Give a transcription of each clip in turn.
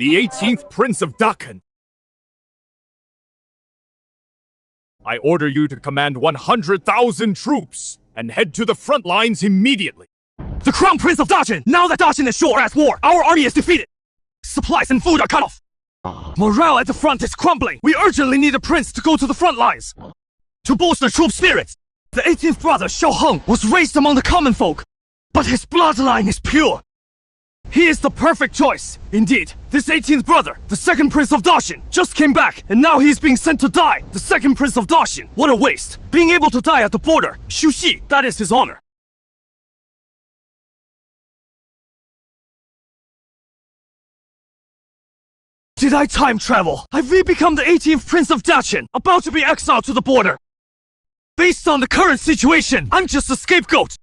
the 18th Prince of Dakan. I order you to command 100,000 troops and head to the front lines immediately. The Crown Prince of Dakan! Now that Dakan is sure at war, our army is defeated! Supplies and food are cut off! Morale at the front is crumbling! We urgently need a prince to go to the front lines! To bolster troop spirits! The 18th brother, Xiao Heng, was raised among the common folk, but his bloodline is pure! He is the perfect choice! Indeed, this 18th brother, the second Prince of Dakan, just came back, and now he is being sent to die! The second Prince of Dakan! What a waste! Being able to die at the border! Xu Xi, that is his honor! Did I time travel? I've re-become the 18th Prince of Dakan, about to be exiled to the border! Based on the current situation, I'm just a scapegoat!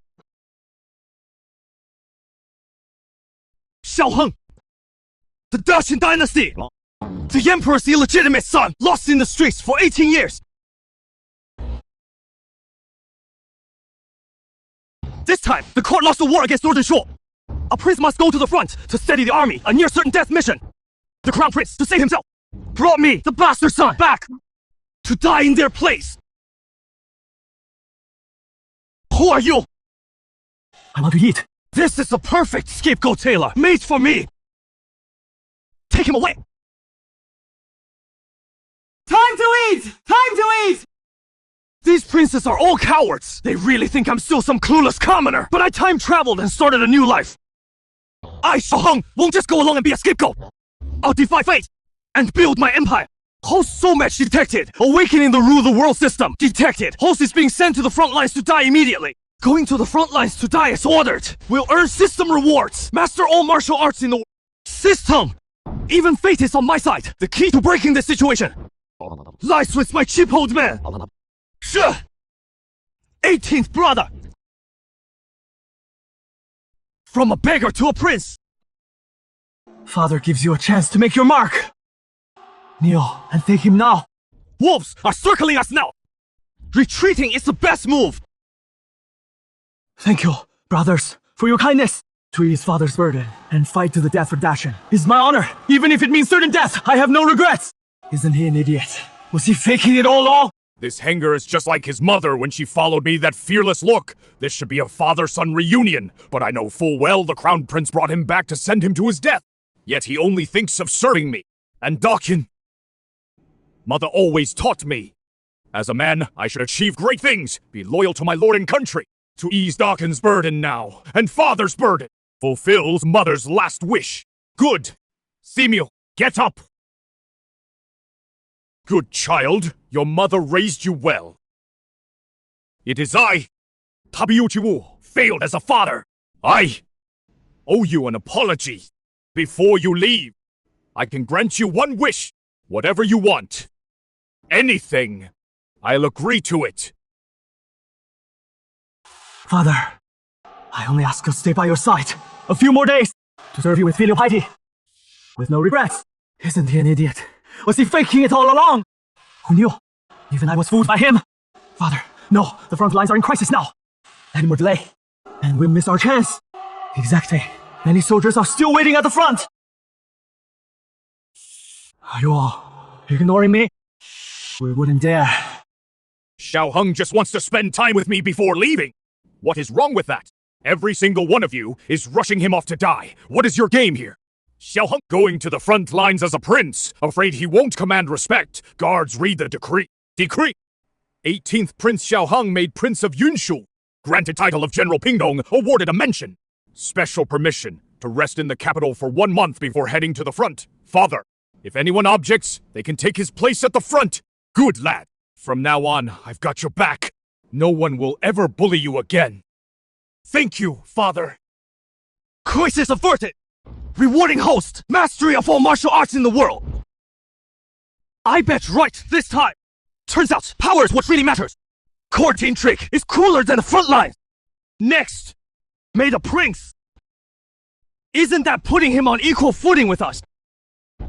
Xiao Heng! The Dakan dynasty! The Emperor's illegitimate son, lost in the streets for 18 years! This time, the court lost the war against Northern Shore! A prince must go to the front to steady the army, a near-certain death mission! The Crown Prince, to save himself, brought me, the bastard son, back to die in their place! Who are you? I want to eat. This is a perfect scapegoat tailor, made for me! Take him away! Time to eat! Time to eat! These princes are all cowards! They really think I'm still some clueless commoner! But I time-traveled and started a new life! I, Xiao Heng, won't just go along and be a scapegoat! I'll defy fate and build my empire! Host so much detected! Awakening the rule the world system! Detected! Host is being sent to the front lines to die immediately! Going to the front lines to die is ordered! We'll earn system rewards! Master all martial arts in the system! Even fate is on my side! The key to breaking this situation lies with my chip-old man! Sure! 18th brother! From a beggar to a prince! Father gives you a chance to make your mark! Kneel and thank him now! Wolves are circling us now! Retreating is the best move! Thank you, brothers, for your kindness! To ease father's burden and fight to the death for Dakan is my honor! Even if it means certain death, I have no regrets! Isn't he an idiot? Was he faking it all along? This Henger is just like his mother when she followed me, that fearless look. This should be a father-son reunion, but I know full well the Crown Prince brought him back to send him to his death. Yet he only thinks of serving me. And Dakan... Mother always taught me. As a man, I should achieve great things, be loyal to my lord and country. To ease Dakan's burden now, and father's burden, fulfills mother's last wish. Good. Simil, get up. Good child, your mother raised you well. It is I, Tabiuchiwu, failed as a father. I owe you an apology. Before you leave, I can grant you one wish. Whatever you want. Anything. I'll agree to it. Father, I only ask to stay by your side a few more days to serve you with filial piety. With no regrets. Isn't he an idiot? Was he faking it all along? Who knew? Even I was fooled by him. Father, no, the front lines are in crisis now. Any more delay, and we'll miss our chance. Exactly. Many soldiers are still waiting at the front. Are you all ignoring me? We wouldn't dare. Xiao Heng just wants to spend time with me before leaving. What is wrong with that? Every single one of you is rushing him off to die. What is your game here? Xiao Heng going to the front lines as a prince, afraid he won't command respect. Guards read the decree. Decree! 18th Prince Xiao Heng made Prince of Yunshu. Granted title of General Pingdong, awarded a mention. Special permission to rest in the capital for 1 month before heading to the front. Father, if anyone objects, they can take his place at the front. Good lad. From now on, I've got your back. No one will ever bully you again. Thank you, father. Crisis averted! Rewarding host! Mastery of all martial arts in the world! I bet right this time! Turns out, power is what really matters! Court intrigue is cooler than the front lines! Next! May the prince! Isn't that putting him on equal footing with us?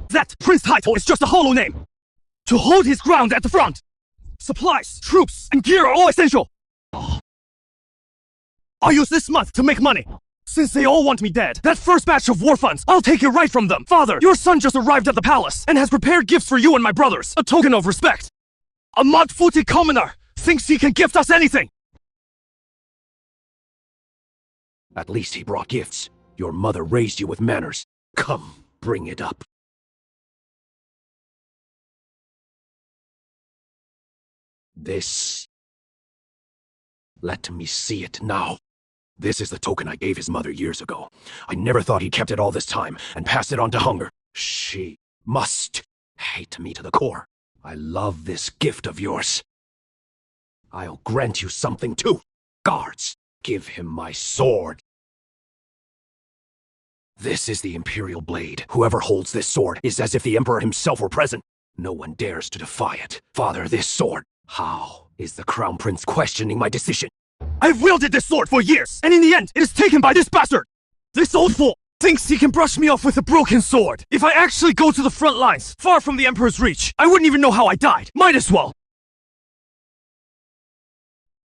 That prince title is just a hollow name! To hold his ground at the front! Supplies, troops, and gear are all essential! I'll use this month to make money. Since they all want me dead, that first batch of war funds, I'll take it right from them. Father, your son just arrived at the palace and has prepared gifts for you and my brothers, a token of respect. A mud-footed commoner thinks he can gift us anything. At least he brought gifts. Your mother raised you with manners. Come, bring it up. This. Let me see it now. This is the token I gave his mother years ago. I never thought he kept it all this time and passed it on to Hunger. She must hate me to the core. I love this gift of yours. I'll grant you something too. Guards, give him my sword. This is the Imperial Blade. Whoever holds this sword is as if the Emperor himself were present. No one dares to defy it. Father, this sword. How is the Crown Prince questioning my decision? I've wielded this sword for years, and in the end, it is taken by this bastard. This old fool thinks he can brush me off with a broken sword. If I actually go to the front lines, far from the Emperor's reach, I wouldn't even know how I died. Might as well.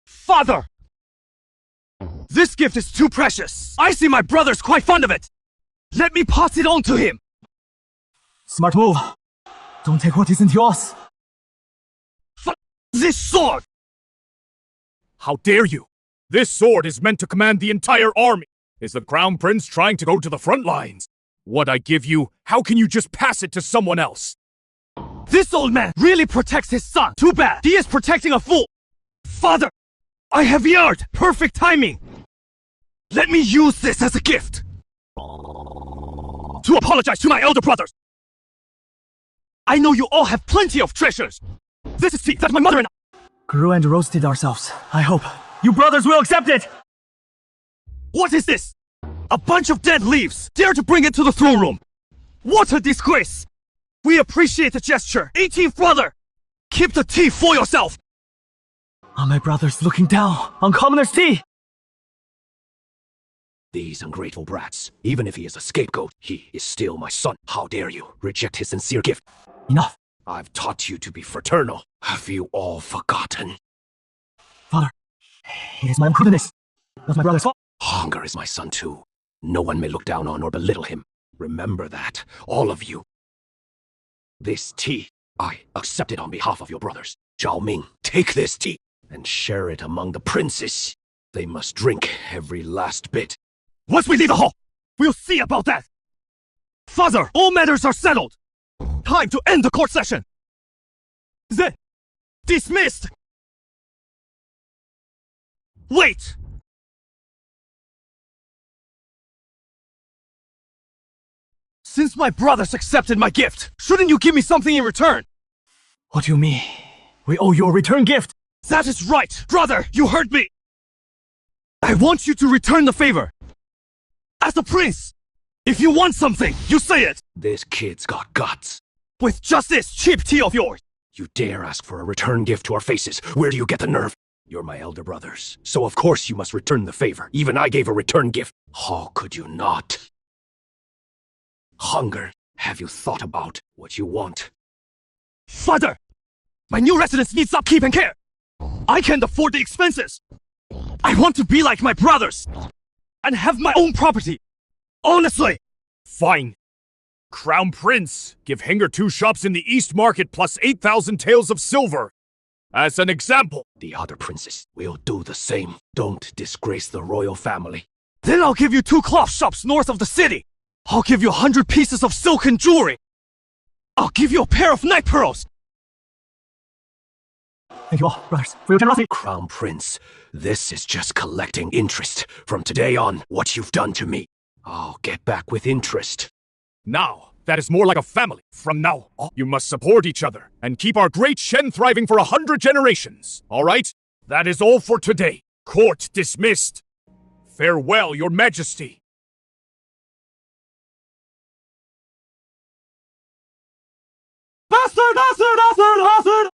Father! This gift is too precious. I see my brother's quite fond of it. Let me pass it on to him. Smart move. Don't take what isn't yours. This sword! How dare you? This sword is meant to command the entire army. Is the Crown Prince trying to go to the front lines? What I give you, how can you just pass it to someone else? This old man really protects his son. Too bad. He is protecting a fool. Father, I have yearned. Perfect timing. Let me use this as a gift. To apologize to my elder brothers. I know you all have plenty of treasures. This is tea that my mother and I Grew and roasted ourselves. I hope you brothers will accept it! What is this? A bunch of dead leaves. Dare to bring it to the throne room. What a disgrace. We appreciate the gesture. 18th brother, keep the tea for yourself. Are my brothers looking down on commoner's tea? These ungrateful brats. Even if he is a scapegoat, he is still my son. How dare you reject his sincere gift? Enough. I've taught you to be fraternal. Have you all forgotten? Father, it is my imprudence. Not my brother's fault. Hunger is my son too. No one may look down on or belittle him. Remember that, all of you. This tea, I accept it on behalf of your brothers. Zhao Ming, take this tea and share it among the princes. They must drink every last bit. Once we leave the hall, we'll see about that. Father, all matters are settled. Time to end the court session. Then, dismissed. Wait. Since my brothers accepted my gift, shouldn't you give me something in return? What do you mean? We owe you a return gift. That is right, brother, you heard me. I want you to return the favor. As a prince, if you want something, you say it. This kid's got guts. With just this cheap tea of yours. You dare ask for a return gift to our faces. Where do you get the nerve? You're my elder brothers, so of course you must return the favor. Even I gave a return gift. How could you not? Hunger, have you thought about what you want? Father, my new residence needs upkeep and care. I can't afford the expenses. I want to be like my brothers and have my own property. Honestly. Fine. Crown Prince, give Hinger 2 shops in the East Market plus 8,000 taels of silver. As an example. The other princes will do the same. Don't disgrace the royal family. Then I'll give you 2 cloth shops north of the city. I'll give you 100 pieces of silken jewelry. I'll give you a pair of neck pearls. Thank you all, brothers, for your generosity. Crown Prince, this is just collecting interest. From today on, what you've done to me, I'll get back with interest. Now, that is more like a family. From now on, you must support each other and keep our great Shen thriving for 100 generations. All right? That is all for today. Court dismissed. Farewell, your majesty. Bastard, bastard, bastard, bastard!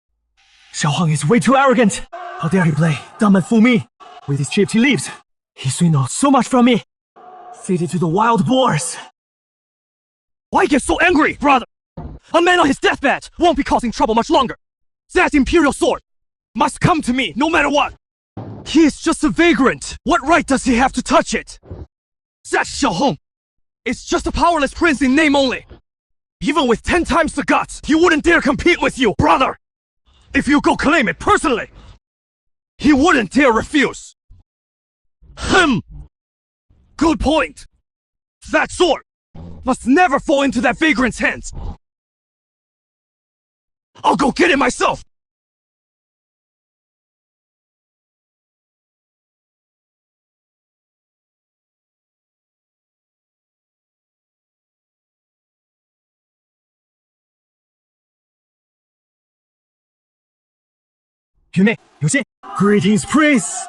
Xiaohang is way too arrogant. How dare he play dumb and fool me with his cheap tea leaves? He soon knows so much from me. Feed it to the wild boars. Why get so angry, brother? A man on his deathbed won't be causing trouble much longer. That imperial sword must come to me no matter what. He is just a vagrant. What right does he have to touch it? That Xiaohong is just a powerless prince in name only. Even with 10 times the guts, he wouldn't dare compete with you, brother. If you go claim it personally, he wouldn't dare refuse. Good point. That sword must never fall into that vagrant's hands. I'll go get it myself. Greetings, Prince!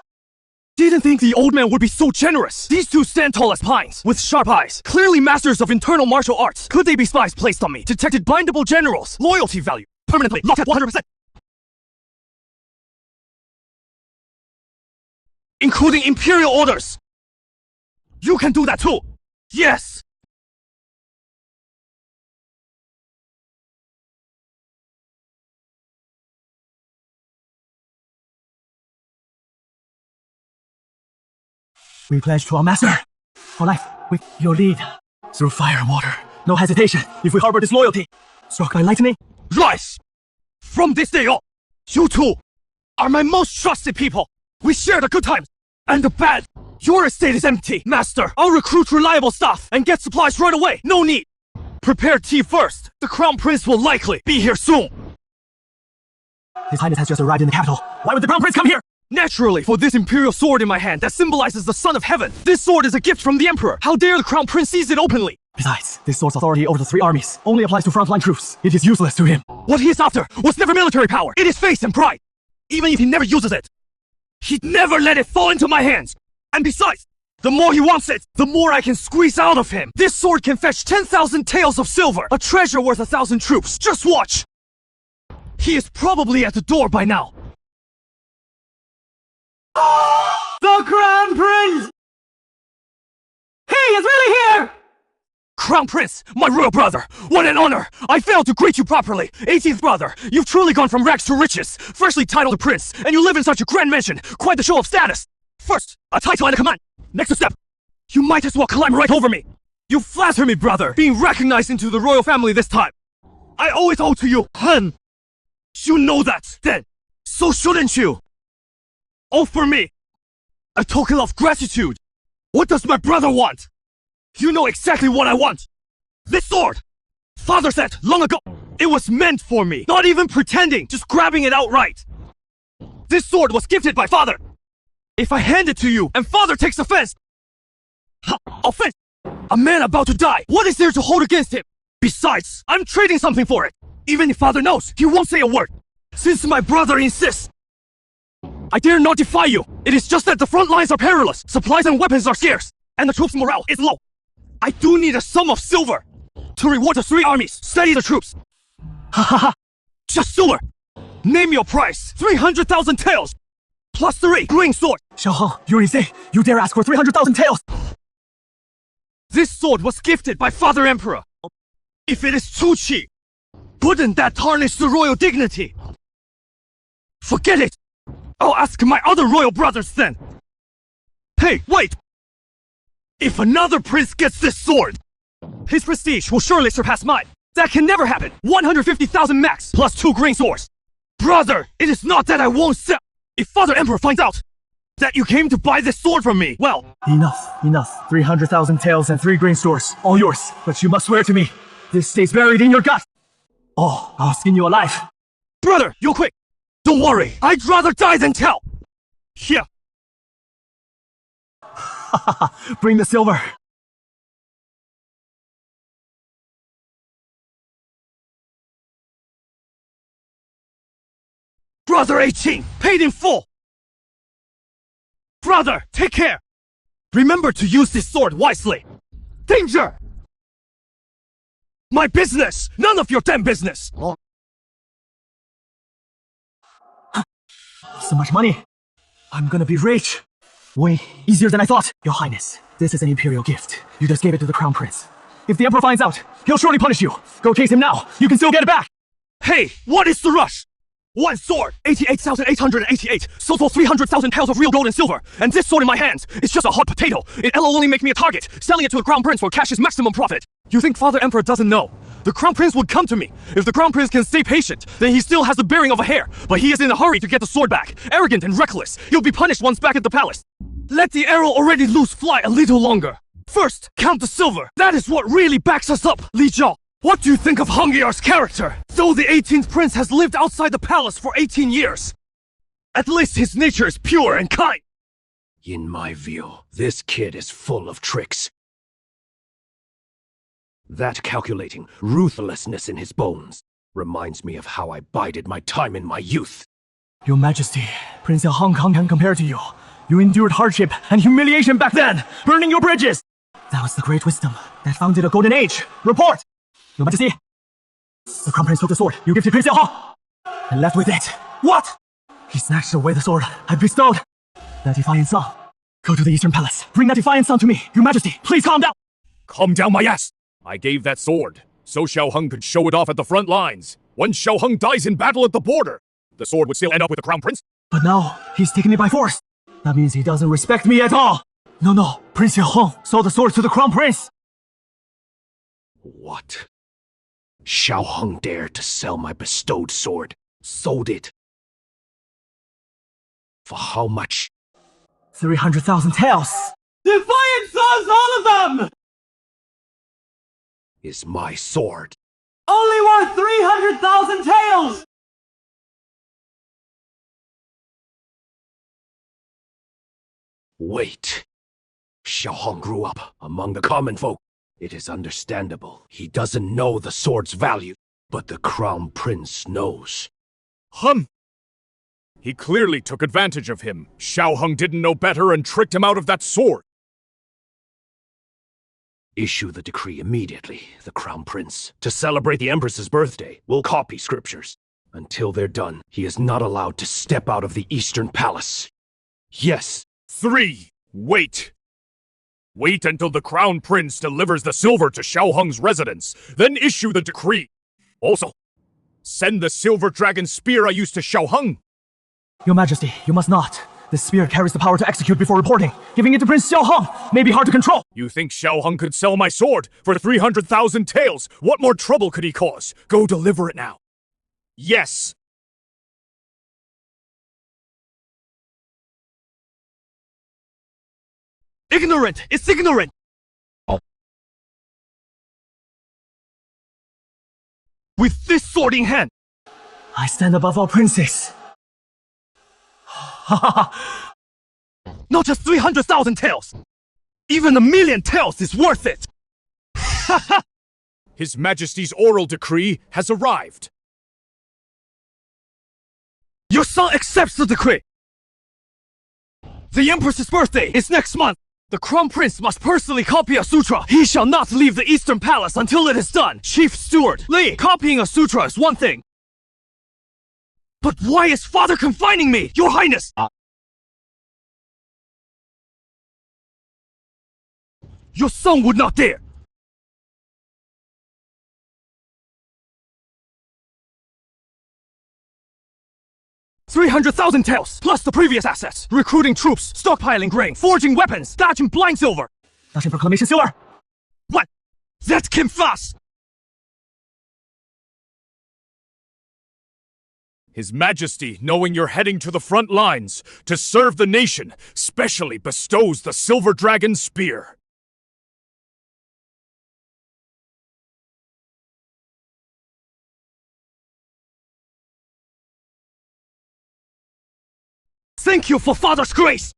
Didn't think the old man would be so generous. These two stand tall as pines, with sharp eyes, clearly masters of internal martial arts. Could they be spies placed on me? Detected bindable generals. Loyalty value. Permanently locked at 100%. Including imperial orders. You can do that too. Yes. We pledge to our master, for life with your lead, through fire and water. No hesitation if we harbor disloyalty. Struck by lightning, Rise! From this day on, you two are my most trusted people. We share the good times and the bad. Your estate is empty, master. I'll recruit reliable staff and get supplies right away. No need. Prepare tea first. The crown prince will likely be here soon. His Highness has just arrived in the capital. Why would the crown prince come here? Naturally, for this imperial sword in my hand that symbolizes the son of heaven. This sword is a gift from the emperor. How dare the crown prince seize it openly? Besides, this sword's authority over the 3 armies only applies to frontline troops. It is useless to him. What he is after was never military power. It is face and pride. Even if he never uses it, he'd never let it fall into my hands. And besides, the more he wants it, the more I can squeeze out of him. This sword can fetch 10,000 taels of silver, a treasure worth 1,000 troops. Just watch. He is probably at the door by now. The crown prince! He is really here! Crown Prince, my royal brother, what an honor! I failed to greet you properly. 18th brother, you've truly gone from rags to riches. Freshly titled a prince, and you live in such a grand mansion. Quite the show of status. First, a title and a command. Next a step. You might as well climb right over me. You flatter me, brother, being recognized into the royal family this time. I owe it all to you, hun. You know that, then. So shouldn't you? All for me. A token of gratitude. What does my brother want? You know exactly what I want. This sword. Father said long ago, it was meant for me. Not even pretending, just grabbing it outright. This sword was gifted by father. If I hand it to you and father takes offense, offense, a man about to die, what is there to hold against him? Besides, I'm trading something for it. Even if father knows, he won't say a word. Since my brother insists, I dare not defy you. It is just that the front lines are perilous, supplies and weapons are scarce, and the troops' morale is low. I do need a sum of silver to reward the 3 armies, steady the troops. Ha ha ha! Just silver! Name your price, 300,000 taels, plus 3 green sword. Xiaohong, you're insane. You dare ask for 300,000 taels? This sword was gifted by Father Emperor. If it is too cheap, wouldn't that tarnish the royal dignity? Forget it! I'll ask my other royal brothers then. Hey, wait! If another prince gets this sword, his prestige will surely surpass mine. That can never happen. 150,000 max, plus 2 green swords. Brother, it is not that I won't sell. If Father Emperor finds out that you came to buy this sword from me, well... Enough. 300,000 taels and 3 green swords. All yours. But you must swear to me. This stays buried in your gut. Oh, I'll skin you alive. Brother, you're quick. Don't worry. I'd rather die than tell. Here. Bring the silver. Brother 18, paid in full. Brother, take care. Remember to use this sword wisely. Danger! My business, none of your damn business. So much money. I'm gonna be rich. Way easier than I thought. Your Highness, this is an imperial gift. You just gave it to the crown prince. If the emperor finds out, he'll surely punish you. Go chase him now. You can still get it back. Hey, what is the rush? One sword, 88,888, sold for 300,000 taels of real gold and silver. And this sword in my hands is just a hot potato. It'll only make me a target. Selling it to the crown prince for cash is maximum profit. You think Father Emperor doesn't know? The crown prince would come to me. If the crown prince can stay patient, then he still has the bearing of a hare. But he is in a hurry to get the sword back. Arrogant and reckless. He'll be punished once back at the palace. Let the arrow already loose fly a little longer. First, count the silver. That is what really backs us up, Li Zhao. What do you think of Hangyar's character? Though the 18th prince has lived outside the palace for 18 years, at least his nature is pure and kind. In my view, this kid is full of tricks. That calculating ruthlessness in his bones reminds me of how I bided my time in my youth. Your Majesty, Prince Hong Kong can compare to you. You endured hardship and humiliation back then, burning your bridges. That was the great wisdom that founded a golden age. Report! Your Majesty, the crown prince took the sword you gifted Prince Hong and left with it. What? He snatched away the sword I bestowed. That defiant song. Go to the Eastern Palace. Bring that defiant song to me. Your Majesty, please calm down. Calm down my ass! I gave that sword so Xiao Hung could show it off at the front lines. Once Xiao Hung dies in battle at the border, the sword would still end up with the crown prince. But now, he's taking it by force. That means he doesn't respect me at all. No, Prince Xiao Hong sold the sword to the crown prince. What? Xiao Hung dared to sell my bestowed sword. Sold it. For how much? 300,000 taels. Defiant sons, all of them! Is my sword. Only worth 300,000 taels! Wait. Xiao Hong grew up among the common folk. It is understandable. He doesn't know the sword's value, but the crown prince knows. He clearly took advantage of him. Xiao Hung didn't know better and tricked him out of that sword. Issue the decree immediately, the crown prince. To celebrate the empress's birthday, we'll copy scriptures. Until they're done, he is not allowed to step out of the Eastern Palace. Yes. 3. Wait. Wait until the crown prince delivers the silver to Xiao Hung's residence, then issue the decree. Also, send the silver dragon spear I used to Xiao Hung. Your Majesty, you must not. This spear carries the power to execute before reporting. Giving it to Prince Xiao Hong may be hard to control. You think Xiao Hung could sell my sword for 300,000 taels? What more trouble could he cause? Go deliver it now. Yes. Ignorant! It's ignorant! With this sword in hand, I stand above all princes. not just 300,000 taels! Even 1,000,000 taels is worth it! His Majesty's oral decree has arrived. Your son accepts the decree! The Empress's birthday is next month! The Crown Prince must personally copy a sutra. He shall not leave the Eastern Palace until it is done. Chief Steward, Li, copying a sutra is one thing. But why is Father confining me, Your Highness? Your son would not dare. $300,000 taels, plus the previous assets. Recruiting troops, stockpiling grain, forging weapons, dodging blind silver. Dodging proclamation silver? What? That came fast! His Majesty, knowing you're heading to the front lines to serve the nation, specially bestows the Silver Dragon Spear. Thank you for Father's grace!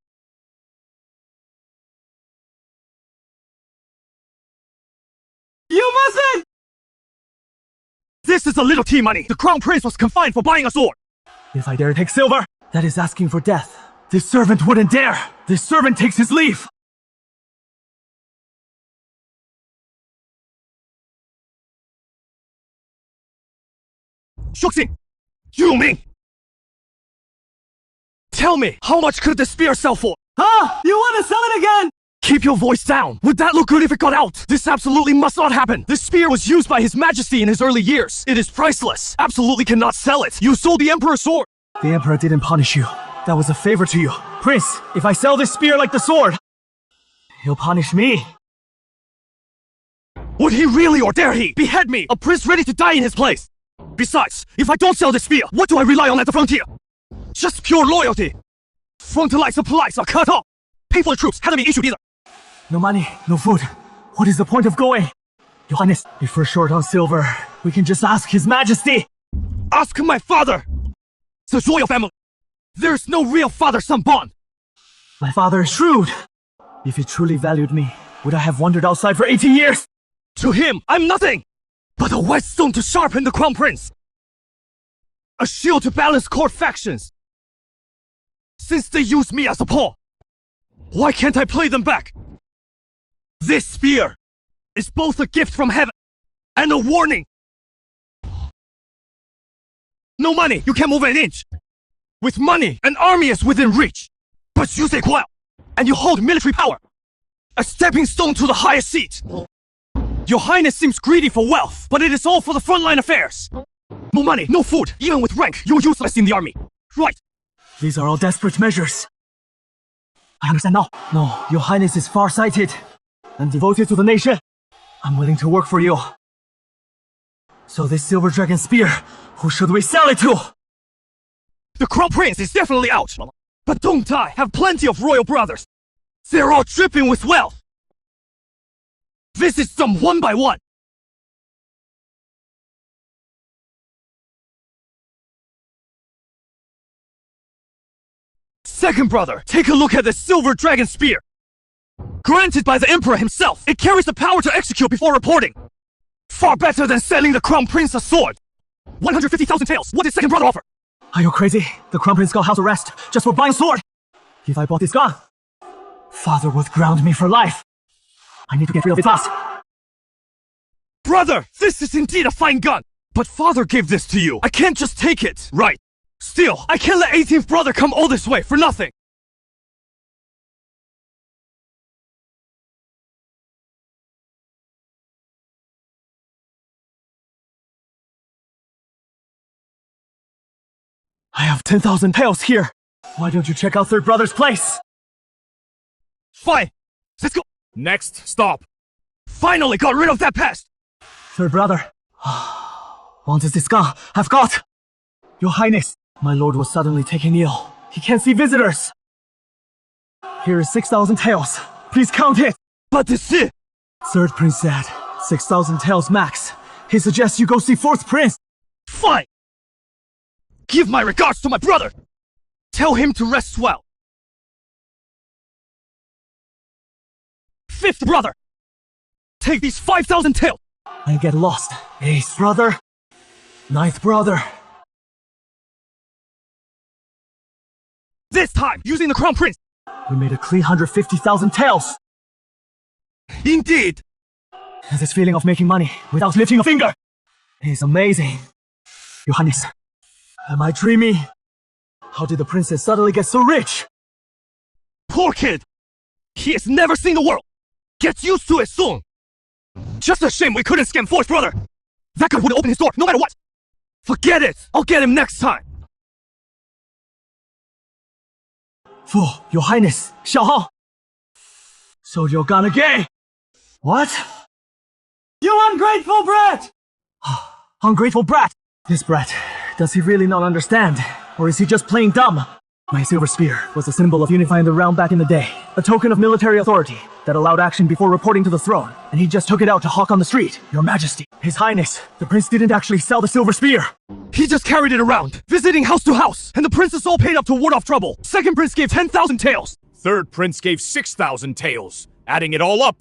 You mustn't! This is a little tea money. The Crown Prince was confined for buying a sword. If I dare take silver, that is asking for death. This servant wouldn't dare. This servant takes his leave. Shuxing! You Ming! Tell me, how much could the spear sell for? Huh? You want to sell it again? Keep your voice down. Would that look good if it got out? This absolutely must not happen. This spear was used by His Majesty in his early years. It is priceless. Absolutely cannot sell it. You sold the Emperor's sword. The Emperor didn't punish you. That was a favor to you. Prince, if I sell this spear like the sword, he'll punish me. Would he really, or dare he behead me, a prince ready to die in his place? Besides, if I don't sell this spear, what do I rely on at the frontier? Just pure loyalty. Frontline supplies are cut off. Pay for the troops hasn't been issued either. No money, no food. What is the point of going? Your Highness, if we're short on silver, we can just ask His Majesty. Ask my father. The royal family. There's no real father-son bond. My father is shrewd. If he truly valued me, would I have wandered outside for 18 years? To him, I'm nothing but a whetstone to sharpen the crown prince. A shield to balance court factions. Since they use me as a pawn, why can't I play them back? This spear is both a gift from heaven and a warning. No money, you can't move an inch. With money, an army is within reach. But you stay quiet, and you hold military power. A stepping stone to the highest seat. Your Highness seems greedy for wealth, but it is all for the frontline affairs. No money, no food, even with rank, you're useless in the army. Right. These are all desperate measures. I understand now. No, Your Highness is far-sighted and devoted to the nation. I'm willing to work for you. So this silver dragon spear, who should we sell it to? The crown prince is definitely out. But don't I have plenty of royal brothers? They're all dripping with wealth. Visit them one by one. Second brother, take a look at the silver dragon spear. Granted by the Emperor himself, it carries the power to execute before reporting. Far better than selling the crown prince a sword. 150,000 taels. What did second brother offer? Are you crazy? The crown prince got house arrest just for buying a sword. If I bought this gun, father would ground me for life. I need to get rid of it fast. Brother, this is indeed a fine gun. But father gave this to you. I can't just take it. Right. Still, I can't let 18th brother come all this way for nothing. I have 10,000 taels here. Why don't you check out third brother's place? Fine. Let's go. Next stop. Finally got rid of that pest. Third brother. What is this gun I've got? Your Highness, my lord was suddenly taken ill. He can't see visitors. Here is 6,000 taels. Please count it. But this is... Third prince said 6,000 taels max. He suggests you go see fourth prince. Fine. Give my regards to my brother. Tell him to rest well. Fifth brother. Take these 5,000 taels. I get lost. Eighth brother. Ninth brother. This time, using the crown prince. We made a clean 150,000 taels. Indeed. This feeling of making money without lifting a finger is amazing. Your Highness, am I dreaming? How did the princess suddenly get so rich? Poor kid. He has never seen the world. Gets used to it soon. Just a shame we couldn't scam fourth brother. That guy would open his door no matter what. Forget it. I'll get him next time. Fu, Your Highness, Xiaohang. So you're gonna gay? What? You ungrateful brat! Ungrateful brat! This brat, does he really not understand? Or is he just plain dumb? My silver spear was a symbol of unifying the realm back in the day. A token of military authority that allowed action before reporting to the throne. And he just took it out to hawk on the street. Your Majesty, His Highness, the prince didn't actually sell the silver spear. He just carried it around, visiting house to house. And the princess all paid up to ward off trouble. Second prince gave 10,000 taels. Third prince gave 6,000 taels. Adding it all up,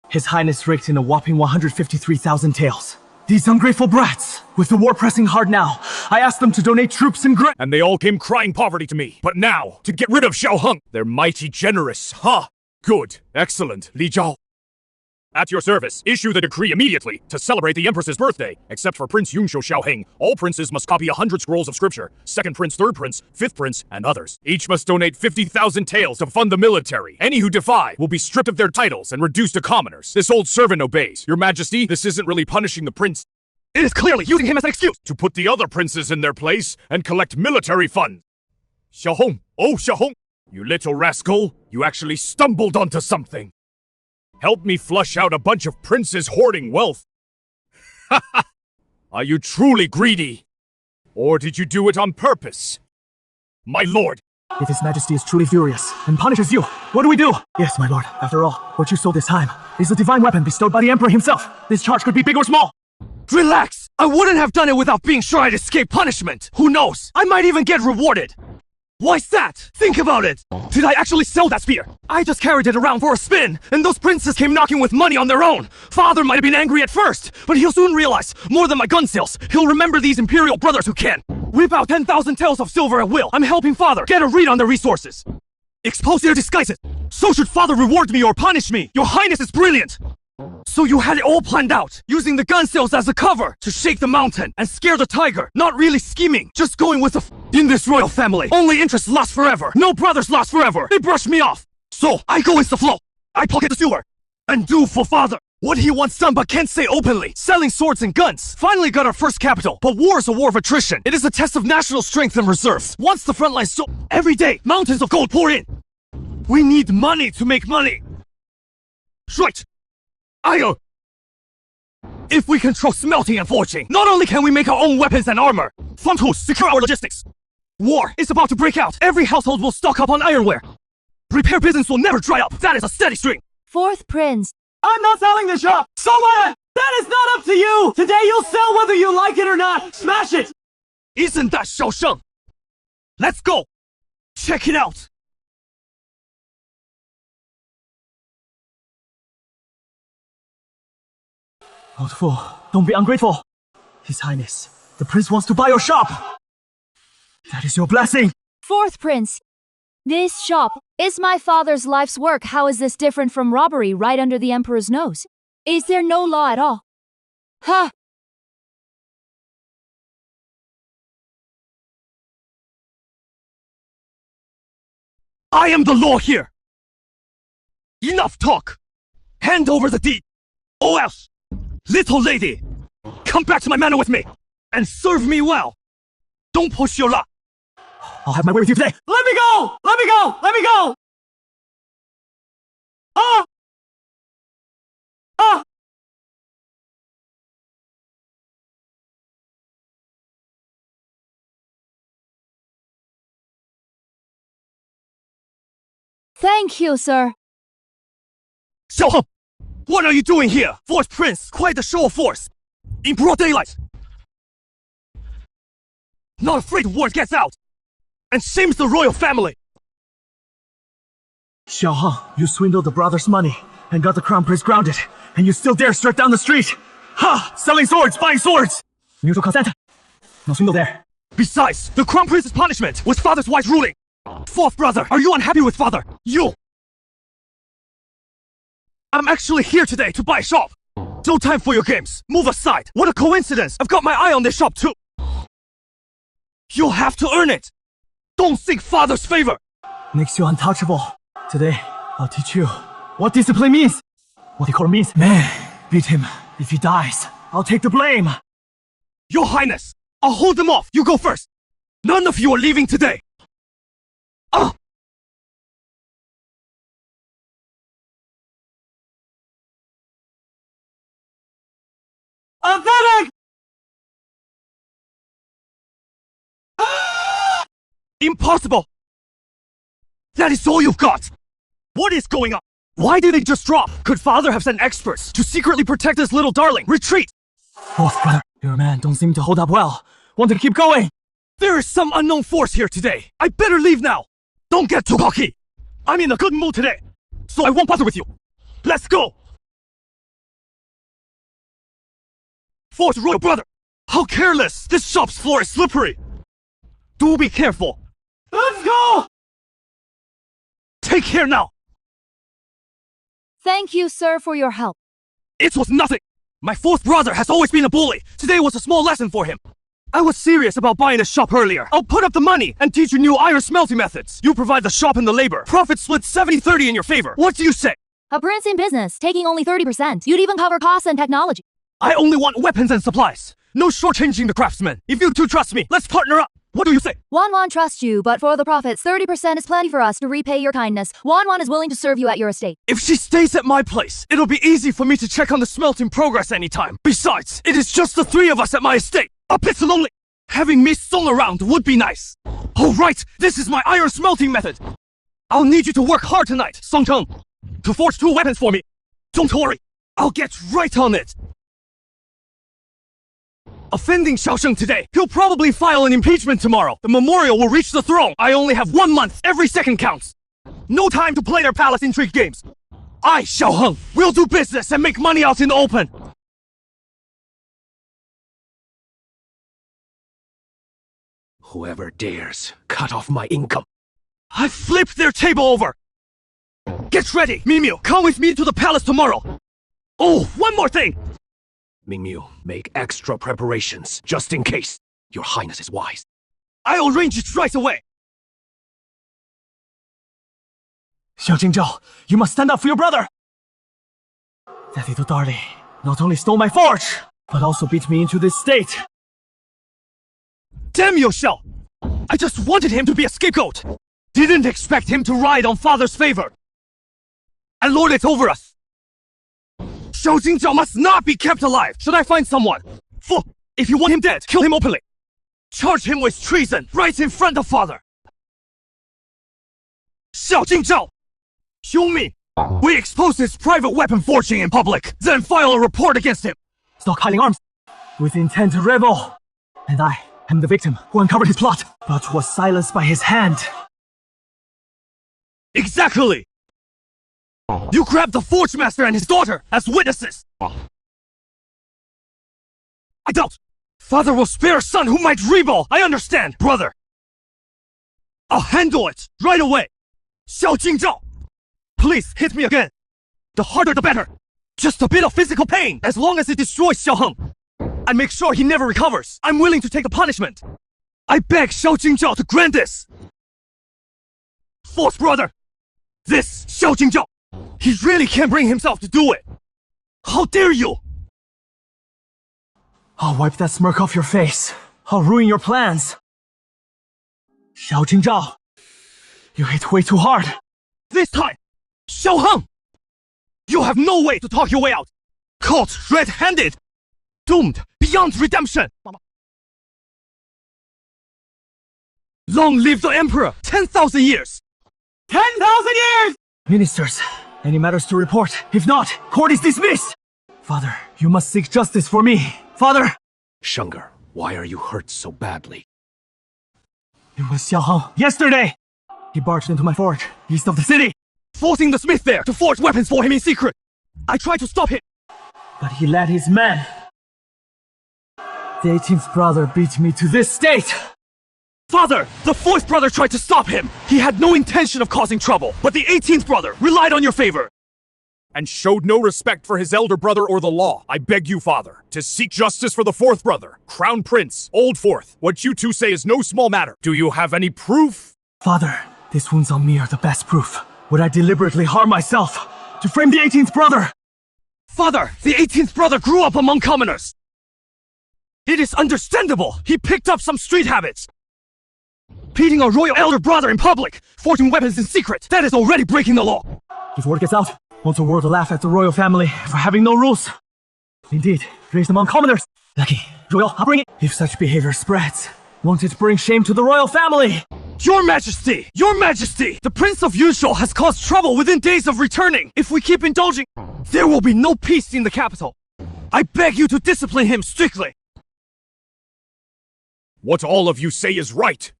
His Highness raked in a whopping 153,000 taels. These ungrateful brats, with the war pressing hard now, I asked them to donate troops and and they all came crying poverty to me. But now, to get rid of Xiaoheng, they're mighty generous, huh? Good, excellent, Li Zhao. At your service, issue the decree immediately to celebrate the Empress's birthday. Except for Prince Yunshou Xiaoheng, all princes must copy 100 scrolls of scripture. Second prince, third prince, fifth prince, and others. Each must donate 50,000 taels to fund the military. Any who defy will be stripped of their titles and reduced to commoners. This old servant obeys. Your Majesty, this isn't really punishing the prince. It is clearly using him as an excuse To put the other princes in their place and collect military funds. Xiaohong, oh Xiaohong, you little rascal, you actually stumbled onto something. Help me flush out a bunch of princes hoarding wealth. Ha ha! Are you truly greedy? Or did you do it on purpose? My lord! If His Majesty is truly furious and punishes you, what do we do? Yes, my lord. After all, what you stole this time is a divine weapon bestowed by the Emperor himself. This charge could be big or small. Relax! I wouldn't have done it without being sure I'd escape punishment. Who knows? I might even get rewarded. Why's that? Think about it. Did I actually sell that spear? I just carried it around for a spin, and those princes came knocking with money on their own. Father might have been angry at first, but he'll soon realize, more than my gun sales, he'll remember these imperial brothers who can. Whip out 10,000 taels of silver at will. I'm helping Father get a read on their resources. Expose their disguises. So should Father reward me or punish me? Your Highness is brilliant. So you had it all planned out, using the gun sales as a cover to shake the mountain and scare the tiger. Not really scheming, just going with the in this royal family, only interests last forever. No brothers last forever. They brush me off. So I go with the flow. I pocket the silver and do for Father what he wants done but can't say openly. Selling swords and guns. Finally got our first capital, but war is a war of attrition. It is a test of national strength and reserves. Once the front line every day, mountains of gold pour in. We need money to make money. Right. If we control smelting and forging, not only can we make our own weapons and armor, farm tools secure our logistics. War is about to break out. Every household will stock up on ironware. Repair business will never dry up. That is a steady stream. Fourth prince. I'm not selling the shop! So what? That is not up to you! Today you'll sell whether you like it or not! Smash it! Isn't that Xiaosheng? Let's go! Check it out! Old fool, don't be ungrateful. His Highness, the prince wants to buy your shop. That is your blessing. Fourth prince. This shop is my father's life's work. How is this different from robbery right under the Emperor's nose? Is there no law at all? Huh? I am the law here! Enough talk! Hand over the deed! Or else, little lady, come back to my manor with me, and serve me well! Don't push your luck! I'll have my way with you today. Let me go! Let me go! Let me go! Ah! Ah! Thank you, sir. Xiaoheng! What are you doing here? Fourth Prince, quite a show of force. In broad daylight. Not afraid word gets out. And shames the royal family. Xiaoheng, you swindled the brothers' money and got the crown prince grounded, and you still dare strut down the street. Ha! Selling swords, buying swords! Mutual consent. No swindle there. Besides, the crown prince's punishment was father's wise ruling. Fourth brother, are you unhappy with father? You! I'm actually here today to buy a shop. No time for your games. Move aside. What a coincidence. I've got my eye on this shop too. You'll have to earn it. Don't seek father's favor. Makes you untouchable. Today, I'll teach you what discipline means. What decorum means. Man, beat him. If he dies, I'll take the blame. Your Highness, I'll hold them off. You go first. None of you are leaving today. Pathetic! Impossible! That is all you've got! What is going on? Why did they just drop? Could father have sent experts to secretly protect his little darling? Retreat! Fourth brother, your man don't seem to hold up well. Want to keep going? There is some unknown force here today. I better leave now. Don't get too cocky. I'm in a good mood today, so I won't bother with you. Let's go! Fourth royal brother! How careless! This shop's floor is slippery! Do be careful! Let's go! Take care now! Thank you, sir, for your help. It was nothing. My fourth brother has always been a bully. Today was a small lesson for him. I was serious about buying the shop earlier. I'll put up the money and teach you new iron smelting methods. You provide the shop and the labor. Profit split 70-30 in your favor. What do you say? A prince in business, taking only 30%. You'd even cover costs and technology. I only want weapons and supplies. No shortchanging the craftsmen. If you two trust me, let's partner up. What do you say? Wan trusts you, but for the profits, 30% is plenty for us to repay your kindness. Wan is willing to serve you at your estate. If she stays at my place, it'll be easy for me to check on the smelting progress anytime. Besides, it is just the three of us at my estate. A bit lonely. Having me Song around would be nice. Oh right, this is my iron smelting method. I'll need you to work hard tonight, Song Teng, to forge 2 weapons for me. Don't worry, I'll get right on it. Offending Xiaosheng today, he'll probably file an impeachment tomorrow. The memorial will reach the throne. I only have 1 month. Every second counts. No time to play their palace intrigue games. I, Xiaoheng, will do business and make money out in the open. Whoever dares cut off my income. I flipped their table over. Get ready, Mimiu. Come with me to the palace tomorrow. Oh, one more thing. Mingmiu, make extra preparations, just in case. Your Highness is wise. I'll arrange it right away. Xiao Jingzhao, you must stand up for your brother! That little darling not only stole my forge, but also beat me into this state. Damn you, Xiao! I just wanted him to be a scapegoat. Didn't expect him to ride on father's favor and lord it over us. Xiao Jingzhao must not be kept alive. Should I find someone? Fu, if you want him dead, kill him openly. Charge him with treason right in front of father. Xiao Jingzhao, show me. We expose his private weapon forging in public, then file a report against him. Stockpiling arms with intent to rebel. And I am the victim who uncovered his plot, but was silenced by his hand. Exactly! You grabbed the forge master and his daughter as witnesses. I doubt father will spare a son who might rebel. I understand, brother. I'll handle it right away. Xiao Jingzhao, please hit me again. The harder the better. Just a bit of physical pain, as long as it destroys Xiaoheng. And make sure he never recovers. I'm willing to take the punishment. I beg Xiao Jingzhao to grant this. Fourth brother, this Xiao Jingzhao, he really can't bring himself to do it. How dare you! I'll wipe that smirk off your face. I'll ruin your plans. Xiao Jingzhao, you hit way too hard. This time, Xiaoheng, you have no way to talk your way out. Caught red-handed, doomed beyond redemption. Long live the emperor! 10,000 years! 10,000 years! Ministers, any matters to report? If not, court is dismissed! Father, you must seek justice for me. Father! Shenger, why are you hurt so badly? It was Xiaoheng. Yesterday! He barged into my forge, east of the city. Forcing the smith there to forge weapons for him in secret. I tried to stop him. But he led his men. The 18th brother beat me to this state. Father, the fourth brother tried to stop him. He had no intention of causing trouble, but the 18th brother relied on your favor. And showed no respect for his elder brother or the law. I beg you, father, to seek justice for the fourth brother, Crown Prince, Old Fourth. What you two say is no small matter. Do you have any proof? Father, these wounds on me are the best proof. Would I deliberately harm myself to frame the 18th brother? Father, the 18th brother grew up among commoners. It is understandable. He picked up some street habits. Beating a royal elder brother in public, forging weapons in secret, that is already breaking the law. If word gets out, won't the world laugh at the royal family for having no rules? Indeed, raised among commoners. Lucky, royal upbringing. If such behavior spreads, won't it bring shame to the royal family? Your Majesty! Your Majesty! The Prince of Yuzhou has caused trouble within days of returning. If we keep indulging, there will be no peace in the capital. I beg you to discipline him strictly. What all of you say is right.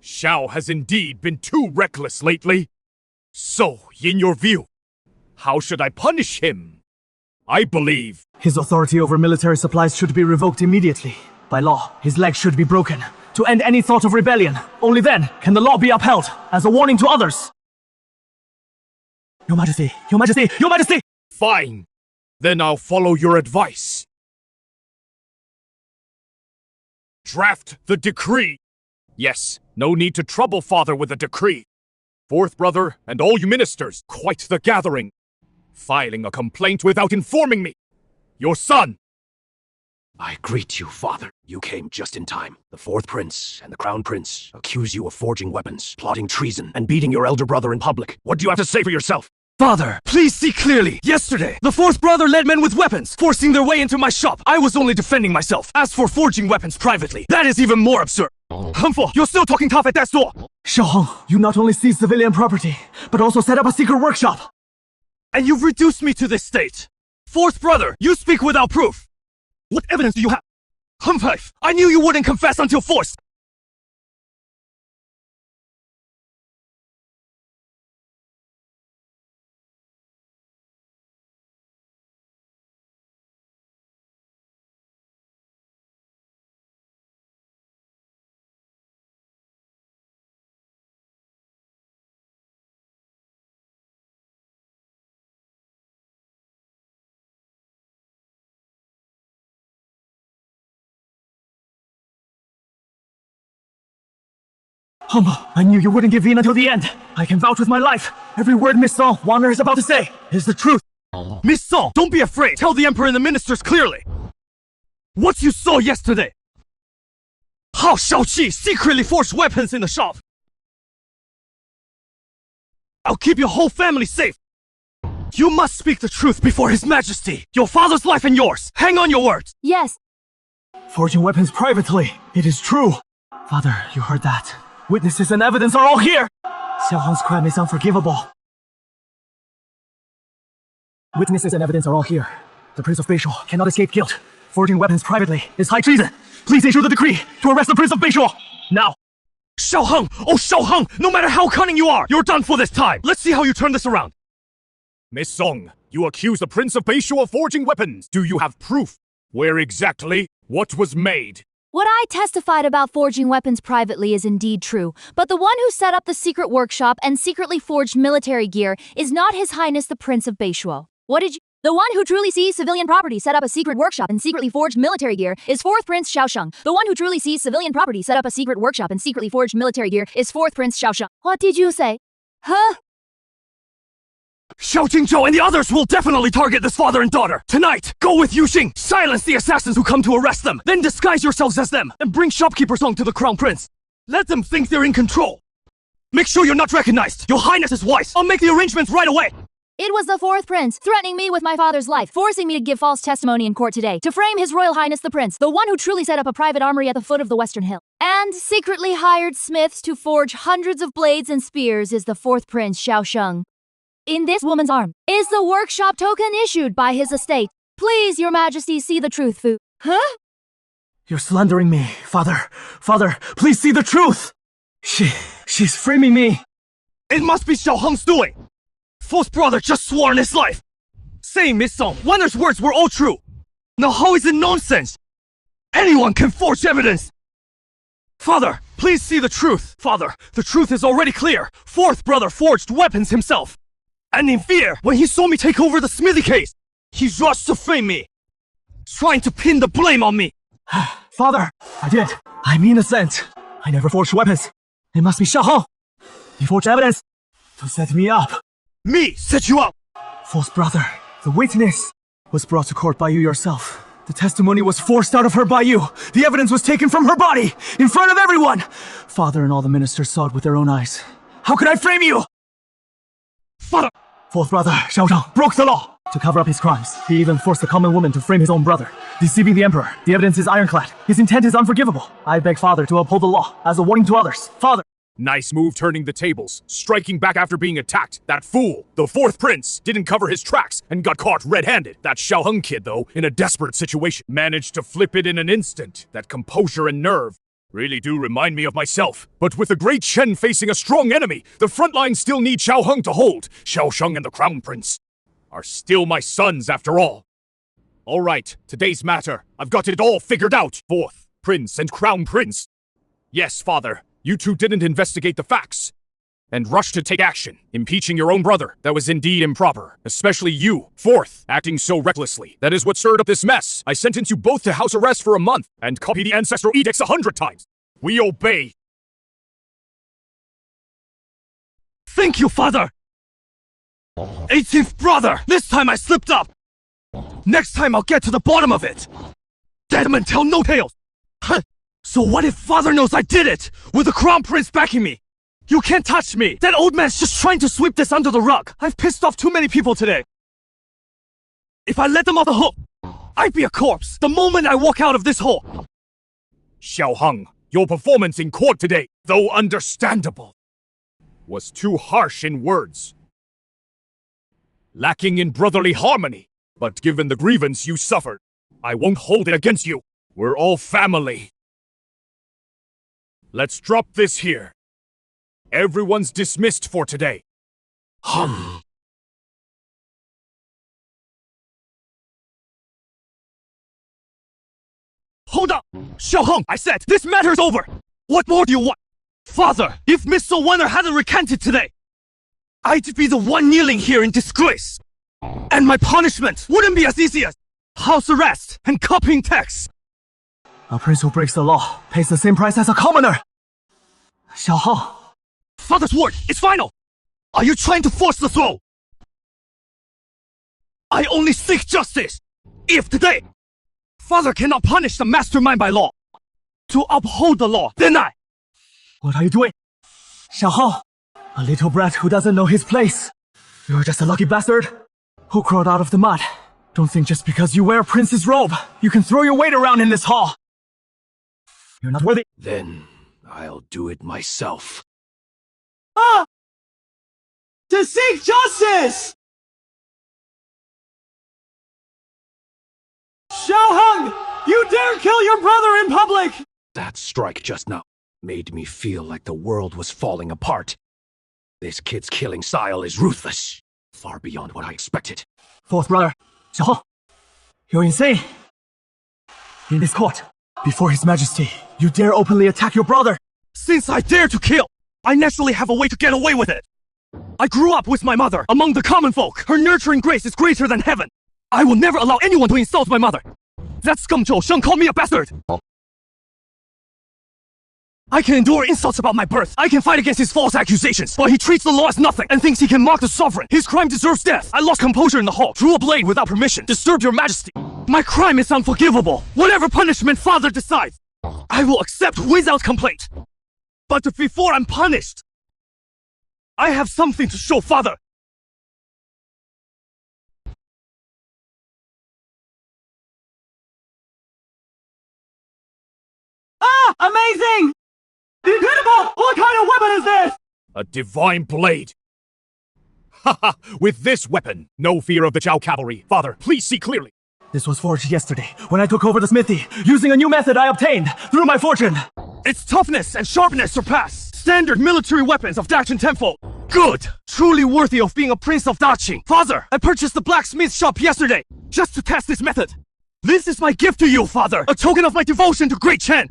Xiao has indeed been too reckless lately. So, in your view, how should I punish him? I believe his authority over military supplies should be revoked immediately. By law, his legs should be broken to end any thought of rebellion. Only then can the law be upheld as a warning to others. Your Majesty, Your Majesty, Your Majesty! Fine. Then I'll follow your advice. Draft the decree. Yes, no need to trouble father with a decree. Fourth brother and all you ministers, quite the gathering. Filing a complaint without informing me. Your son. I greet you, father. You came just in time. The fourth prince and the crown prince accuse you of forging weapons, plotting treason, and beating your elder brother in public. What do you have to say for yourself? Father, please see clearly. Yesterday, the fourth brother led men with weapons, forcing their way into my shop. I was only defending myself. As for forging weapons privately, that is even more absurd. Hengfu, you're still talking tough at that store. Xiaoheng, you not only seized civilian property, but also set up a secret workshop. And you've reduced me to this state. Fourth brother, you speak without proof. What evidence do you have? Hengfu, I knew you wouldn't confess until forced. Humble, I knew you wouldn't give in until the end. I can vouch with my life. Every word Miss Song, Wanderer is about to say, is the truth. Miss Song, don't be afraid. Tell the Emperor and the ministers clearly. What you saw yesterday. How Shaoqi secretly forged weapons in the shop. I'll keep your whole family safe. You must speak the truth before His Majesty. Your father's life and yours. Hang on your words. Yes. Forging weapons privately, it is true. Father, you heard that. Witnesses and evidence are all here! Xiaoheng's crime is unforgivable. Witnesses and evidence are all here. The Prince of Beishuo cannot escape guilt. Forging weapons privately is high treason. Please issue the decree to arrest the Prince of Beishuo! Now! Xiaoheng! Oh, Xiaoheng! No matter how cunning you are, you're done for this time! Let's see how you turn this around! Miss Song, you accuse the Prince of Beishuo of forging weapons. Do you have proof? Where exactly? What was made? What I testified about forging weapons privately is indeed true, but the one who set up the secret workshop and secretly forged military gear is not His Highness the Prince of Beishuo. What did you— The one who truly seized civilian property set up a secret workshop and secretly forged military gear is fourth Prince Xiaosheng. The one who truly seized civilian property set up a secret workshop and secretly forged military gear is fourth Prince Xiaosheng. What did you say? Huh? Xiao Jingzhou and the others will definitely target this father and daughter. Tonight, go with Yu Xing, silence the assassins who come to arrest them, then disguise yourselves as them, and bring shopkeeper Song to the Crown Prince. Let them think they're in control. Make sure you're not recognized. Your Highness is wise. I'll make the arrangements right away. It was the fourth prince, threatening me with my father's life, forcing me to give false testimony in court today, to frame His Royal Highness the Prince, the one who truly set up a private armory at the foot of the Western Hill, and secretly hired smiths to forge hundreds of blades and spears is the fourth Prince Xiaosheng. In this woman's arm is the workshop token issued by his estate. Please, Your Majesty, see the truth, Fu. Huh? You're slandering me, Father. Father, please see the truth! She's framing me. It must be Xiaoheng's doing. Fourth brother just swore on his life. Saying Miss Song, Wander's words were all true. Now how is it nonsense? Anyone can forge evidence. Father, please see the truth. Father, the truth is already clear. Fourth brother forged weapons himself. And in fear, when he saw me take over the smithy case, he rushed to frame me, trying to pin the blame on me. Father, I did. I'm innocent. I never forged weapons. It must be Xiaoheng. He forged evidence to set me up. Me set you up. False brother, the witness was brought to court by you yourself. The testimony was forced out of her by you. The evidence was taken from her body, in front of everyone. Father and all the ministers saw it with their own eyes. How could I frame you? Father! Fourth brother, Xiaosheng, broke the law. To cover up his crimes, he even forced a common woman to frame his own brother, deceiving the emperor. The evidence is ironclad. His intent is unforgivable. I beg Father to uphold the law as a warning to others. Father! Nice move turning the tables, striking back after being attacked. That fool, the fourth prince, didn't cover his tracks and got caught red-handed. That Xiaoheng kid, though, in a desperate situation, managed to flip it in an instant. That composure and nerve really do remind me of myself. But with the great Chen facing a strong enemy, the front lines still need Xiaoheng to hold. Xiaosheng and the Crown Prince are still my sons after all. All right, today's matter. I've got it all figured out. Fourth Prince and Crown Prince. Yes, Father, you two didn't investigate the facts. and rushed to take action, impeaching your own brother. That was indeed improper, especially you, fourth, acting so recklessly. That is what stirred up this mess. I sentence you both to house arrest for a month, and copy the ancestral edicts 100 times. We obey. Thank you, father! 18th brother! This time I slipped up! Next time I'll get to the bottom of it! Dead men tell no tales! Huh. So what if father knows I did it, with the crown prince backing me? You can't touch me! That old man's just trying to sweep this under the rug! I've pissed off too many people today! If I let them off the hook, I'd be a corpse the moment I walk out of this hole! Xiao, your performance in court today, though understandable, was too harsh in words. Lacking in brotherly harmony, but given the grievance you suffered, I won't hold it against you. We're all family. Let's drop this here. Everyone's dismissed for today. Hum. Hold up! Xiao, I said, this matter's over! What more do you want? Father, if Miss So-Winner hadn't recanted today, I'd be the one kneeling here in disgrace. And my punishment wouldn't be as easy as house arrest and copying tax. A prince who breaks the law pays the same price as a commoner. Xiao, Father's word is final. Are you trying to force the throne? I only seek justice. If today, Father cannot punish the mastermind by law, to uphold the law, then I... what are you doing? Xiao, a little brat who doesn't know his place. You're just a lucky bastard who crawled out of the mud. Don't think just because you wear a prince's robe, you can throw your weight around in this hall. You're not worthy. Then I'll do it myself. Ah! To seek justice! Xiao, you dare kill your brother in public! That strike just now made me feel like the world was falling apart. This kid's killing style is ruthless, far beyond what I expected. Fourth brother, Xiao, you're insane. In this court, before His Majesty, you dare openly attack your brother. Since I dare to kill, I naturally have a way to get away with it. I grew up with my mother among the common folk. Her nurturing grace is greater than heaven. I will never allow anyone to insult my mother. That scum Zhou Sheng called me a bastard. I can endure insults about my birth. I can fight against his false accusations. But he treats the law as nothing and thinks he can mock the sovereign. His crime deserves death. I lost composure in the hall, drew a blade without permission, disturbed your majesty. My crime is unforgivable. Whatever punishment father decides, I will accept without complaint. But before I'm punished, I have something to show father. Ah! Amazing! Incredible! What kind of weapon is this? A divine blade. Haha, with this weapon, no fear of the Zhao cavalry. Father, please see clearly. This was forged yesterday, when I took over the smithy, using a new method I obtained through my fortune. Its toughness and sharpness surpass standard military weapons of Daqing tenfold. Good! Truly worthy of being a prince of Daqing. Father, I purchased the blacksmith shop yesterday, just to test this method. This is my gift to you, father, a token of my devotion to Great Chen.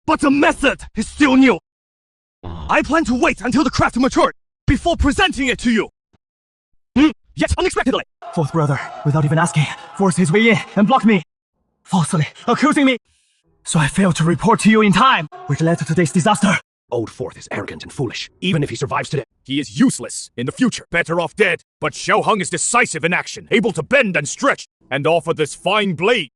But the method is still new. I plan to wait until the craft matured before presenting it to you. Yet unexpectedly. Fourth brother, without even asking, forced his way in and blocked me, falsely accusing me. So I failed to report to you in time, which led to today's disaster. Old Fourth is arrogant and foolish, even if he survives today. He is useless in the future, better off dead. But Xiao is decisive in action, able to bend and stretch, and offer this fine blade.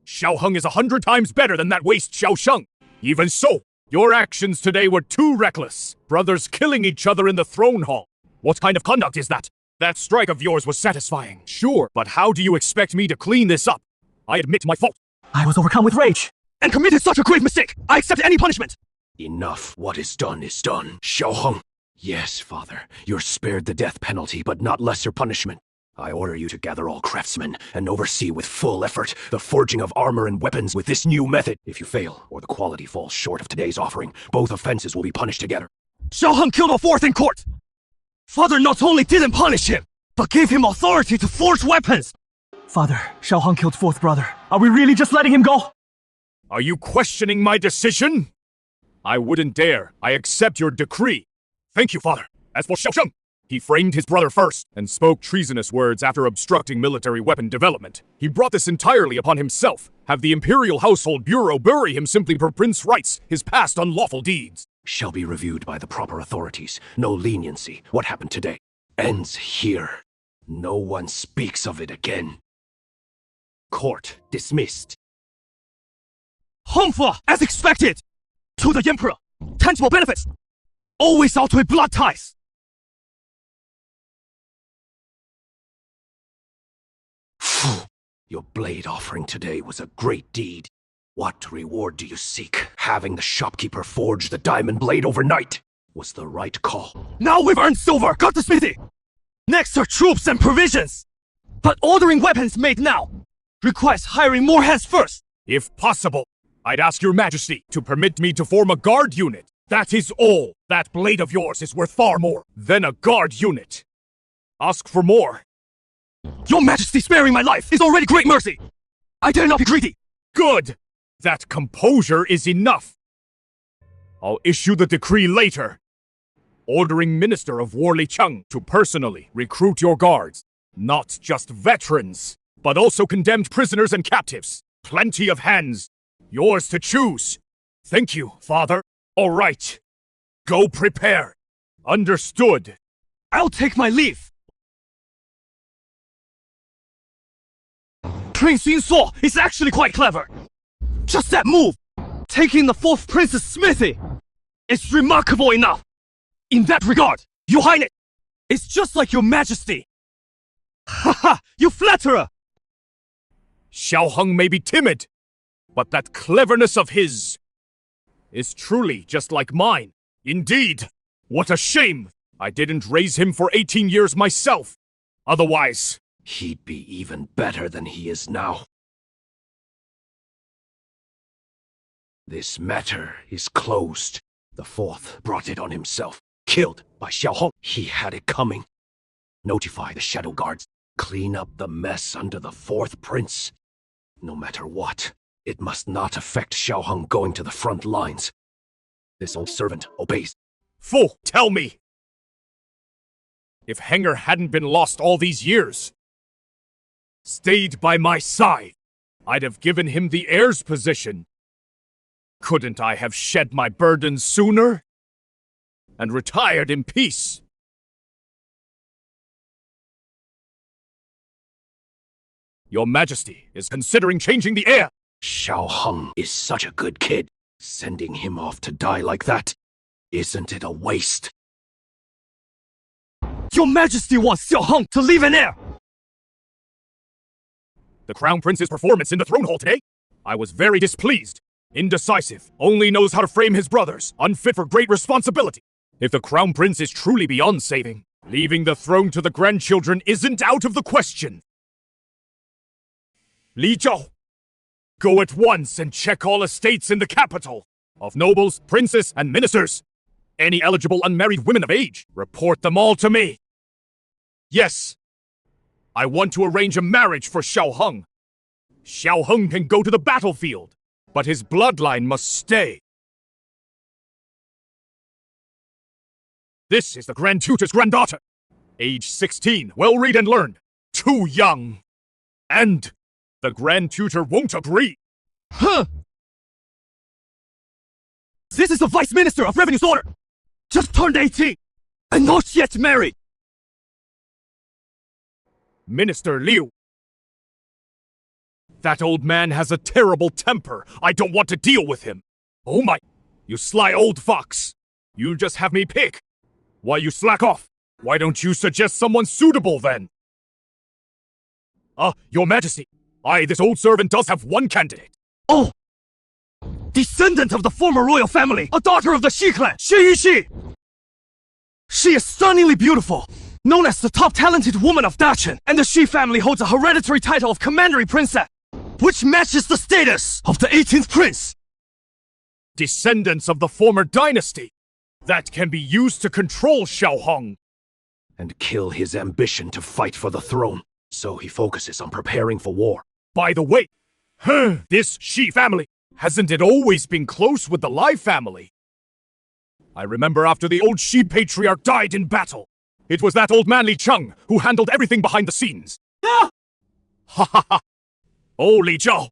Xiao is 100 times better than that waste Xiao Sheng. Even so, your actions today were too reckless. Brothers killing each other in the throne hall. What kind of conduct is that? That strike of yours was satisfying, sure, but how do you expect me to clean this up? I admit my fault. I was overcome with rage. And committed such a grave mistake. I accept any punishment. Enough. What is done is done. Xiao. Yes, father. You're spared the death penalty, but not lesser punishment. I order you to gather all craftsmen and oversee with full effort the forging of armor and weapons with this new method. If you fail, or the quality falls short of today's offering, both offenses will be punished together. Xiao killed a fourth in court. Father not only didn't punish him, but gave him authority to forge weapons. Father, Xiao killed fourth brother. Are we really just letting him go? Are you questioning my decision? I wouldn't dare. I accept your decree. Thank you, Father. As for Xiaosheng, he framed his brother first and spoke treasonous words after obstructing military weapon development. He brought this entirely upon himself. Have the Imperial Household Bureau bury him simply for prince rights, his past unlawful deeds. Shall be reviewed by the proper authorities. No leniency. What happened today ends here. No one speaks of it again. Court dismissed. Harmful, as expected! To the Emperor, tangible benefits always outweigh blood ties! Your blade offering today was a great deed. What reward do you seek? Having the shopkeeper forge the diamond blade overnight was the right call. Now we've earned silver, got the smithy! Next are troops and provisions! But ordering weapons made now requires hiring more hands first! If possible, I'd ask your majesty to permit me to form a guard unit. That is all. That blade of yours is worth far more than a guard unit. Ask for more. Your majesty sparing my life is already great mercy! I dare not be greedy! Good! That composure is enough. I'll issue the decree later, ordering Minister of War Li Cheng to personally recruit your guards. Not just veterans, but also condemned prisoners and captives. Plenty of hands. Yours to choose. Thank you, father. All right. Go prepare. Understood. I'll take my leave! Prince Yun Suo is actually quite clever. Just that move, taking the fourth prince's smithy, is remarkable enough. In that regard, your highness, it's just like your majesty. Haha, you flatterer! Xiaoheng may be timid, but that cleverness of his is truly just like mine. Indeed, what a shame I didn't raise him for 18 years myself. Otherwise, he'd be even better than he is now. This matter is closed. The fourth brought it on himself. Killed by Xiaoheng. He had it coming. Notify the shadow guards. Clean up the mess under the fourth prince. No matter what, it must not affect Xiaoheng going to the front lines. This old servant obeys. Fu, tell me! If Henger hadn't been lost all these years, stayed by my side, I'd have given him the heir's position. Couldn't I have shed my burden sooner and retired in peace? Your Majesty is considering changing the heir. Xiaoheng is such a good kid. Sending him off to die like that, isn't it a waste? Your Majesty wants Xiaoheng to leave an heir! The Crown Prince's performance in the throne hall today? I was very displeased. Indecisive, only knows how to frame his brothers, unfit for great responsibility. If the Crown Prince is truly beyond saving, leaving the throne to the grandchildren isn't out of the question. Li Zhao, go at once and check all estates in the capital, of nobles, princes, and ministers. Any eligible unmarried women of age, report them all to me. Yes, I want to arrange a marriage for Xiaoheng. Xiaoheng can go to the battlefield, but his bloodline must stay. This is the Grand Tutor's granddaughter. Age 16, well read and learned. Too young. And the Grand Tutor won't agree. Huh! This is the Vice Minister of Revenue's daughter! Just turned 18, and not yet married! Minister Liu. That old man has a terrible temper. I don't want to deal with him. Oh my, you sly old fox. You just have me pick. Why you slack off? Why don't you suggest someone suitable then? Your Majesty. This old servant does have one candidate. Oh! Descendant of the former royal family, a daughter of the Shi clan, Shi Yuxi! She is stunningly beautiful, known as the top talented woman of Dacheng, and the Shi family holds a hereditary title of Commandery Princess, which matches the status of the 18th prince. Descendants of the former dynasty. That can be used to control Xiaoheng. And kill his ambition to fight for the throne, so he focuses on preparing for war. By the way, this Shi family, hasn't it always been close with the Lai family? I remember after the old Shi patriarch died in battle. It was that old man Li Cheng who handled everything behind the scenes. Ah! Ha ha ha! Oh, Li Zhao,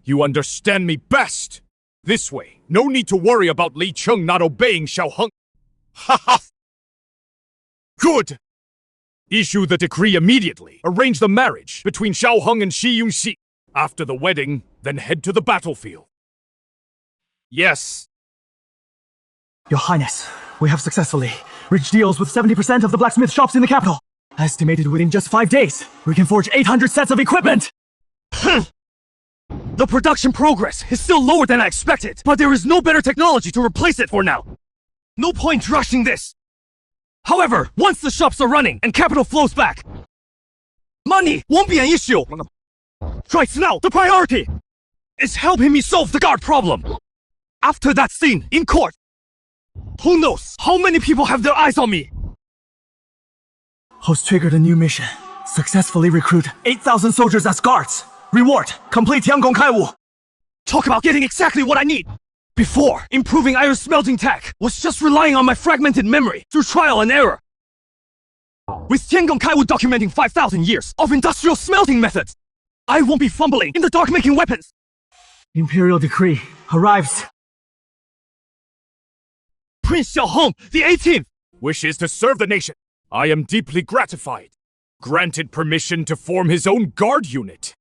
you understand me best. This way, no need to worry about Li Cheng not obeying Xiao Heng. Ha ha! Good! Issue the decree immediately. Arrange the marriage between Xiao Heng and Shi Yongxi. After the wedding, then head to the battlefield. Yes. Your Highness, we have successfully reached deals with 70% of the blacksmith shops in the capital. Estimated within just 5 days, we can forge 800 sets of equipment! The production progress is still lower than I expected, but there is no better technology to replace it for now. No point rushing this. However, once the shops are running and capital flows back, money won't be an issue. Right now, the priority is helping me solve the guard problem. After that scene in court, who knows how many people have their eyes on me? Host triggered a new mission. Successfully recruit 8,000 soldiers as guards. Reward, complete Tiangong Kaiwu. Talk about getting exactly what I need. Before, improving iron smelting tech was just relying on my fragmented memory through trial and error. With Tiangong Kaiwu documenting 5,000 years of industrial smelting methods, I won't be fumbling in the dark making weapons. Imperial decree arrives. Prince Xiaohong, the 18th! Wishes to serve the nation. I am deeply gratified. Granted permission to form his own guard unit.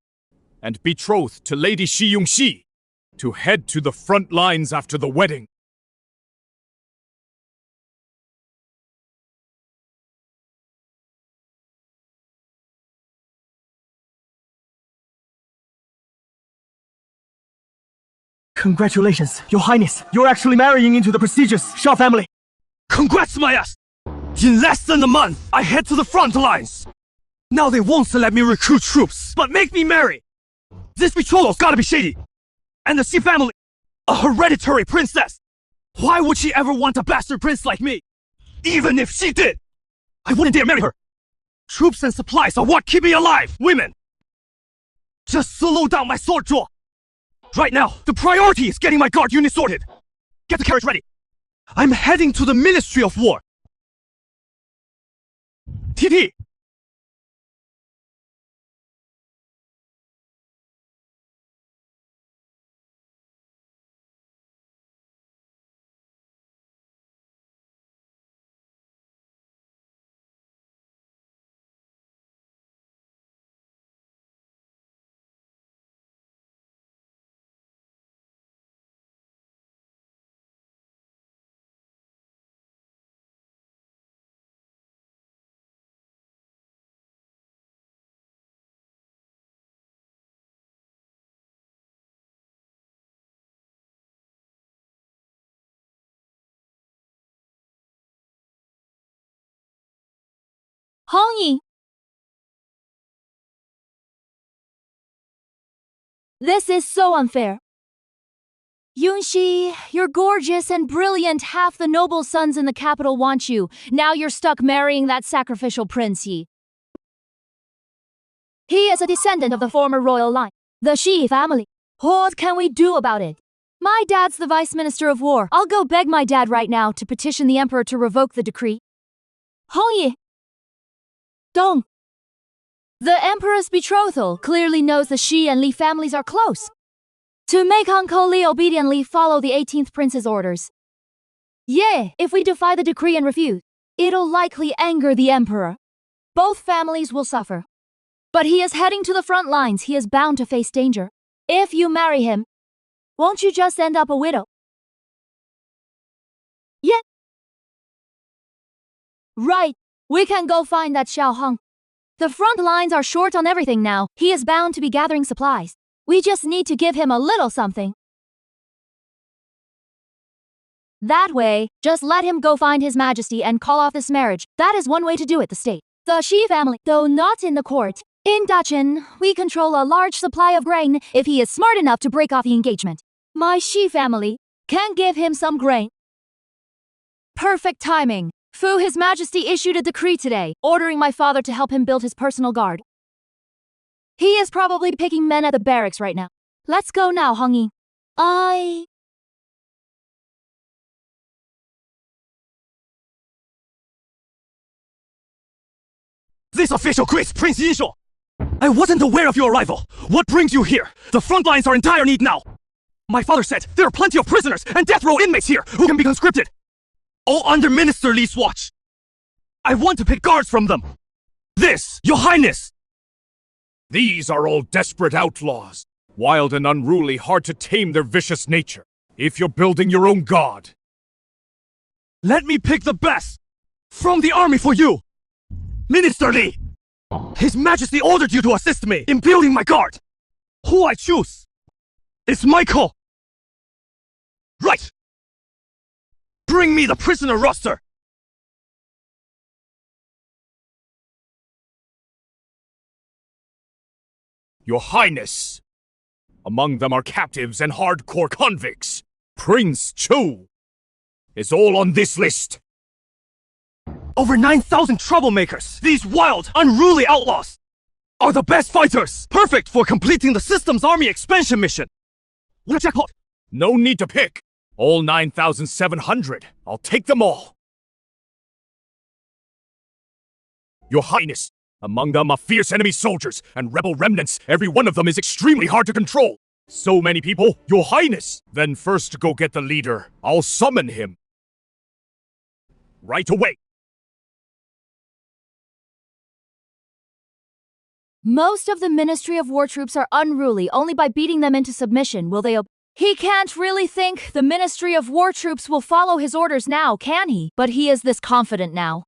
And betrothed to Lady Shi Yongxi to head to the front lines after the wedding. Congratulations, Your Highness. You're actually marrying into the prestigious Shao family. Congrats, my ass! In less than a month, I head to the front lines. Now they won't let me recruit troops, but make me marry. This betrothal's gotta be shady. And the Xi family, a hereditary princess. Why would she ever want a bastard prince like me? Even if she did, I wouldn't dare marry her. Troops and supplies are what keep me alive, women. Just slow down my sword draw. Right now, the priority is getting my guard unit sorted. Get the carriage ready. I'm heading to the Ministry of War. TT! Hong Yi. This is so unfair. Yunxi, you're gorgeous and brilliant. Half the noble sons in the capital want you. Now you're stuck marrying that sacrificial prince Yi. He is a descendant of the former royal line, the Shi family. What can we do about it? My dad's the vice minister of war. I'll go beg my dad right now to petition the emperor to revoke the decree. Hong Yi. Dong. The emperor's betrothal clearly knows the Shi and Li families are close. To make Uncle Li obediently follow the 18th prince's orders. Yeah, if we defy the decree and refuse, it'll likely anger the emperor. Both families will suffer. But he is heading to the front lines. He is bound to face danger. If you marry him, won't you just end up a widow? Yeah. Right. We can go find that Xiao Heng. The front lines are short on everything now. He is bound to be gathering supplies. We just need to give him a little something. That way, just let him go find His Majesty and call off this marriage. That is one way to do it, the state. The Shi family, though not in the court. In Dachin, we control a large supply of grain if he is smart enough to break off the engagement. My Shi family can give him some grain. Perfect timing. Fu, His Majesty issued a decree today, ordering my father to help him build his personal guard. He is probably picking men at the barracks right now. Let's go now, Hong Yi. This official greets Prince Yinshuo. I wasn't aware of your arrival. What brings you here? The front lines are in dire need now. My father said there are plenty of prisoners and death row inmates here who can be conscripted. All under Minister Li's watch. I want to pick guards from them. This, Your Highness! These are all desperate outlaws. Wild and unruly, hard to tame their vicious nature. If you're building your own god. Let me pick the best from the army for you. Minister Li! His Majesty ordered you to assist me in building my guard. Who I choose, it's my call. Right! Bring me the prisoner roster! Your Highness! Among them are captives and hardcore convicts. Prince Chu is all on this list. Over 9,000 troublemakers, these wild, unruly outlaws, are the best fighters, perfect for completing the system's army expansion mission. What a jackpot! No need to pick. All 9,700. I'll take them all. Your Highness, among them are fierce enemy soldiers and rebel remnants. Every one of them is extremely hard to control. So many people, Your Highness. Then first go get the leader. I'll summon him. Right away. Most of the Ministry of War troops are unruly. Only by beating them into submission will they He can't really think the Ministry of War troops will follow his orders now, can he? But he is this confident now.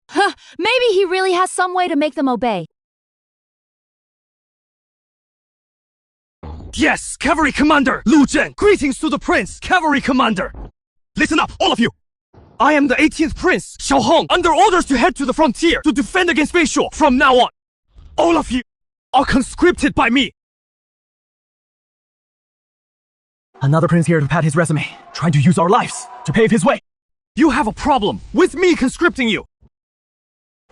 Huh, maybe he really has some way to make them obey. Yes, Cavalry Commander Lu Zhen. Greetings to the Prince, Cavalry Commander. Listen up, all of you. I am the 18th Prince, Xiao Hong, under orders to head to the frontier to defend against Beishuo from now on. All of you are conscripted by me. Another prince here to pad his resume, trying to use our lives to pave his way. You have a problem with me conscripting you.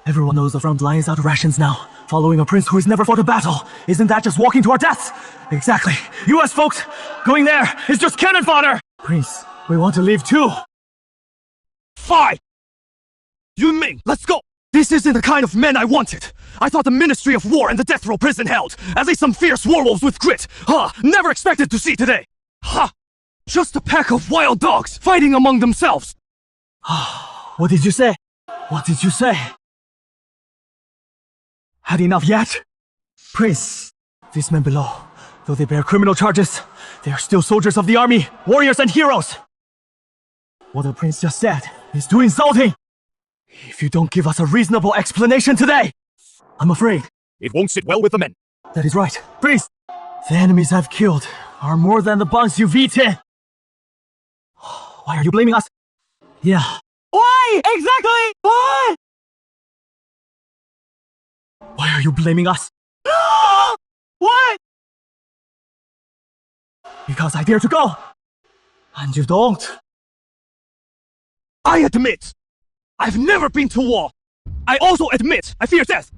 Everyone knows the front line is out of rations now. Following a prince who has never fought a battle, isn't that just walking to our deaths? Exactly. US folks, going there is just cannon fodder. Prince, we want to leave too. Fine. Yunming, let's go. This isn't the kind of men I wanted. I thought the Ministry of War and the death row prison held, as they some fierce werewolves with grit. Never expected to see today. Just a pack of wild dogs fighting among themselves. What did you say? What did you say? Had enough yet? Prince, these men below, though they bear criminal charges, they are still soldiers of the army, warriors and heroes. What the prince just said is too insulting. If you don't give us a reasonable explanation today, I'm afraid it won't sit well with the men. That is right. Prince, the enemies I've killed are more than the bunks you've eaten. Why are you blaming us? Yeah. Why? Exactly! Why? Why are you blaming us? No! Why? Because I dare to go. And you don't. I admit, I've never been to war. I also admit I fear death.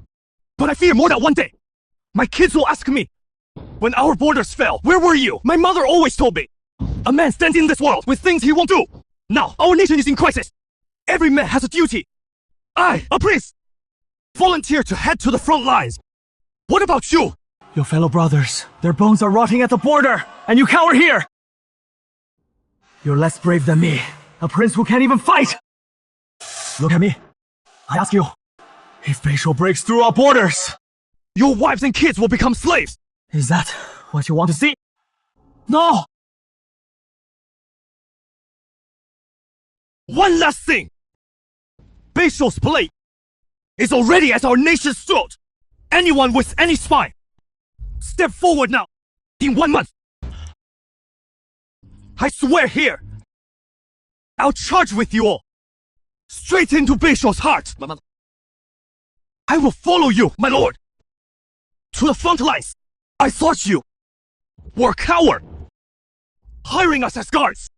But I fear more that one day, my kids will ask me, when our borders fell, where were you? My mother always told me, a man stands in this world with things he won't do. Now, our nation is in crisis. Every man has a duty. I, a prince, volunteer to head to the front lines. What about you? Your fellow brothers, their bones are rotting at the border, and you cower here! You're less brave than me, a prince who can't even fight! Look at me. I ask you, if Beishuo breaks through our borders, your wives and kids will become slaves. Is that what you want to see? No! One last thing! Beishuo's blade is already at our nation's throat. Anyone with any spine, step forward now. In 1 month. I swear here, I'll charge with you all. Straight into Beishuo's heart. I will follow you, my lord. To the front lines. I thought you were a coward. Hiring us as guards.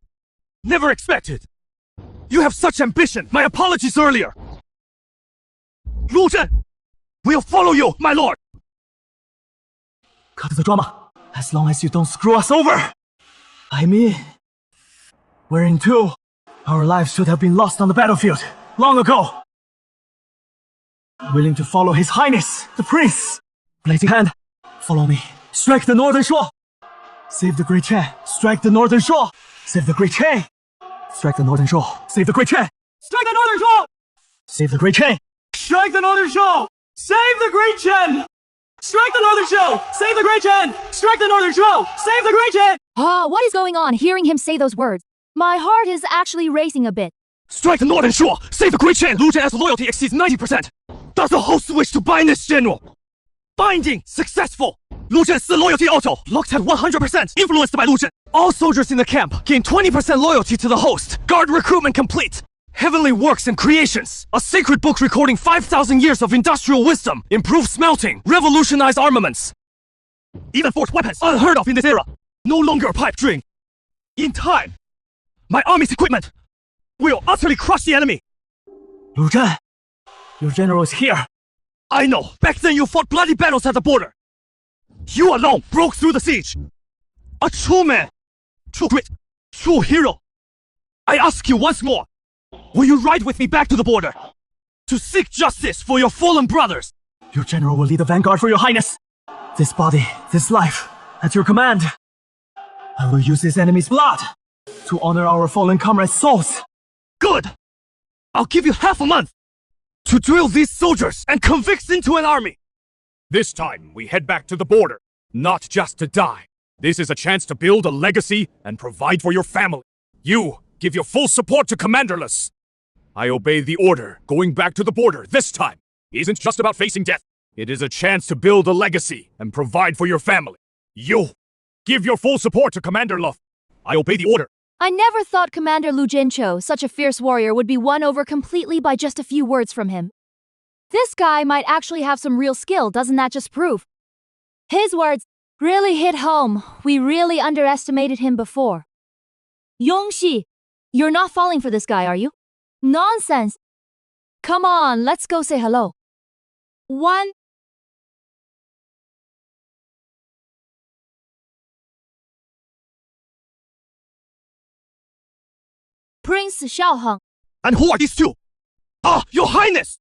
Never expected. You have such ambition. My apologies earlier. Lu Zhen, we'll follow you, my lord. Cut the drama. As long as you don't screw us over. I mean, we're in two. Our lives should have been lost on the battlefield long ago. willing to follow His Highness, the Prince. Blazing hand, follow me. Strike the northern shore. Save the great Chen. Strike the northern shore. Save the great Chen. Strike the northern shore. Save the great Chen. Strike the northern shore! Save the great Chen. Strike the northern shore! Save the great Chen! Strike the northern shore! Save the great Chen! Strike the northern shore! Save the great Chen! What is going on hearing him say those words? My heart is actually racing a bit. Strike the northern shore! Save the great Chen! Lu Zhen's loyalty exceeds 90%. Does the host wish to bind this general? Binding! Successful! Lu Zhen's loyalty auto locked at 100%. Influenced by Lu Zhen. All soldiers in the camp gain 20% loyalty to the host. Guard recruitment complete. Heavenly Works and Creations. A sacred book recording 5,000 years of industrial wisdom. Improved smelting. Revolutionized armaments. Even forged weapons. Unheard of in this era. No longer a pipe dream. In time, my army's equipment will utterly crush the enemy. Lu Zhen, your general is here. I know. Back then you fought bloody battles at the border. You alone broke through the siege. A true man. True grit. True hero. I ask you once more. Will you ride with me back to the border? To seek justice for your fallen brothers. Your general will lead the vanguard for your highness. This body, this life, at your command. I will use this enemy's blood to honor our fallen comrades' souls. Good. I'll give you half a month to drill these soldiers and convict into an army. This time, we head back to the border, not just to die. This is a chance to build a legacy and provide for your family. You give your full support to Commanderless. I obey the order. Going back to the border this time isn't just about facing death. It is a chance to build a legacy and provide for your family. You give your full support to Commander Luff. I obey the order. I never thought Commander Lu Jincho, such a fierce warrior, would be won over completely by just a few words from him. This guy might actually have some real skill, doesn't that just prove? His words really hit home. We really underestimated him before. Yongxi, you're not falling for this guy, are you? Nonsense. Come on, let's go say hello. One. Prince Xiaoheng. And who are these two? Your Highness!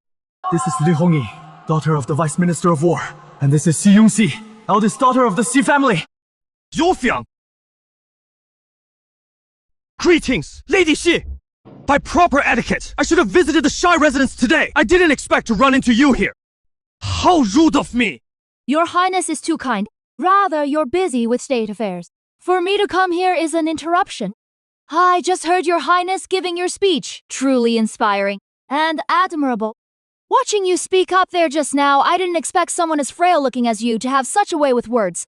This is Li Hongyi, daughter of the Vice Minister of War. And this is Xi Yongxi, eldest daughter of the Xi family. Zhou Fiang. Greetings, Lady Xi. By proper etiquette, I should have visited the Shai residence today. I didn't expect to run into you here. How rude of me! Your Highness is too kind. Rather, you're busy with state affairs. For me to come here is an interruption. I just heard your Highness giving your speech. Truly inspiring and admirable. Watching you speak up there just now, I didn't expect someone as frail looking as you to have such a way with words.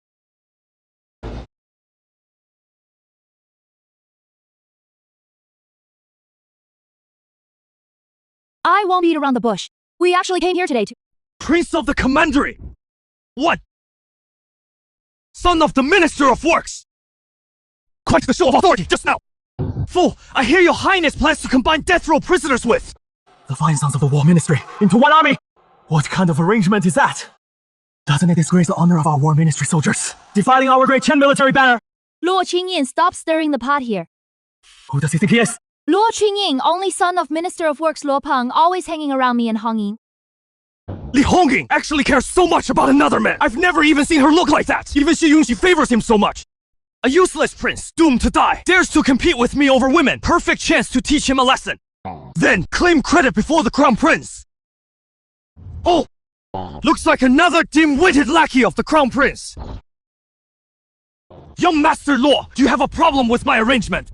I won't beat around the bush. We actually came here today to— Prince of the Commandery! What? Son of the Minister of Works! Quite the show of authority just now! Fool, I hear your Highness plans to combine death row prisoners with— The fine sons of the War Ministry into one army! What kind of arrangement is that? Doesn't it disgrace the honor of our War Ministry soldiers, defying our great Chen military banner? Luo Qingyin, stop stirring the pot here. Who does he think he is? Luo Qingyin, only son of Minister of Works Luo Peng, always hanging around me in Hongyin. Li Hongying actually cares so much about another man. I've never even seen her look like that. Even Xi Yongxi favors him so much. A useless prince, doomed to die, dares to compete with me over women. Perfect chance to teach him a lesson. Then claim credit before the crown prince. Oh, looks like another dim-witted lackey of the crown prince. Young Master Luo, do you have a problem with my arrangement?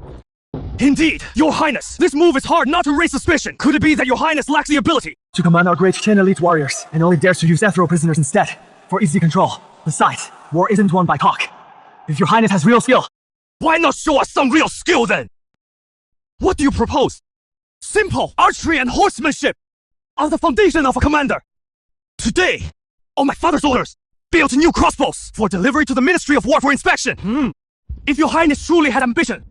Indeed, your Highness, this move is hard not to raise suspicion. Could it be that your Highness lacks the ability to command our great Chen elite warriors, and only dares to use death row prisoners instead, for easy control? Besides, war isn't won by talk. If your Highness has real skill, why not show us some real skill then? What do you propose? Simple archery and horsemanship are the foundation of a commander. Today, on my father's orders, build new crossbows for delivery to the Ministry of War for inspection. If your Highness truly had ambition,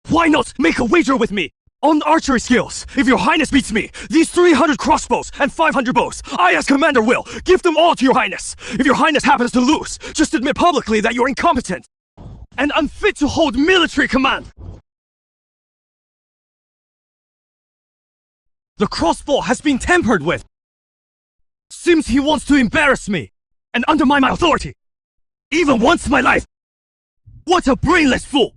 why not make a wager with me on archery skills? If your Highness beats me, these 300 crossbows and 500 bows, I as commander will give them all to your Highness. If your Highness happens to lose, just admit publicly that you're incompetent and unfit to hold military command. The crossbow has been tampered with. Seems he wants to embarrass me and undermine my authority. Even once in my life. What a brainless fool.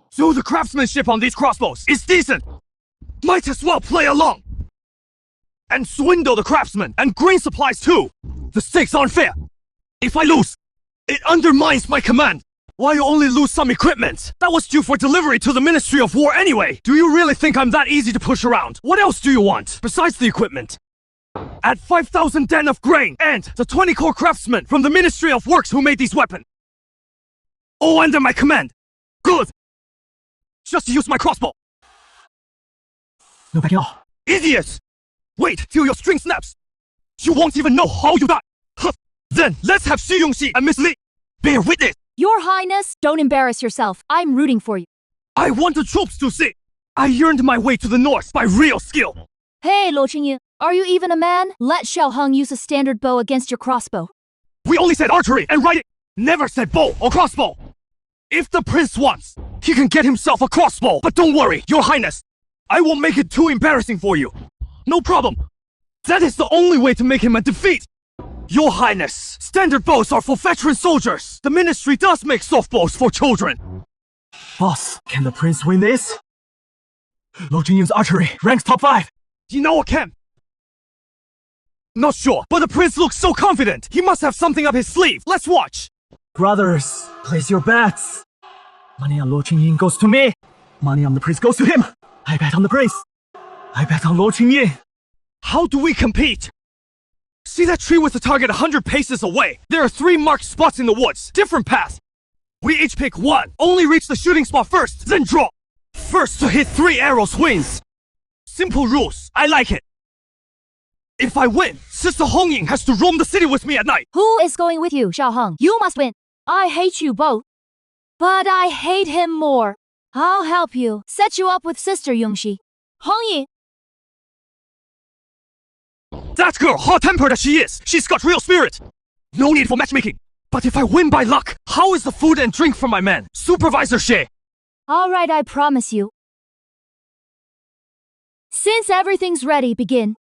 So the craftsmanship on these crossbows is decent. Might as well play along. And swindle the craftsman and grain supplies too. The stakes aren't fair. If I lose, it undermines my command. Why you only lose some equipment? That was due for delivery to the Ministry of War anyway. Do you really think I'm that easy to push around? What else do you want besides the equipment? Add 5,000 den of grain and the 20 core craftsmen from the Ministry of Works who made these weapons. All under my command. Good. Just use my crossbow. No backing off. Idiots! Wait till your string snaps. You won't even know how you die. Huh. Then let's have Xu Yongxi and Miss Li bear witness. Your Highness, don't embarrass yourself. I'm rooting for you. I want the troops to see. I earned my way to the north by real skill. Hey, Luo Qingyin, are you even a man? Let Xiao Heng use a standard bow against your crossbow. We only said archery and riding. Never said bow or crossbow. If the prince wants, he can get himself a crossbow. But don't worry, your highness. I won't make it too embarrassing for you. No problem. That is the only way to make him a defeat. Your highness, standard bows are for veteran soldiers. The ministry does make soft bows for children. Boss, can the prince win this? Luo Jingyin's archery ranks top 5. You know what, Ken? Not sure, but the prince looks so confident. He must have something up his sleeve. Let's watch. Brothers, place your bets. Money on Luo Jingyin goes to me. Money on the prince goes to him. I bet on the prince. I bet on Luo Jingyin. How do we compete? See that tree with the target 100 paces away? There are 3 marked spots in the woods. Different paths. We each pick one. Only reach the shooting spot first, then draw. First to hit 3 arrows wins. Simple rules. I like it. If I win, Sister Hongying has to roam the city with me at night. Who is going with you, Xiao Heng? You must win. I hate you both. But I hate him more. I'll help you. Set you up with Sister Yongxi. Hongyi. That girl, hot-tempered as she is, she's got real spirit. No need for matchmaking. But if I win by luck, how is the food and drink for my men? Supervisor She. Alright, I promise you. Since everything's ready, begin.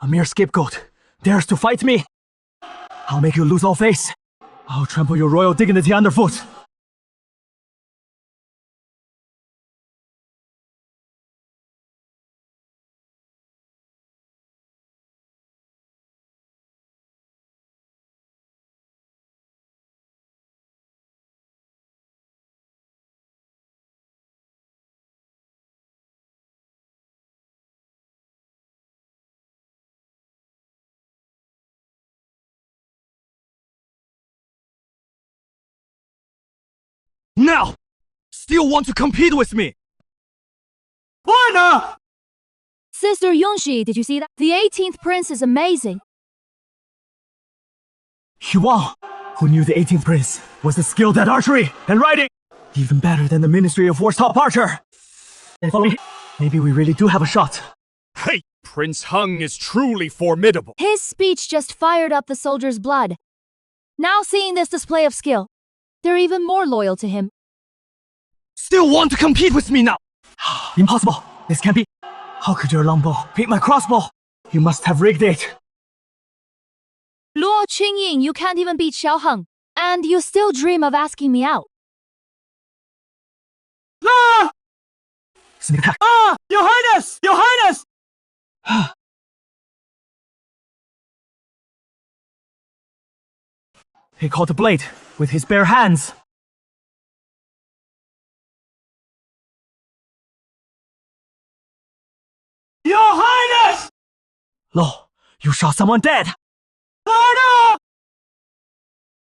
A mere scapegoat dares to fight me. I'll make you lose all face. I'll trample your royal dignity underfoot. Now! Still want to compete with me? Why not? Sister Yongxi, did you see that? The 18th prince is amazing. Yuan, who knew the 18th prince was the skilled at archery and riding, even better than the Ministry of War's top archer. And follow me. Maybe we really do have a shot. Hey, Prince Hung is truly formidable. His speech just fired up the soldiers' blood. Now seeing this display of skill, they're even more loyal to him. Still want to compete with me now? Impossible. This can't be. How could your longbow beat my crossbow? You must have rigged it. Luo Qingyin, you can't even beat Xiao Heng. And you still dream of asking me out. Ah! Sneak attack. Ah! Your Highness! Your Highness! He caught the blade with his bare hands. Your Highness! Lo, you shot someone dead. Oh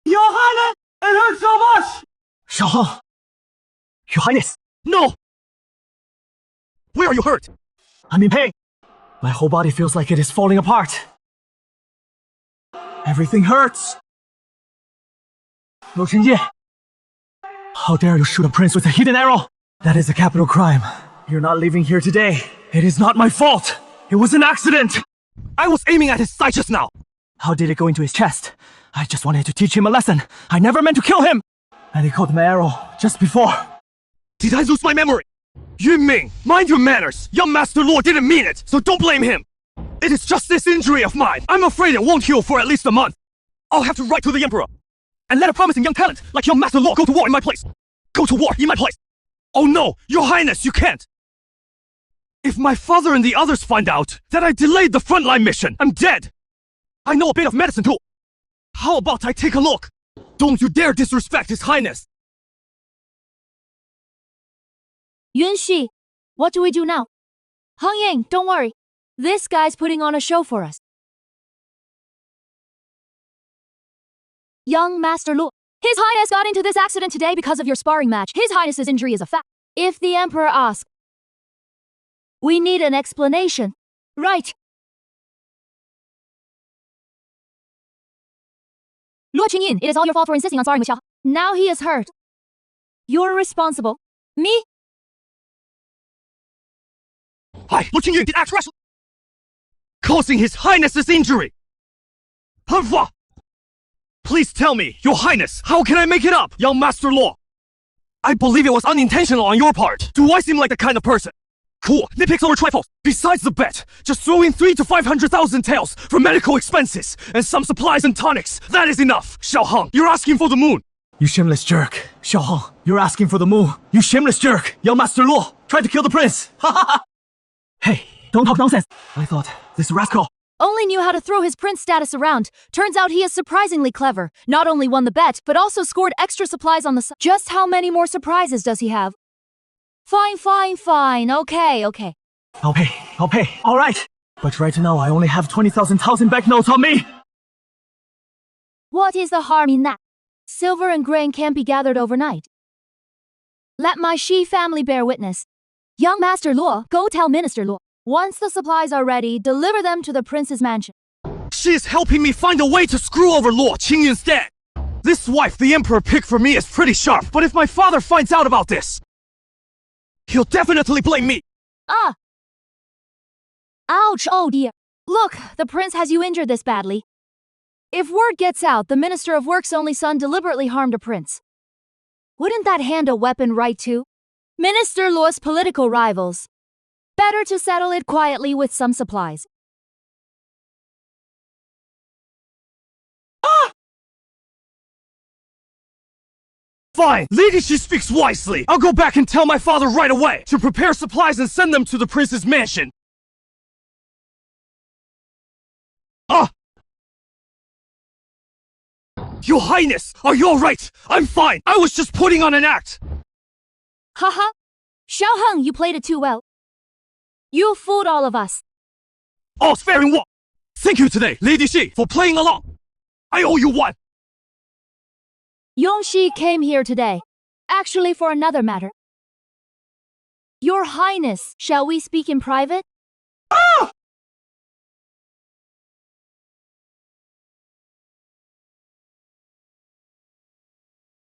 no! Your Highness! It hurts so much! Xiaohong! Your Highness! No! Where are you hurt? I'm in pain. My whole body feels like it is falling apart. Everything hurts. Liu Chenye! How dare you shoot a prince with a hidden arrow? That is a capital crime. You're not leaving here today. It is not my fault. It was an accident. I was aiming at his side just now. How did it go into his chest? I just wanted to teach him a lesson. I never meant to kill him. And he caught my arrow just before. Did I lose my memory? Yunming, mind your manners. Young Master Luo didn't mean it, so don't blame him. It is just this injury of mine. I'm afraid it won't heal for at least a month. I'll have to write to the Emperor and let a promising young talent like young Master Luo go to war in my place. Go to war in my place. Oh no, Your Highness, you can't. If my father and the others find out that I delayed the frontline mission, I'm dead. I know a bit of medicine too. How about I take a look? Don't you dare disrespect His Highness. Yunxi, what do we do now? Heng Ying, don't worry. This guy's putting on a show for us. Young Master Luo, His Highness got into this accident today because of your sparring match. His Highness's injury is a fact. If the Emperor asks, we need an explanation. Right. Luo Qingyin, it is all your fault for insisting on sparring with Xiao. Now he is hurt. You're responsible. Me? Hi, Luo Qingyin did act rashly, causing His Highness's injury. Hanfa! Please tell me, Your Highness, how can I make it up, young Master Luo? I believe it was unintentional on your part. Do I seem like the kind of person? Cool, nitpicks over trifles. Besides the bet, just throw in 300,000 to 500,000 taels for medical expenses and some supplies and tonics. That is enough. Xiaohong, you're asking for the moon. You shameless jerk. Xiaohong, you're asking for the moon. You shameless jerk. Young Master Luo tried to kill the prince. Ha ha ha! Hey, don't talk nonsense. I thought this rascal only knew how to throw his prince status around. Turns out he is surprisingly clever. Not only won the bet, but also scored extra supplies on the side. Just how many more surprises does he have? Fine. Okay. I'll pay. All right. But right now, I only have 20,000 banknotes on me. What is the harm in that? Silver and grain can't be gathered overnight. Let my Shi family bear witness. Young Master Luo, go tell Minister Luo. Once the supplies are ready, deliver them to the prince's mansion. She is helping me find a way to screw over Luo Qingyun's dad. This wife the Emperor picked for me is pretty sharp, but if my father finds out about this, he'll definitely blame me. Ah! Ouch, oh dear. Look, the prince has you injured this badly. If word gets out, the Minister of Work's only son deliberately harmed a prince. Wouldn't that hand a weapon right to Minister Luo's political rivals? Better to settle it quietly with some supplies. Ah! Fine, Lady Shi speaks wisely. I'll go back and tell my father right away to prepare supplies and send them to the prince's mansion. Ah! Your Highness, are you alright? I'm fine. I was just putting on an act. Haha. Xiaoheng, you played it too well. You fooled all of us. All's fair in war. Thank you today, Lady Shi, for playing along. I owe you one. Yongxi came here today. Actually, for another matter. Your Highness, shall we speak in private? Ah!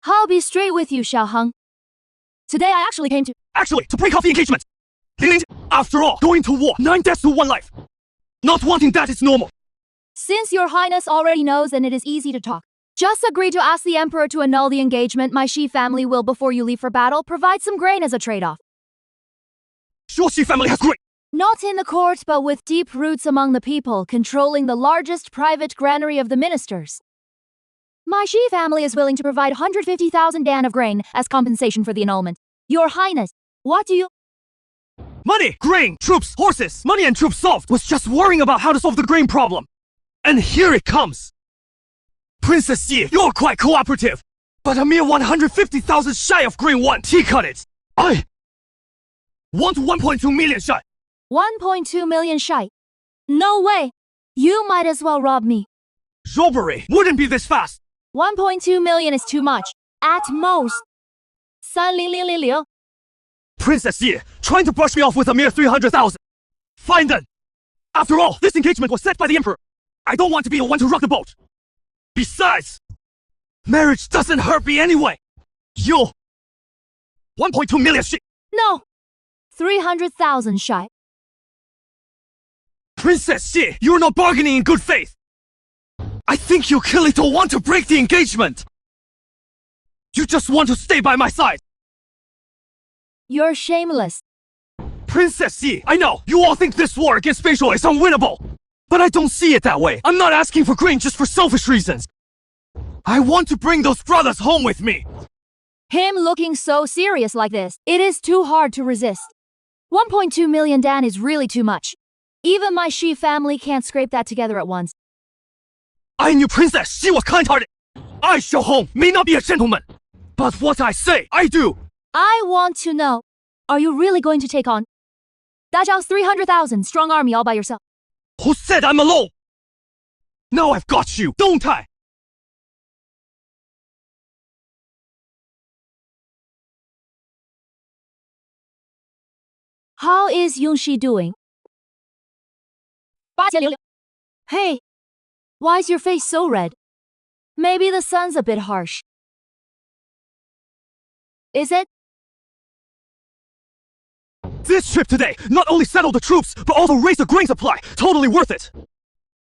I'll be straight with you, Xiaoheng. Today I actually came to break off the engagement. After all, going to war, 9 deaths to 1 life. Not wanting that is normal. Since your Highness already knows and it is easy to talk, just agree to ask the Emperor to annul the engagement. My Shi family will, before you leave for battle, provide some grain as a trade-off. Your Shi family has grain. Not in the court, but with deep roots among the people, controlling the largest private granary of the ministers. My Shi family is willing to provide 150,000 dan of grain as compensation for the annulment. Your Highness, what do you... Money, grain, troops, horses, money and troops solved. Was just worrying about how to solve the grain problem. And here it comes. Princess Yi, you're quite cooperative. But a mere 150,000 shy of grain won. He cut it. I want 1.2 million shy. 1.2 million shy? No way. You might as well rob me. Robbery wouldn't be this fast. 1.2 million is too much. At most. 30000。 Princess Yi, trying to brush me off with a mere 300,000. Fine then. After all, this engagement was set by the Emperor. I don't want to be the one to rock the boat. Besides, marriage doesn't hurt me anyway. You. 1.2 million shit. No. 300,000 shy. Princess Yi, you're not bargaining in good faith. I think you clearly don't want to break the engagement. You just want to stay by my side. You're shameless. Princess Yi, I know, you all think this war against Beizhuo is unwinnable. But I don't see it that way. I'm not asking for grain just for selfish reasons. I want to bring those brothers home with me. Him looking so serious like this, it is too hard to resist. 1.2 million Dan is really too much. Even my Shi family can't scrape that together at once. I knew Princess Shi was kind-hearted. I, Xiaohong, may not be a gentleman. But what I say, I do. I want to know, are you really going to take on Da Zhao's 300,000 strong army all by yourself? Who said I'm alone? Now I've got you, don't I? How is Yongxi doing? 8000. Hey, why is your face so red? Maybe the sun's a bit harsh. Is it? This trip today not only settled the troops, but also raised the grain supply. Totally worth it.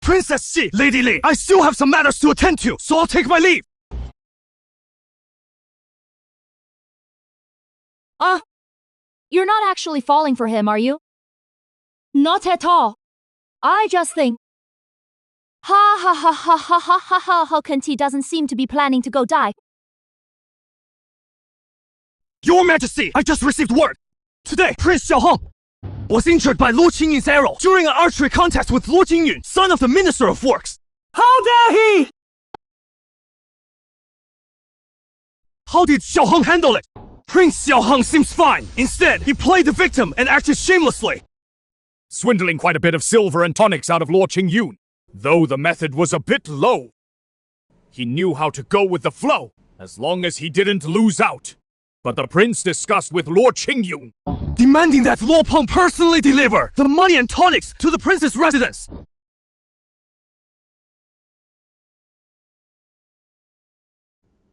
Princess Xi, Lady Li, I still have some matters to attend to, so I'll take my leave. You're not actually falling for him, are you? Not at all. I just think... Ha ha ha ha ha ha ha ha, how come he doesn't seem to be planning to go die? Your Majesty, I just received word. Today, Prince Xiaohong was injured by Luo Qingyun's arrow during an archery contest with Luo Qingyun, son of the Minister of Works. How dare he! How did Xiaohong handle it? Prince Xiaohong seems fine. Instead, he played the victim and acted shamelessly. Swindling quite a bit of silver and tonics out of Luo Qingyun, though the method was a bit low. He knew how to go with the flow, as long as he didn't lose out. But the prince discussed with Luo Qingyun, demanding that Luo Peng personally deliver the money and tonics to the prince's residence.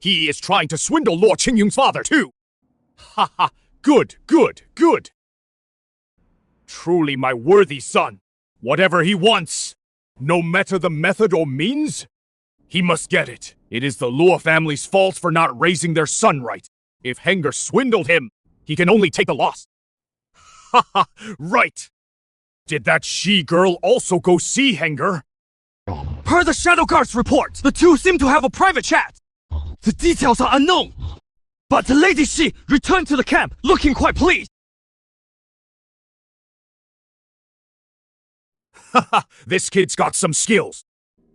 he is trying to swindle Luo Qingyun's father too. Ha ha, good, good, good. Truly my worthy son. Whatever he wants, no matter the method or means, he must get it. It is the Luo family's fault for not raising their son right. If Henger swindled him, he can only take the loss. Ha ha, right. Did that she-girl also go see Henger? Per the Shadow Guard's report, the two seem to have a private chat. The details are unknown. But the Lady Shi returned to the camp, looking quite pleased. Haha, this kid's got some skills.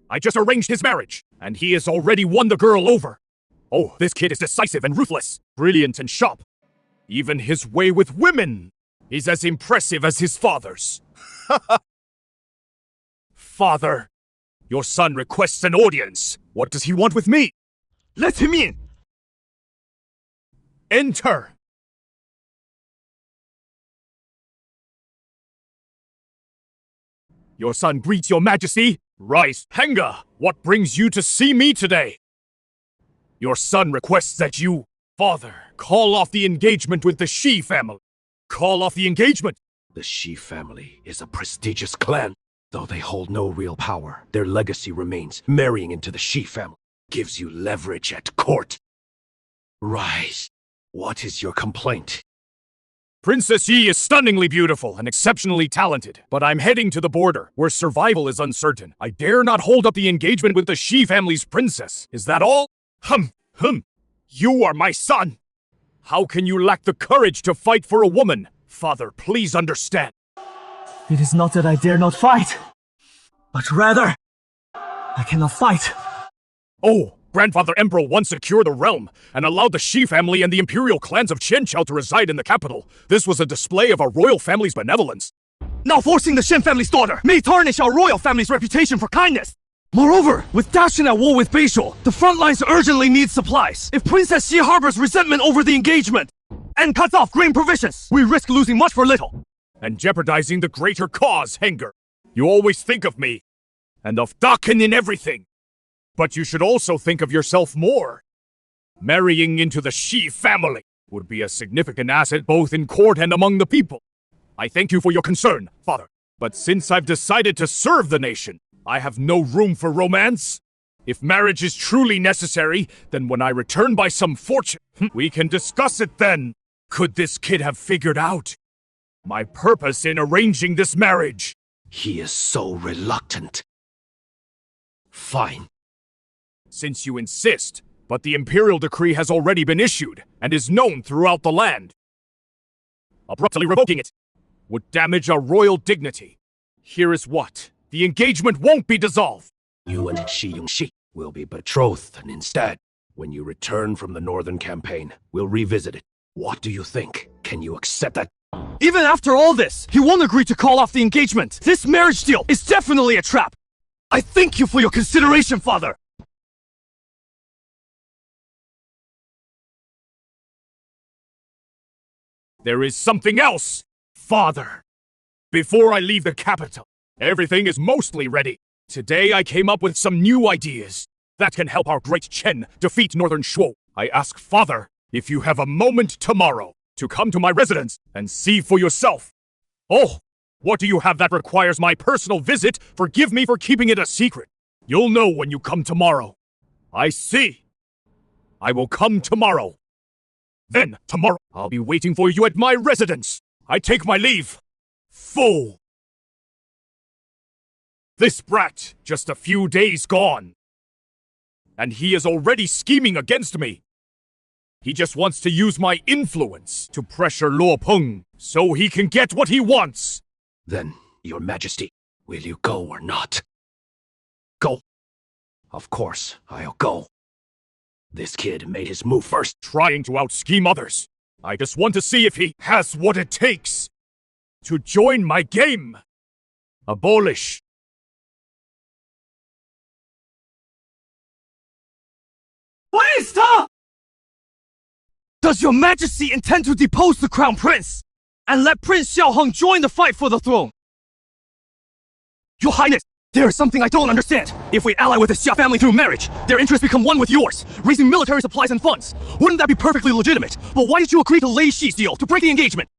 I just arranged his marriage, and he has already won the girl over. Oh, this kid is decisive and ruthless, brilliant and sharp. Even his way with women is as impressive as his father's. Father, your son requests an audience. What does he want with me? Let him in. Enter. Your son greets your majesty. Rise. Henger, what brings you to see me today? Your son requests that you, father, call off the engagement with the Shi family. Call off the engagement. The Shi family is a prestigious clan. Though they hold no real power, their legacy remains. Marrying into the Shi family gives you leverage at court. Rise. What is your complaint? Princess Yi is stunningly beautiful and exceptionally talented, but I'm heading to the border, where survival is uncertain. I dare not hold up the engagement with the Shi family's princess. Is that all? You are my son! How can you lack the courage to fight for a woman? Father, please understand. It is not that I dare not fight, but rather, I cannot fight. Oh, Grandfather Emperor once secured the realm and allowed the Shi family and the imperial clans of Qianqiao to reside in the capital. This was a display of our royal family's benevolence. Now forcing the Shen family's daughter may tarnish our royal family's reputation for kindness. Moreover, with Dashin at war with Beisho, the front lines urgently need supplies. If Princess Xie harbors resentment over the engagement and cuts off grain provisions, we risk losing much for little. And jeopardizing the greater cause, Henger. You always think of me, and of Dakin in everything. But you should also think of yourself more. Marrying into the Shi family would be a significant asset both in court and among the people. I thank you for your concern, Father. But since I've decided to serve the nation, I have no room for romance. If marriage is truly necessary, then when I return by some fortune, we can discuss it then. Could this kid have figured out my purpose in arranging this marriage? He is so reluctant. Fine. Since you insist, but the imperial decree has already been issued and is known throughout the land. Abruptly revoking it would damage our royal dignity. Here is what. The engagement won't be dissolved. You and Shi Yongxi will be betrothed, and instead, when you return from the northern campaign, we'll revisit it. What do you think? Can you accept that? Even after all this, he won't agree to call off the engagement. This marriage deal is definitely a trap. I thank you for your consideration, Father. There is something else, Father. Before I leave the capital, everything is mostly ready. Today I came up with some new ideas that can help our great Chen defeat Northern Shuo. I ask Father if you have a moment tomorrow to come to my residence and see for yourself. Oh, what do you have that requires my personal visit? Forgive me for keeping it a secret. You'll know when you come tomorrow. I see. I will come tomorrow. Then, tomorrow, I'll be waiting for you at my residence. I take my leave. Fool. This brat, just a few days gone. And he is already scheming against me. He just wants to use my influence to pressure Luo Peng so he can get what he wants. Then, Your Majesty, will you go or not? Go. Of course, I'll go. This kid made his move first. Trying to out-scheme others. I just want to see if he has what it takes to join my game. Abolish. Please stop! Does Your Majesty intend to depose the Crown Prince and let Prince Xiaoheng join the fight for the throne? Your Highness, there is something I don't understand. If we ally with the Xia family through marriage, their interests become one with yours, raising military supplies and funds. Wouldn't that be perfectly legitimate? But why did you agree to Lei Shi's deal to break the engagement?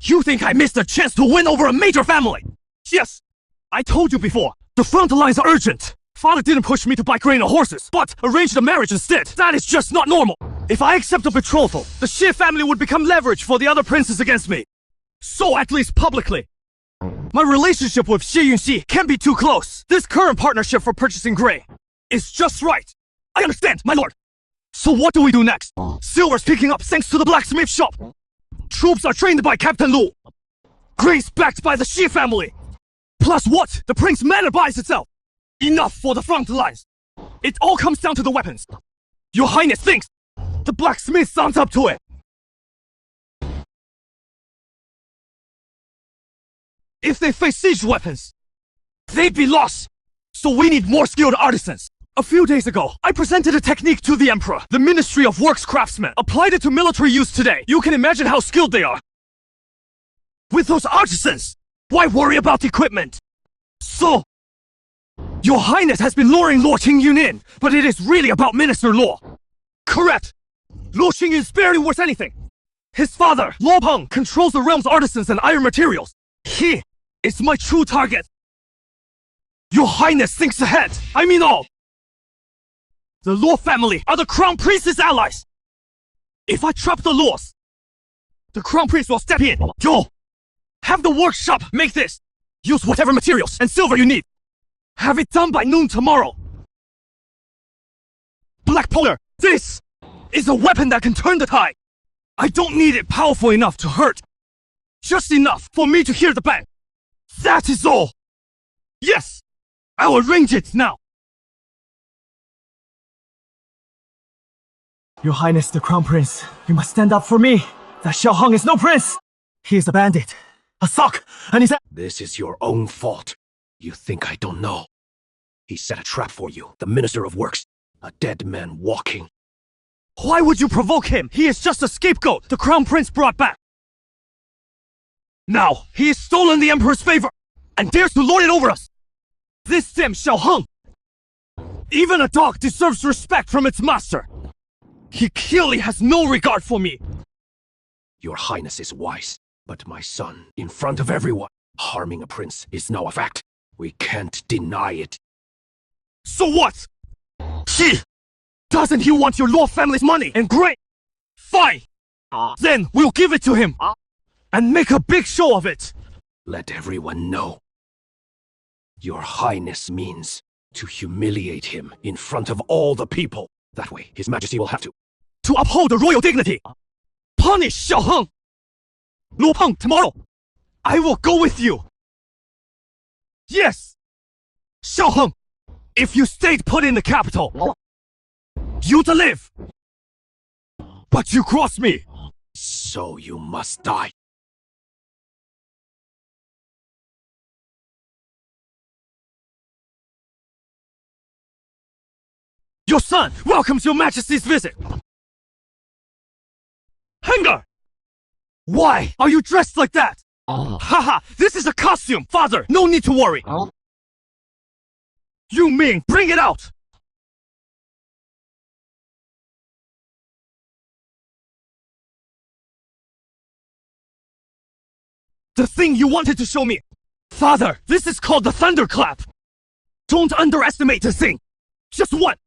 You think I missed a chance to win over a major family? Yes, I told you before, the front lines are urgent. Father didn't push me to buy grain or horses, but arranged the marriage instead. That is just not normal. If I accept a betrothal, the Xie family would become leverage for the other princes against me. So at least publicly. My relationship with Xie Yunxi can't be too close. This current partnership for purchasing grain is just right. I understand, my lord. So what do we do next? Silver's picking up thanks to the blacksmith shop. Troops are trained by Captain Lu. Grain's backed by the Xie family. Plus what? The Prince Manor buys itself. Enough for the front lines. It all comes down to the weapons. Your Highness thinks the blacksmith sounds up to it. If they face siege weapons, they'd be lost. So we need more skilled artisans. A few days ago, I presented a technique to the Emperor. The Ministry of Works craftsmen applied it to military use today. You can imagine how skilled they are. With those artisans, why worry about equipment? So, Your Highness has been luring Luo Qingyun in, but it is really about Minister Luo. Correct. Luo Qingyun is barely worth anything. His father, Luo Peng, controls the realm's artisans and iron materials. He is my true target. Your Highness thinks ahead. I mean all. The Luo family are the Crown Prince's allies. If I trap the Luos, the Crown Prince will step in. Yo, have the workshop make this. Use whatever materials and silver you need. Have it done by noon tomorrow. Black Polar, this is a weapon that can turn the tide. I don't need it powerful enough to hurt. Just enough for me to hear the bang. That is all. Yes, I'll arrange it now. Your Highness the Crown Prince, you must stand up for me. That Xiaoheng is no prince. He is a bandit, a sock, and he's a— This is your own fault. You think I don't know? He set a trap for you, the Minister of Works. A dead man walking. Why would you provoke him? He is just a scapegoat the Crown Prince brought back. Now, he has stolen the Emperor's favor and dares to lord it over us. This damn Xiao Heng. Even a dog deserves respect from its master. He clearly has no regard for me. Your Highness is wise, but my son, in front of everyone, harming a prince is now a fact. We can't deny it. So what? Doesn't he want your Law family's money and grain? Fine! Then we'll give it to him! And make a big show of it! Let everyone know. Your Highness means to humiliate him in front of all the people. That way, His Majesty will have to uphold the royal dignity! Punish Xiao Heng! Luo Peng, tomorrow, I will go with you! Yes! Xiao Heng, if you stayed put in the capital, you'd live! But you crossed me! So you must die. Your son welcomes your Majesty's visit! Hanger! Why are you dressed like that? Haha, this is a costume! Father, no need to worry! You Ming, bring it out! The thing you wanted to show me! Father, this is called the thunderclap! Don't underestimate this thing! Just one!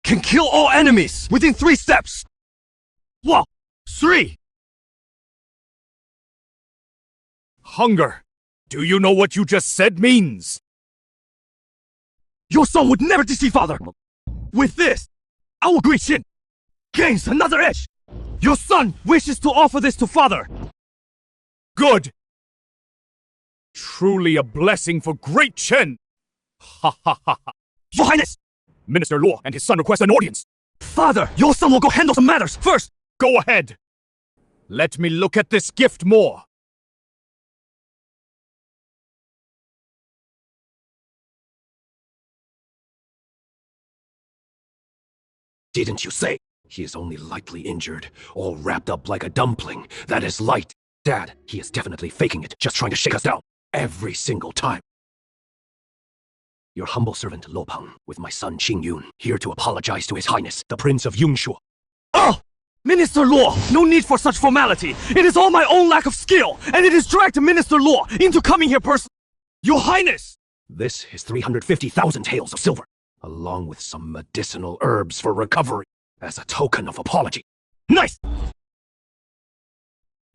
Can kill all enemies within 3 steps! 1, 3! Hunger, do you know what you just said means? Your son would never deceive father! With this, our Gui Xin gains another edge! Your son wishes to offer this to father! Good! Truly a blessing for Great Chen! Ha ha ha ha! Your Highness! Minister Luo and his son request an audience! Father, your son will go handle some matters first! Go ahead! Let me look at this gift more! Didn't you say? He is only lightly injured, all wrapped up like a dumpling. That is light. Dad, he is definitely faking it, just trying to shake us down. Every single time. Your humble servant, Lo Peng, with my son Qing Yun, here to apologize to His Highness, the Prince of Yungshuo. Oh! Minister Luo, no need for such formality. It is all my own lack of skill, and it has dragged Minister Luo into coming here Your Highness! This is 350,000 taels of silver, along with some medicinal herbs for recovery, as a token of apology. Nice!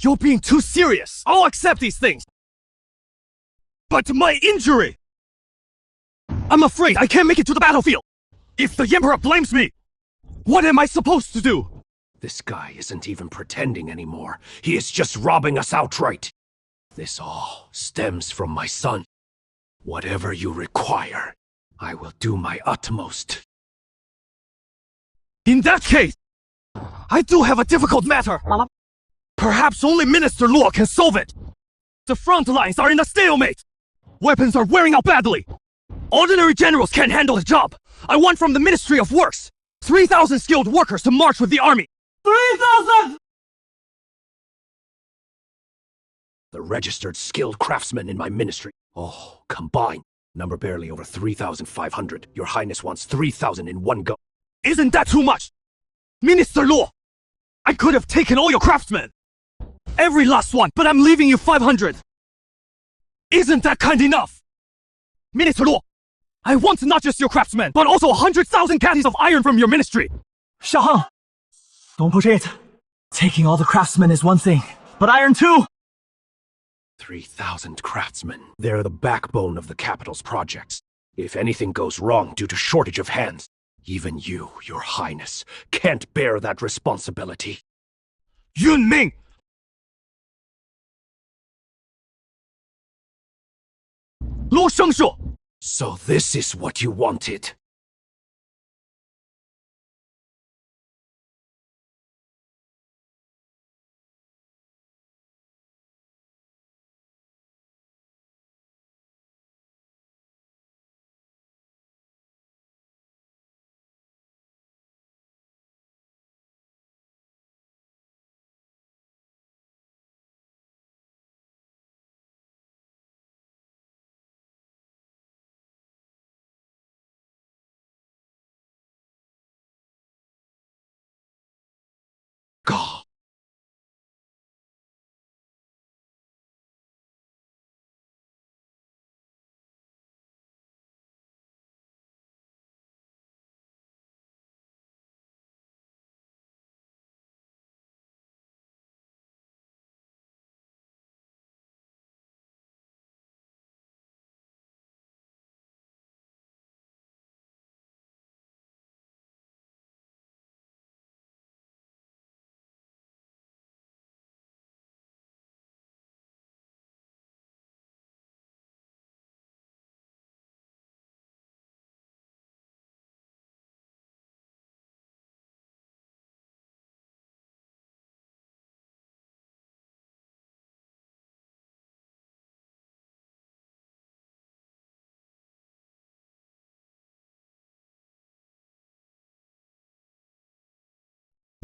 You're being too serious. I'll accept these things. But my injury! I'm afraid I can't make it to the battlefield. If the Emperor blames me, what am I supposed to do? This guy isn't even pretending anymore. He is just robbing us outright. This all stems from my son. Whatever you require, I will do my utmost. In that case, I do have a difficult matter. Perhaps only Minister Luo can solve it. The front lines are in a stalemate. Weapons are wearing out badly. Ordinary generals can't handle the job. I want from the Ministry of Works 3,000 skilled workers to march with the army. 3,000! The registered skilled craftsmen in my ministry. Oh, combined. Number barely over 3,500. Your Highness wants 3,000 in one go. Isn't that too much? Minister Luo, I could have taken all your craftsmen. Every last one, but I'm leaving you 500. Isn't that kind enough? Minister Luo, I want not just your craftsmen, but also 100,000 catties of iron from your ministry. Xiao Heng, don't push it. Taking all the craftsmen is one thing, but iron too? 3,000 craftsmen. They're the backbone of the capital's projects. If anything goes wrong due to shortage of hands, even you, Your Highness, can't bear that responsibility. Yun Ming! Luo Shengshu! So this is what you wanted.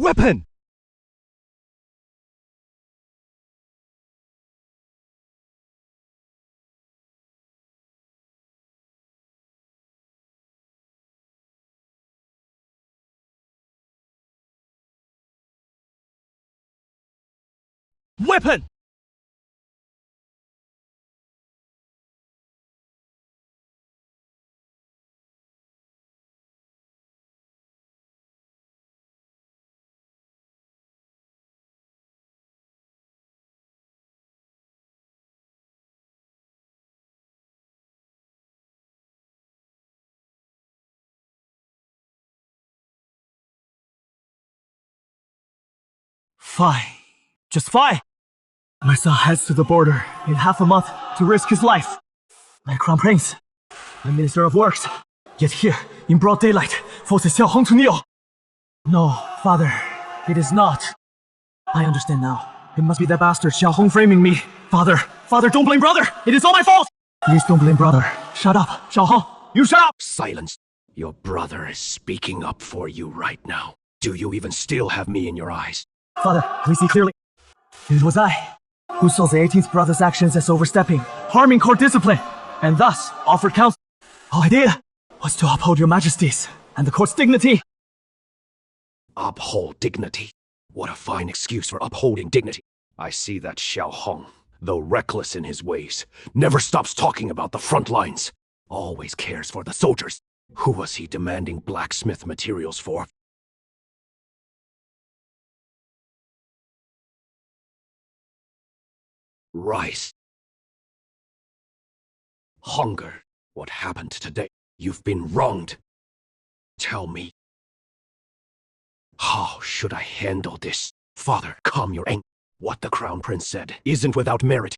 Weapon! Weapon! Fine. Just fine. My son heads to the border in half a month to risk his life. My crown prince, the minister of works, yet here, in broad daylight, forces Xiao Hong to kneel. No, father, it is not. I understand now. It must be that bastard Xiao Hong framing me. Father, don't blame brother! It is all my fault! Please don't blame brother. Shut up, Xiao Hong. You shut up! Silence. Your brother is speaking up for you right now. Do you even still have me in your eyes? Father, please see clearly. It was I who saw the 18th brother's actions as overstepping, harming court discipline, and thus offered counsel. All I did was to uphold your majesties and the court's dignity. Uphold dignity? What a fine excuse for upholding dignity. I see that Xiao Hong, though reckless in his ways, never stops talking about the front lines. Always cares for the soldiers. Who was he demanding blacksmith materials for? Rice. Hunger. What happened today? You've been wronged. Tell me. How should I handle this? Father, calm your anger. What the Crown Prince said isn't without merit.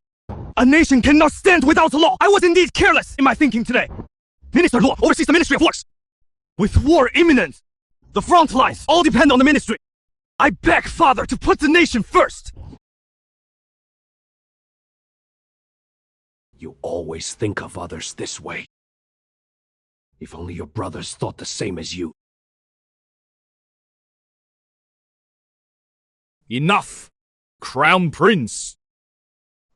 A nation cannot stand without law! I was indeed careless in my thinking today! Minister Law oversees the Ministry of Works! With war imminent, the front lines all depend on the ministry! I beg Father to put the nation first! You always think of others this way. If only your brothers thought the same as you. Enough! Crown Prince!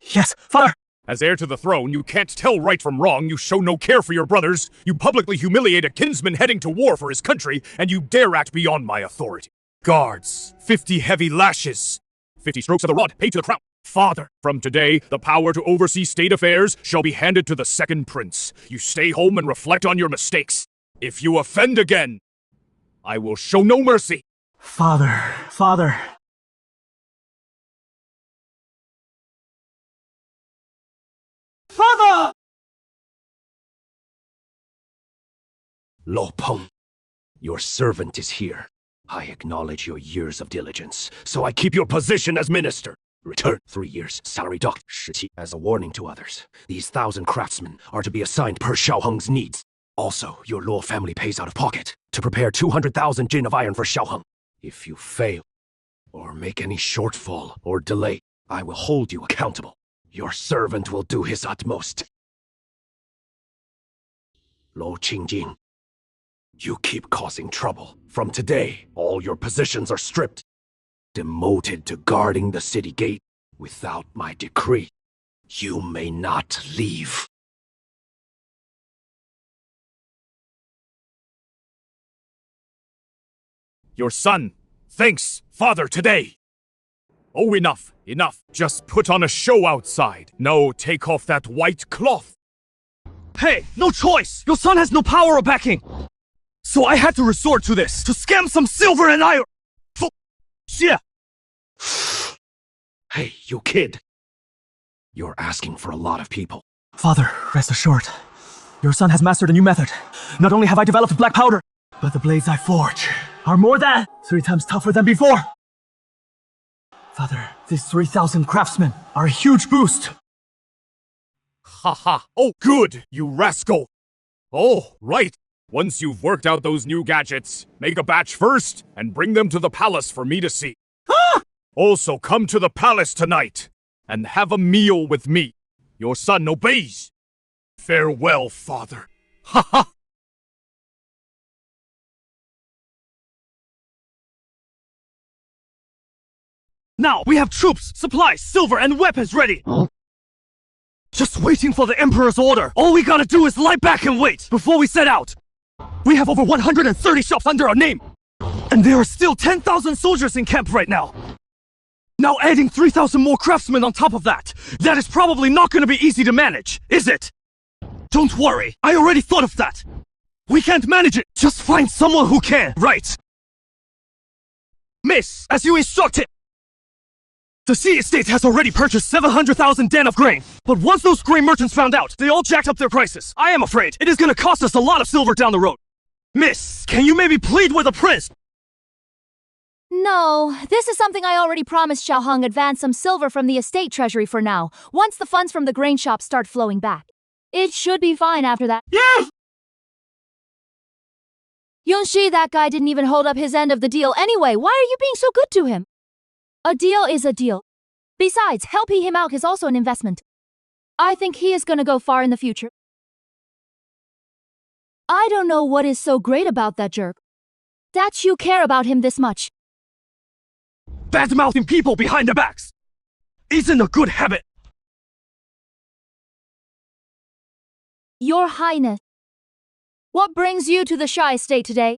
Yes, father! As heir to the throne, you can't tell right from wrong, you show no care for your brothers, you publicly humiliate a kinsman heading to war for his country, and you dare act beyond my authority. Guards, 50 heavy lashes, 50 strokes of the rod paid to the crown. Father, from today, the power to oversee state affairs shall be handed to the second prince. You stay home and reflect on your mistakes. If you offend again, I will show no mercy. Father. Father! Lo Peng, your servant is here. I acknowledge your years of diligence, so I keep your position as minister. Return 3 years, salary docked, 17, as a warning to others. These 1,000 craftsmen are to be assigned per Xiao Heng's needs. Also, your Luo family pays out of pocket to prepare 200,000 jin of iron for Xiao Heng. If you fail, or make any shortfall or delay, I will hold you accountable. Your servant will do his utmost. Lo Qingjing, you keep causing trouble. From today, all your positions are stripped. Demoted to guarding the city gate. Without my decree, you may not leave. Your son, thanks, Father, today. Oh, enough. Just put on a show outside. No, take off that white cloth. Hey, no choice! Your son has no power or backing! So I had to resort to this, to scam some silver and iron! Yeah. Hey, you kid. You're asking for a lot of people. Father, rest assured. Your son has mastered a new method. Not only have I developed black powder, but the blades I forge are more than 3 times tougher than before. Father, these 3,000 craftsmen are a huge boost. Ha! Oh, good, you rascal! Oh, right. Once you've worked out those new gadgets, make a batch first and bring them to the palace for me to see. Ah! Also, come to the palace tonight and have a meal with me. Your son obeys. Farewell, Father. Ha! Now, we have troops, supplies, silver, and weapons ready. Just waiting for the Emperor's order. All we gotta do is lie back and wait before we set out. We have over 130 shops under our name. And there are still 10,000 soldiers in camp right now. Now adding 3,000 more craftsmen on top of that. That is probably not gonna be easy to manage, is it? Don't worry, I already thought of that. We can't manage it. Just find someone who can, right? Miss, as you instructed. The Sea Estate has already purchased 700,000 den of grain. But once those grain merchants found out, they all jacked up their prices. I am afraid it is gonna cost us a lot of silver down the road. Miss, can you maybe plead with the prince? No, this is something I already promised Xiao Hung advance some silver from the estate treasury for now, once the funds from the grain shop start flowing back. It should be fine after that. Yes! Yunxi, that guy didn't even hold up his end of the deal anyway. Why are you being so good to him? A deal is a deal. Besides, helping him out is also an investment. I think he is gonna go far in the future. I don't know what is so great about that jerk. That you care about him this much. Bad-mouthing people behind their backs isn't a good habit. Your Highness, what brings you to the Shy Estate today?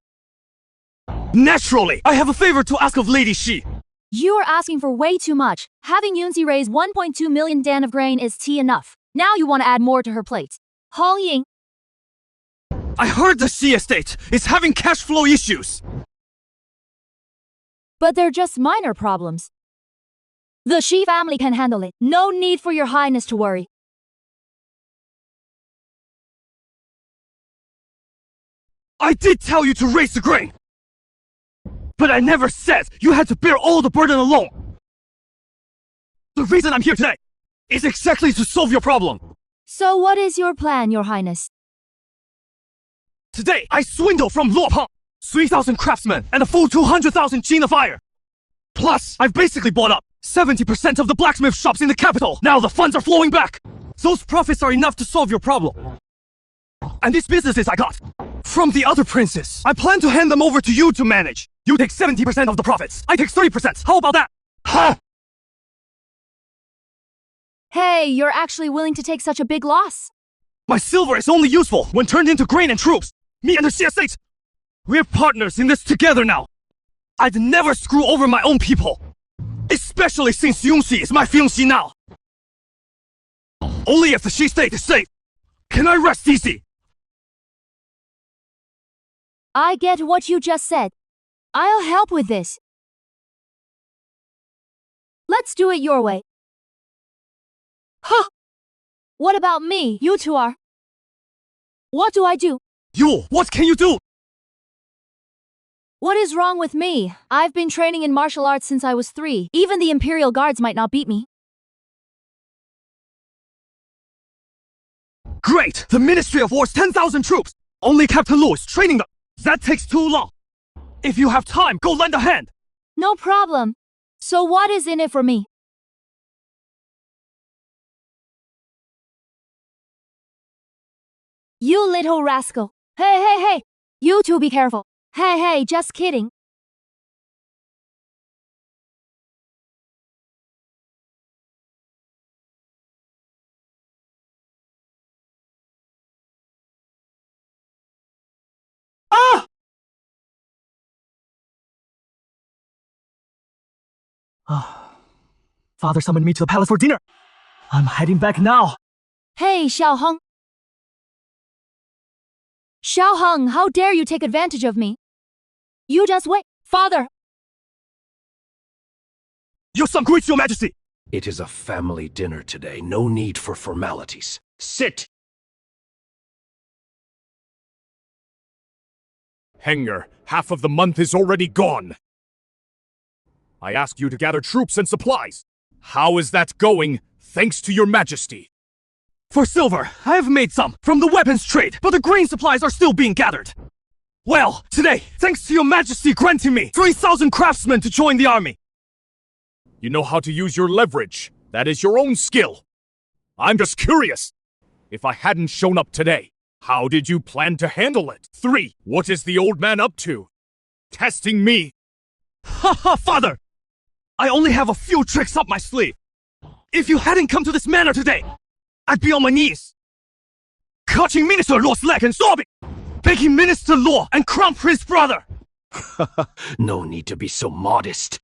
Naturally, I have a favor to ask of Lady Shi. You are asking for way too much. Having Yunzi raise 1.2 million dan of grain is tea enough. Now you want to add more to her plate. Hong Ying. I heard the Shi Estate is having cash flow issues. But they're just minor problems. The Shi family can handle it. No need for your Highness to worry. I did tell you to raise the grain. But I never said you had to bear all the burden alone. The reason I'm here today is exactly to solve your problem. So what is your plan, your Highness? Today, I swindled from Luopeng 3,000 craftsmen and a full 200,000 Gene of Fire. Plus, I've basically bought up 70% of the blacksmith shops in the capital. Now the funds are flowing back. Those profits are enough to solve your problem. And these businesses I got from the other princes, I plan to hand them over to you to manage. You take 70% of the profits. I take 30%. How about that? Huh? Hey, you're actually willing to take such a big loss? My silver is only useful when turned into grain and troops. Me and the Xie Estate, we're partners in this together now. I'd never screw over my own people. Especially since Yunxi is my fiancé now. Only if the Xi State is safe can I rest easy. I get what you just said. I'll help with this. Let's do it your way. Huh! What about me? You two are. What do I do? You, what can you do? What is wrong with me? I've been training in martial arts since I was 3. Even the Imperial Guards might not beat me. Great! The Ministry of War's 10,000 troops. Only Captain Lu is training them. That takes too long. If you have time, go lend a hand. No problem. So what is in it for me? You little rascal. Hey. You two be careful. Hey, just kidding. Father summoned me to the palace for dinner. I'm heading back now. Hey, Xiao Hung. Xiao Hung, how dare you take advantage of me? You just wait. Father! Your son greets your majesty. It is a family dinner today. No need for formalities. Sit! Henger, half of the month is already gone. I asked you to gather troops and supplies. How is that going, thanks to your majesty? For silver, I have made some from the weapons trade, but the grain supplies are still being gathered. Well, today, thanks to your majesty granting me 3,000 craftsmen to join the army. You know how to use your leverage. That is your own skill. I'm just curious. If I hadn't shown up today, how did you plan to handle it? 3. What is the old man up to? Testing me? Ha, father! I only have a few tricks up my sleeve. If you hadn't come to this manor today, I'd be on my knees, clutching Minister Luo's leg and sobbing, begging Minister Luo and Crown Prince brother. No need to be so modest.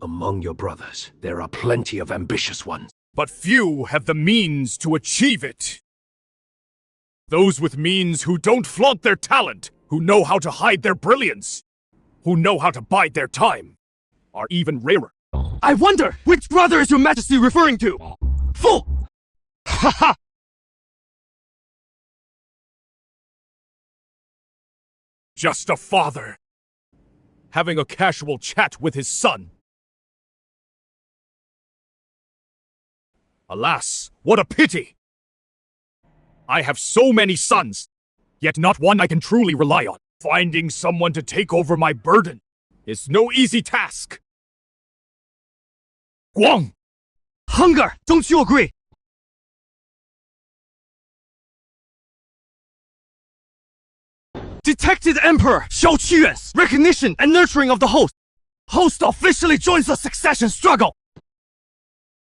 Among your brothers, there are plenty of ambitious ones. But few have the means to achieve it. Those with means who don't flaunt their talent, who know how to hide their brilliance, who know how to bide their time, are even rarer. I wonder, which brother is your majesty referring to? Fool! Ha ha! Just a father, having a casual chat with his son. Alas, what a pity! I have so many sons, yet not one I can truly rely on. Finding someone to take over my burden is no easy task. Guang! Hunger, don't you agree? Detected Emperor Xiao Qiyuan's recognition and nurturing of the host. Host officially joins the succession struggle.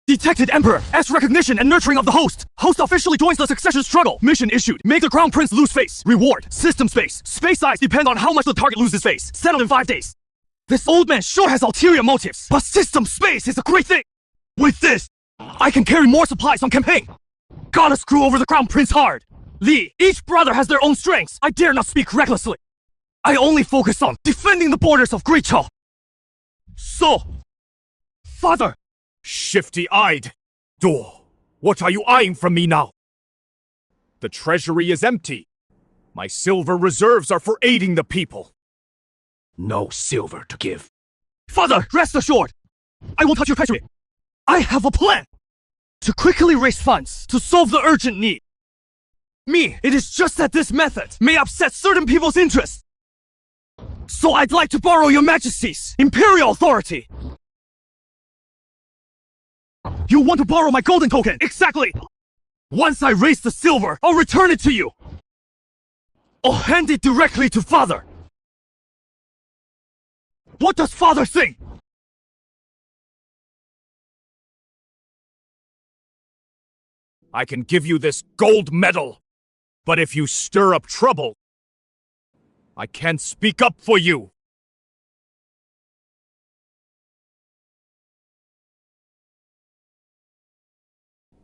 Detected Emperor S recognition and nurturing of the host. Host officially joins the succession struggle. Mission issued. Make the Crown Prince lose face. Reward. System space. Space size depend on how much the target loses face. Settled in 5 days. This old man sure has ulterior motives, but system space is a great thing. With this, I can carry more supplies on campaign. Gotta screw over the Crown Prince hard. Li, each brother has their own strengths. I dare not speak recklessly. I only focus on defending the borders of Great Chou. So, father. Shifty-eyed. Duo, what are you eyeing from me now? The treasury is empty. My silver reserves are for aiding the people. No silver to give. Father, rest assured. I won't touch your treasury. I have a plan to quickly raise funds to solve the urgent need. It is just that this method may upset certain people's interests. So I'd like to borrow your majesty's imperial authority. You want to borrow my golden token? Exactly! Once I raise the silver, I'll return it to you. I'll hand it directly to father. What does father think? I can give you this gold medal, but if you stir up trouble, I can't speak up for you.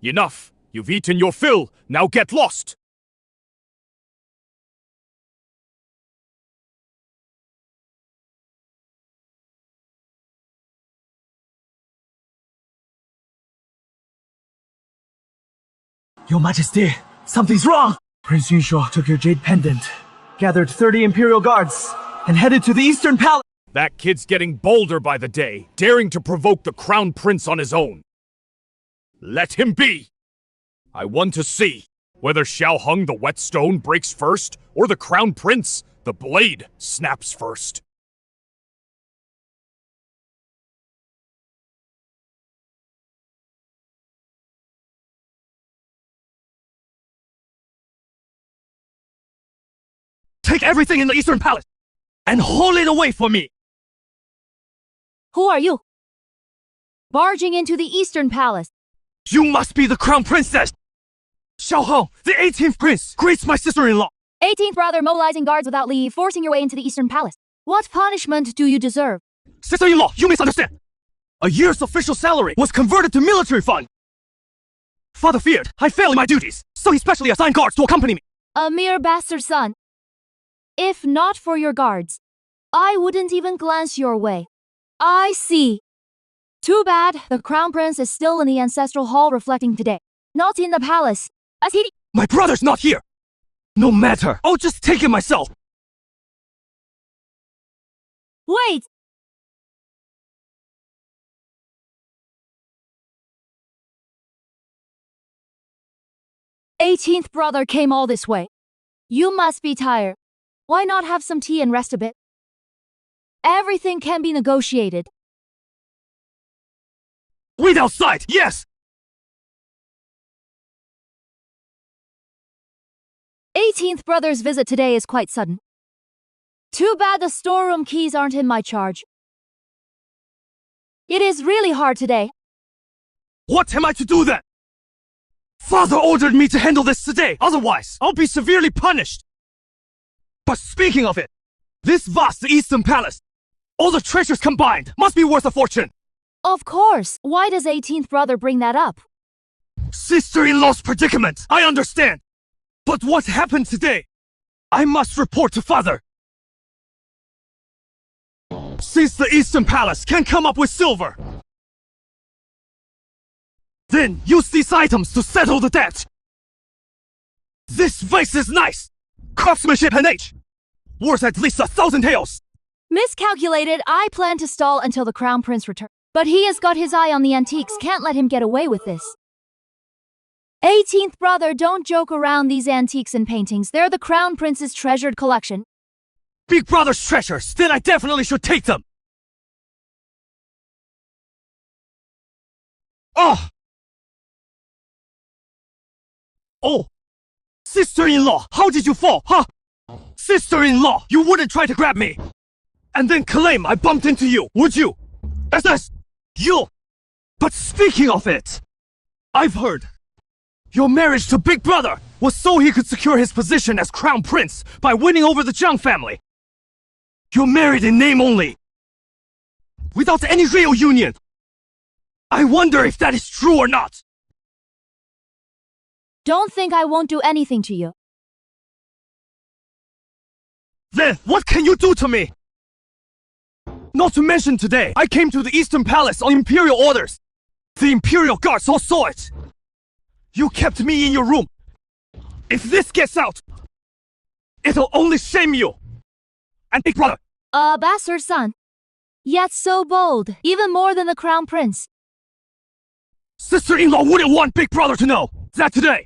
Enough! You've eaten your fill, now get lost! Your Majesty, something's wrong! Prince Yunshuo took your jade pendant, gathered 30 Imperial guards, and headed to the Eastern Palace. That kid's getting bolder by the day, daring to provoke the Crown Prince on his own. Let him be! I want to see whether Xiao Hung the whetstone breaks first, or the Crown Prince, the blade, snaps first. Take everything in the Eastern Palace and haul it away for me. Who are you? Barging into the Eastern Palace. You must be the Crown Princess. Xiao Hong, the 18th Prince, greets my sister-in-law. 18th brother mobilizing guards without leave, forcing your way into the Eastern Palace. What punishment do you deserve? Sister-in-law, you misunderstand. A year's official salary was converted to military fund. Father feared I'd fail in my duties, so he specially assigned guards to accompany me. A mere bastard son. If not for your guards, I wouldn't even glance your way. I see. Too bad the Crown Prince is still in the Ancestral Hall reflecting today, not in the palace, as he— My brother's not here. No matter, I'll just take it myself. Wait! Eighteenth brother came all this way. You must be tired. Why not have some tea and rest a bit? Everything can be negotiated. Wait outside, yes! 18th brother's visit today is quite sudden. Too bad the storeroom keys aren't in my charge. It is really hard today. What am I to do then? Father ordered me to handle this today, otherwise I'll be severely punished. But speaking of it, this vast Eastern Palace, all the treasures combined, must be worth a fortune. Of course. Why does 18th brother bring that up? Sister-in-law's predicament, I understand. But what happened today? I must report to father. Since the Eastern Palace can't come up with silver, then use these items to settle the debt. This vase is nice. Craftsmanship and age. Worth at least 1,000 taels. Miscalculated. I plan to stall until the Crown Prince returns. But he has got his eye on the antiques. Can't let him get away with this. 18th brother, don't joke around these antiques and paintings. They're the Crown Prince's treasured collection. Big brother's treasures, then I definitely should take them. Oh! Oh! Sister-in-law, how did you fall, huh? Sister-in-law, you wouldn't try to grab me and then claim I bumped into you, would you? SS, you! But speaking of it, I've heard your marriage to Big Brother was so he could secure his position as Crown Prince by winning over the Zhang family. You're married in name only, without any real union. I wonder if that is true or not. Don't think I won't do anything to you. Then what can you do to me? Not to mention today, I came to the Eastern Palace on Imperial orders. The Imperial guards all saw it. You kept me in your room. If this gets out, it'll only shame you and Big Brother. Bastard son. Yet so bold, even more than the Crown Prince. Sister-in-law wouldn't want Big Brother to know that today,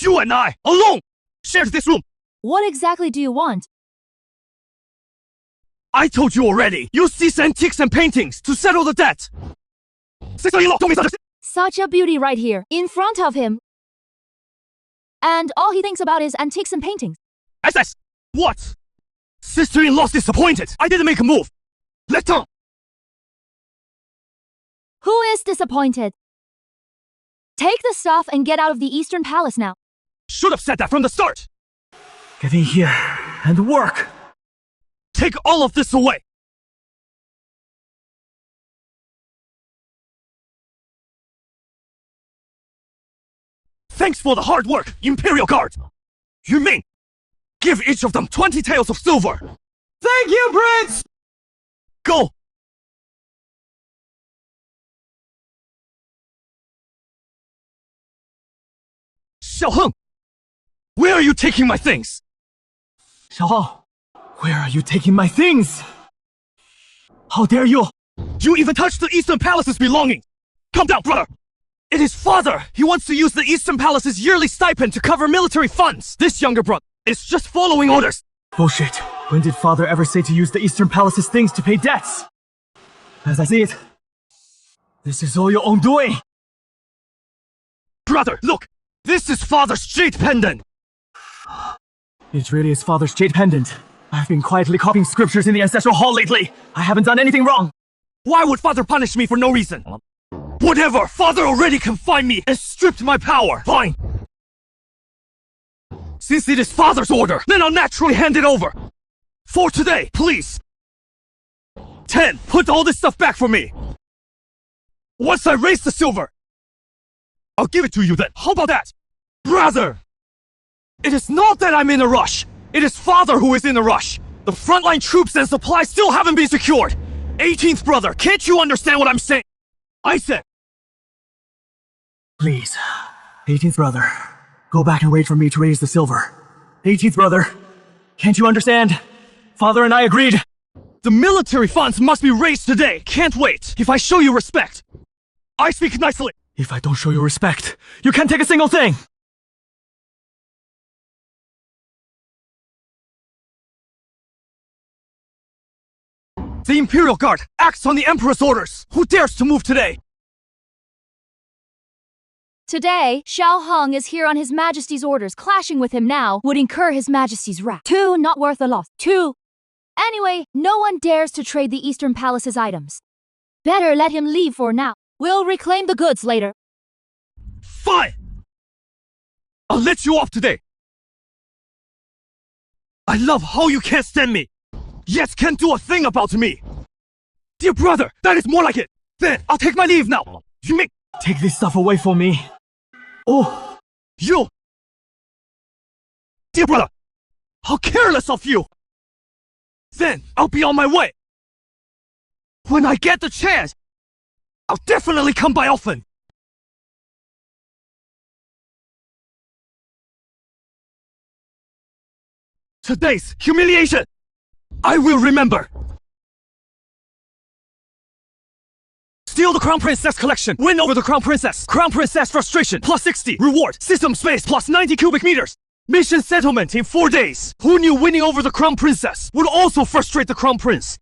you and I, alone, shared this room. What exactly do you want? I told you already. Use these antiques and paintings to settle the debt. Sister-in-law, don't misunderstand. Such a beauty right here, in front of him. And all he thinks about is antiques and paintings. SS, what? Sister-in-law's disappointed. I didn't make a move. Let down. Who is disappointed? Take the stuff and get out of the Eastern Palace now. Should have said that from the start. Get in here and work. Take all of this away. Thanks for the hard work, Imperial Guard. You mean, give each of them 20 taels of silver. Thank you, Prince! Go! Xiaoheng! Where are you taking my things? Xiaohao, where are you taking my things? How dare you? You even touched the Eastern Palace's belongings! Calm down, brother! It is father! He wants to use the Eastern Palace's yearly stipend to cover military funds! This younger brother is just following orders! Bullshit. When did father ever say to use the Eastern Palace's things to pay debts? As I see it, this is all your own doing! Brother, look! This is father's jade pendant! It really is father's jade pendant. I've been quietly copying scriptures in the ancestral hall lately. I haven't done anything wrong. Why would father punish me for no reason? Whatever! Father already confined me and stripped my power! Fine! Since it is father's order, then I'll naturally hand it over! For today, please! 10. Put all this stuff back for me! Once I raise the silver, I'll give it to you then. How about that? Brother! It is not that I'm in a rush. It is father who is in a rush. The frontline troops and supplies still haven't been secured. 18th brother, can't you understand what I'm saying? I said... Please, 18th brother, go back and wait for me to raise the silver. 18th brother, can't you understand? Father and I agreed. The military funds must be raised today. Can't wait. If I show you respect, I speak nicely. If I don't show you respect, you can't take a single thing. The Imperial Guard acts on the Emperor's orders. Who dares to move today? Today, Xiaoheng is here on His Majesty's orders. Clashing with him now would incur His Majesty's wrath. 2, not worth the loss. 2. Anyway, no one dares to trade the Eastern Palace's items. Better let him leave for now. We'll reclaim the goods later. Fine! I'll let you off today. I love how you can't stand me, yet can't do a thing about me. Dear brother, that is more like it. Then, I'll take my leave now. You make... Take this stuff away from me. Oh, You! Dear brother, how careless of you! Then, I'll be on my way. When I get the chance, I'll definitely come by often. Today's humiliation, I will remember. Steal the Crown Princess collection. Win over the Crown Princess. Crown Princess frustration. Plus 60. Reward. System space. Plus 90 cubic meters. Mission settlement in 4 days. Who knew winning over the Crown Princess would also frustrate the Crown Prince?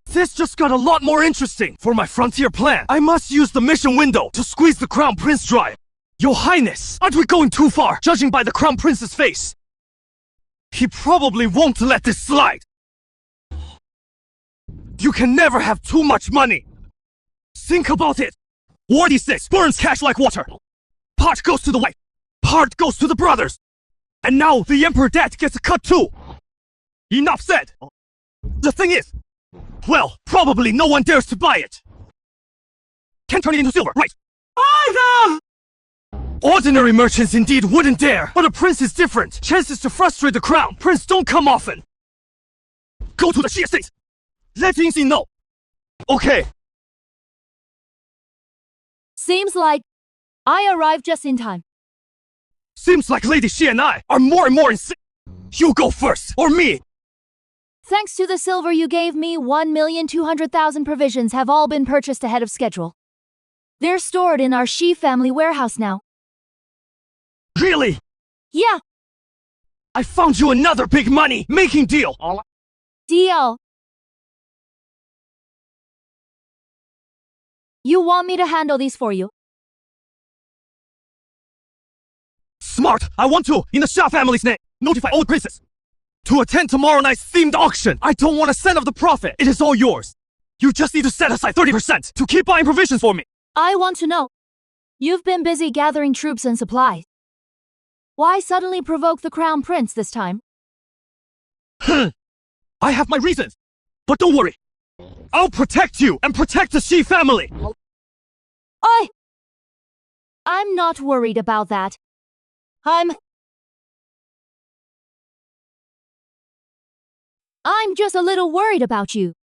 This just got a lot more interesting. For my frontier plan, I must use the mission window to squeeze the Crown Prince dry. Your Highness, aren't we going too far, judging by the Crown Prince's face? He probably won't let this slide. You can never have too much money. Think about it. War D6 burns cash like water. Part goes to the wife. Part goes to the brothers. And now the Emperor Dad gets a cut too. Enough said. The thing is, well, probably no one dares to buy it. Can't turn it into silver, right? Either! Ordinary merchants indeed wouldn't dare, but a prince is different. Chances to frustrate the crown prince don't come often. Go to the Xi estate. Let Yingxi know. Okay. Seems like I arrived just in time. Seems like Lady Xi and I are more and more insane. You go first, or me. Thanks to the silver you gave me, 1,200,000 provisions have all been purchased ahead of schedule. They're stored in our Xi family warehouse now. Really? Yeah, I found you another big money making deal. deal. You want me to handle these for you? Smart. I want to, in the Xia family's name, notify all princes to attend tomorrow night's themed auction. I don't want a cent of the profit. It is all yours. You just need to set aside 30% to keep buying provisions for me. I want to know. You've been busy gathering troops and supplies. Why suddenly provoke the Crown Prince this time? I have my reasons. But don't worry. I'll protect you and protect the Xi family. I'm not worried about that. I'm just a little worried about you.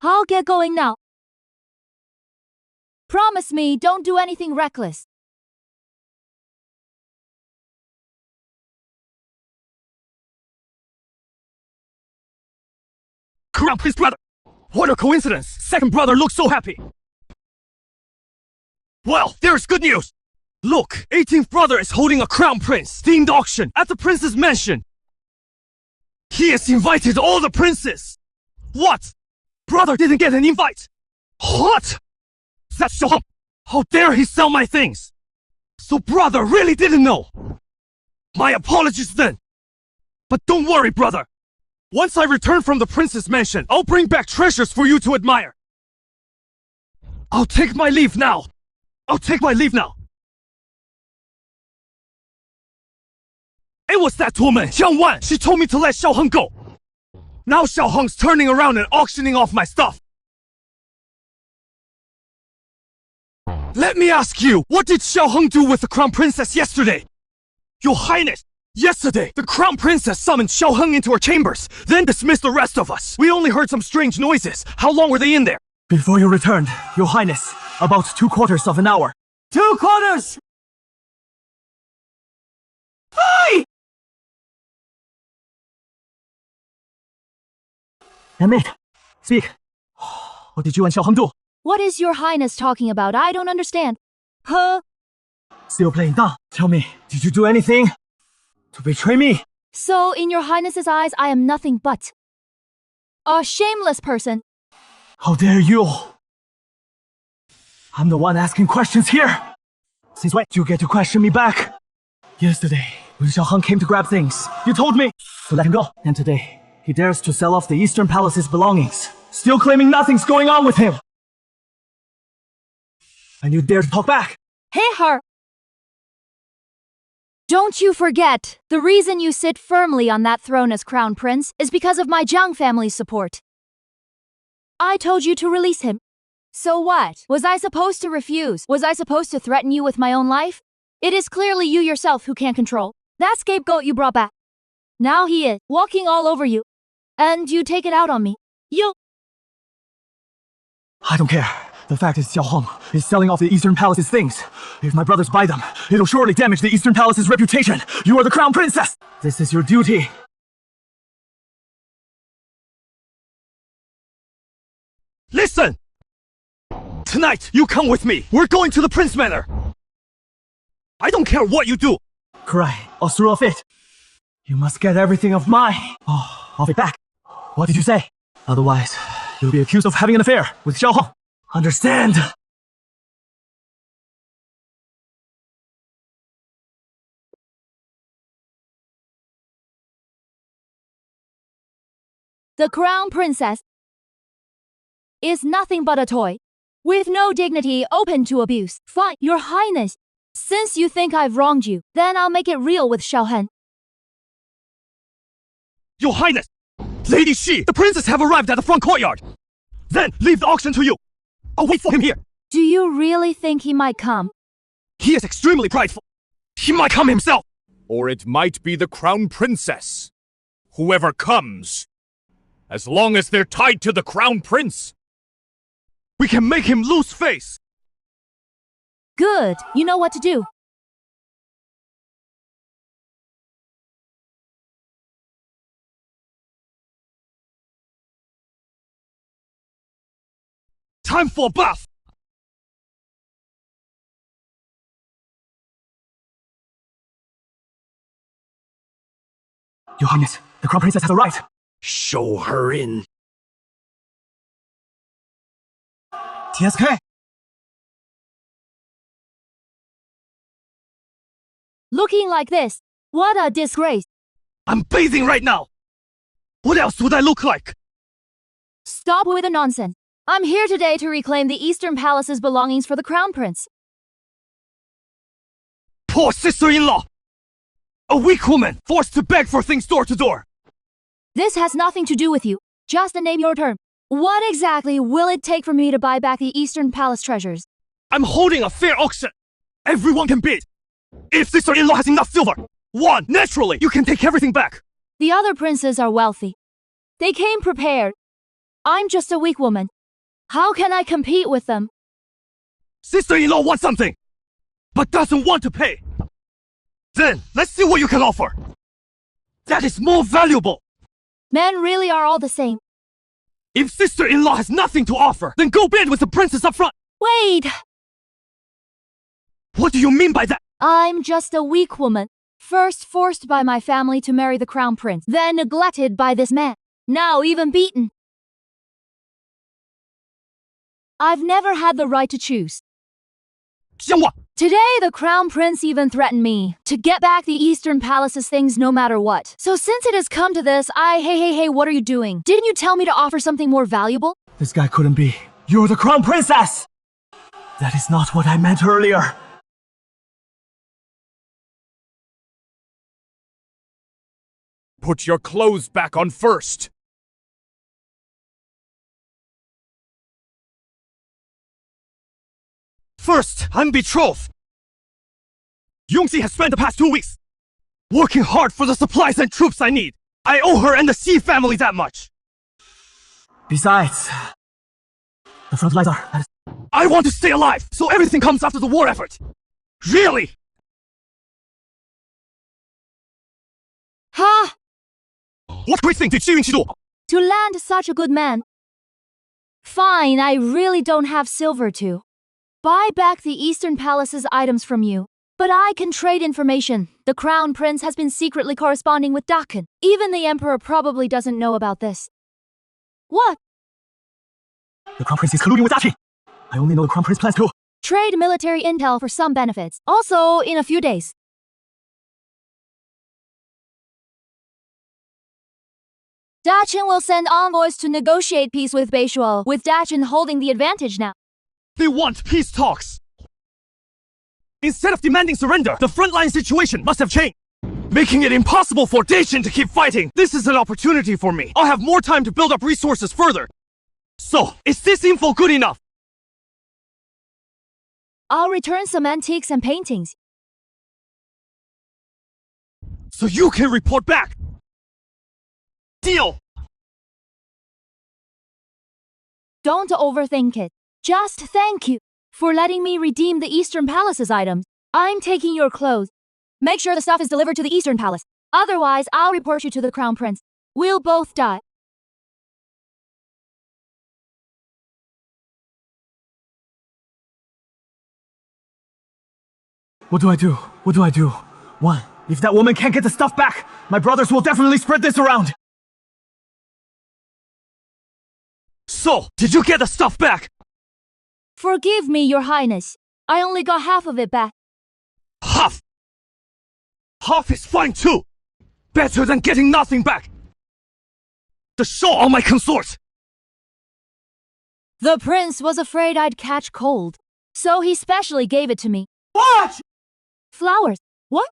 I'll get going now. Promise me, don't do anything reckless. Crown Prince brother! What a coincidence! Second brother looks so happy! Well, there's good news! Look, 18th brother is holding a Crown Prince themed auction at the prince's mansion. He has invited all the princes! What? Brother didn't get an invite! What? That's so... How dare he sell my things? So brother really didn't know! My apologies then! But don't worry, brother! Once I return from the prince's mansion, I'll bring back treasures for you to admire! I'll take my leave now! I'll take my leave now! It was that woman, Jiang Wan! She told me to let Xiaoheng go! Now Xiaoheng's turning around and auctioning off my stuff! Let me ask you, what did Xiaoheng do with the Crown Princess yesterday? Your Highness! Yesterday, the Crown Princess summoned Xiaoheng into her chambers, then dismissed the rest of us. We only heard some strange noises. How long were they in there? Before you returned, Your Highness, about 3/4 of an hour. 2/4! Hi! Maid, speak. What did you and Xiaoheng do? What is your highness talking about? I don't understand. Huh? Still playing dumb. Tell me, did you do anything to betray me? So, in your highness's eyes, I am nothing but a shameless person. How dare you? I'm the one asking questions here. Since when do you get to question me back? Yesterday, when Xiaoheng came to grab things, you told me to let him go. And today, he dares to sell off the Eastern Palace's belongings, still claiming nothing's going on with him. And you dare to talk back? Hey, her! Don't you forget, the reason you sit firmly on that throne as crown prince is because of my Jiang family's support. I told you to release him. So what? Was I supposed to refuse? Was I supposed to threaten you with my own life? It is clearly you yourself who can't control that scapegoat you brought back. Now he is walking all over you. And you take it out on me. You... I don't care. The fact is Xiaoheng is selling off the Eastern Palace's things. If my brothers buy them, it'll surely damage the Eastern Palace's reputation. You are the crown princess. This is your duty. Listen! Tonight, you come with me. We're going to the Prince Manor. I don't care what you do. Cry, or throw a fit. You must get everything of mine. Oh, of it back. What did you say? Otherwise, you'll be accused of having an affair with Xiaoheng. Understand? The crown princess is nothing but a toy, with no dignity, open to abuse. Fine, your highness. Since you think I've wronged you, then I'll make it real with Xiaoheng. Your Highness! Lady Shi, the princess have arrived at the front courtyard. Then leave the auction to you. I'll wait for him here. Do you really think he might come? He is extremely prideful. He might come himself. Or it might be the crown princess. Whoever comes. As long as they're tied to the crown prince. We can make him lose face. Good, you know what to do. Time for a bath. Your Highness, the crown princess has arrived. Show her in. TSK. Looking like this, what a disgrace. I'm bathing right now. What else would I look like? Stop with the nonsense. I'm here today to reclaim the Eastern Palace's belongings for the crown prince. Poor sister-in-law. A weak woman, forced to beg for things door to door. This has nothing to do with you. Just name your term. What exactly will it take for me to buy back the Eastern Palace treasures? I'm holding a fair auction. Everyone can bid. If sister-in-law has enough silver, naturally, you can take everything back. The other princes are wealthy. They came prepared. I'm just a weak woman. How can I compete with them? Sister-in-law wants something, but doesn't want to pay. Then, let's see what you can offer. That is more valuable. Men really are all the same. If sister-in-law has nothing to offer, then go bid with the princess up front. Wait! What do you mean by that? I'm just a weak woman. First forced by my family to marry the crown prince, then neglected by this man. Now even beaten. I've never had the right to choose. Today, the crown prince even threatened me to get back the Eastern Palace's things no matter what. So since it has come to this, hey, what are you doing? Didn't you tell me to offer something more valuable? This guy couldn't be. You're the crown princess! That is not what I meant earlier. Put your clothes back on first. First, I'm betrothed. Yongxi has spent the past 2 weeks working hard for the supplies and troops I need. I owe her and the Xi family that much. Besides, the front lines are... I want to stay alive, so everything comes after the war effort. Really? Ha! What great thing did Xi Yunqi do? To land such a good man. Fine, I really don't have silver to buy back the Eastern Palace's items from you. But I can trade information. The crown prince has been secretly corresponding with Dakin. Even the emperor probably doesn't know about this. What? The Crown Prince is colluding with Dachi. I only know the Crown Prince plans to trade military intel for some benefits. Also, in a few days. Dachin will send envoys to negotiate peace with Beishuo, with Dachin holding the advantage now. They want peace talks. Instead of demanding surrender, the frontline situation must have changed, making it impossible for Daishin to keep fighting. This is an opportunity for me. I'll have more time to build up resources further. So, is this info good enough? I'll return some antiques and paintings. So you can report back. Deal! Don't overthink it. Just thank you for letting me redeem the Eastern Palace's items. I'm taking your clothes. Make sure the stuff is delivered to the Eastern Palace. Otherwise, I'll report you to the Crown Prince. We'll both die. What do I do? What do I do? 1. If that woman can't get the stuff back, my brothers will definitely spread this around. So, did you get the stuff back? Forgive me, Your Highness. I only got half of it back. Half! Half is fine too! Better than getting nothing back! The show on my consort! The prince was afraid I'd catch cold, so he specially gave it to me. What?! Flowers. What?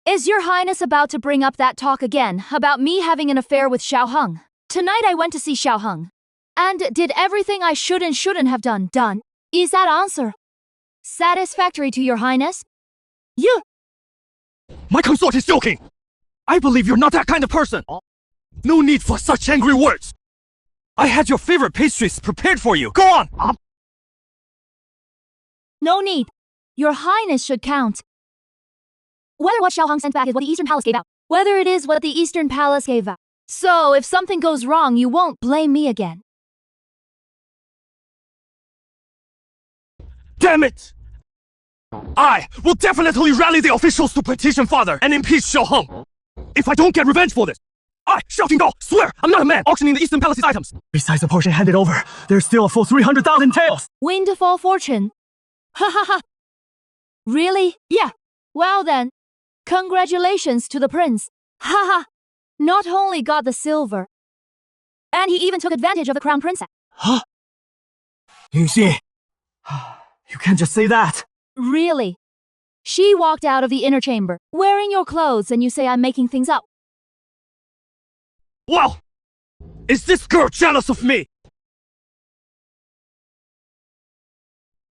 Is Your Highness about to bring up that talk again about me having an affair with Xiao Heng? Tonight I went to see Xiao Heng and did everything I should and shouldn't have done. Is that answer satisfactory to Your Highness? You. My consort is joking! I believe you're not that kind of person! No need for such angry words! I had your favorite pastries prepared for you! Go on! No need. Your Highness should count. Whether what Xiao Heng sent back is what the Eastern Palace gave out. Whether it is what the Eastern Palace gave out. So, if something goes wrong, you won't blame me again. Damn it! I will definitely rally the officials to petition father and impeach Xiao Heng. If I don't get revenge for this, I, Xiao Jinggao, swear I'm not a man auctioning the Eastern Palace's items. Besides the portion handed over, there's still a full 300,000 taels. Windfall fortune. Ha ha ha. Really? Yeah. Well then, congratulations to the prince. Ha ha. Not only got the silver, and he even took advantage of the crown princess. Huh? Yingxi, you can't just say that. Really? She walked out of the inner chamber, wearing your clothes, and you say I'm making things up. Wow! Is this girl jealous of me?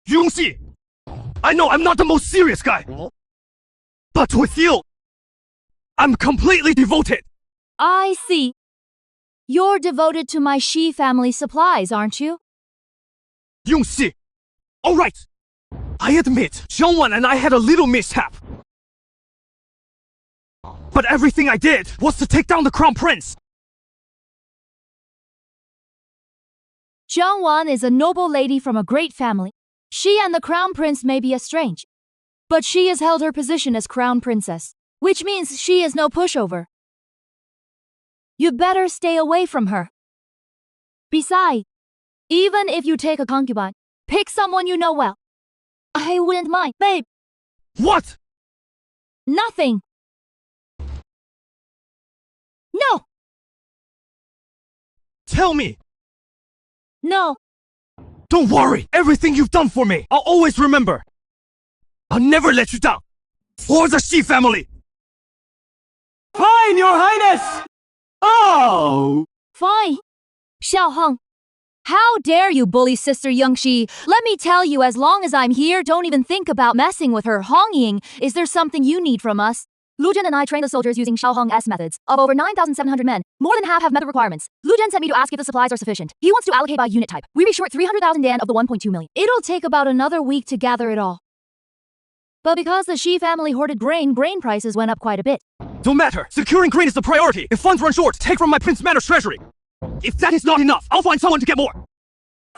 Yongxi! I know I'm not the most serious guy, but with you, I'm completely devoted. I see. You're devoted to my Shi family supplies, aren't you? Yongxi! Alright! I admit, Xiangwan and I had a little mishap. But everything I did was to take down the crown prince. Jiangwan is a noble lady from a great family. She and the crown prince may be estranged, but she has held her position as crown princess, which means she is no pushover. You better stay away from her. Besides, even if you take a concubine, pick someone you know well. I wouldn't mind, babe. What? Nothing. No. Tell me. No. Don't worry. Everything you've done for me, I'll always remember. I'll never let you down. For the Shi family. Fine, Your Highness! Oh! Fine. Xiao Heng. How dare you bully Sister Yangxi? Let me tell you, as long as I'm here, don't even think about messing with her. Hong Ying, is there something you need from us? Lu Zhen and I train the soldiers using Xiao Heng's methods. Of over 9,700 men, more than half have method requirements. Lu Zhen sent me to ask if the supplies are sufficient. He wants to allocate by unit type. We be short 300,000 Dan of the 1.2 million. It'll take about another week to gather it all. But because the Shi family hoarded grain prices went up quite a bit. Don't matter. Securing grain is the priority. If funds run short, take from my Prince Manor's treasury. If that is not enough, I'll find someone to get more.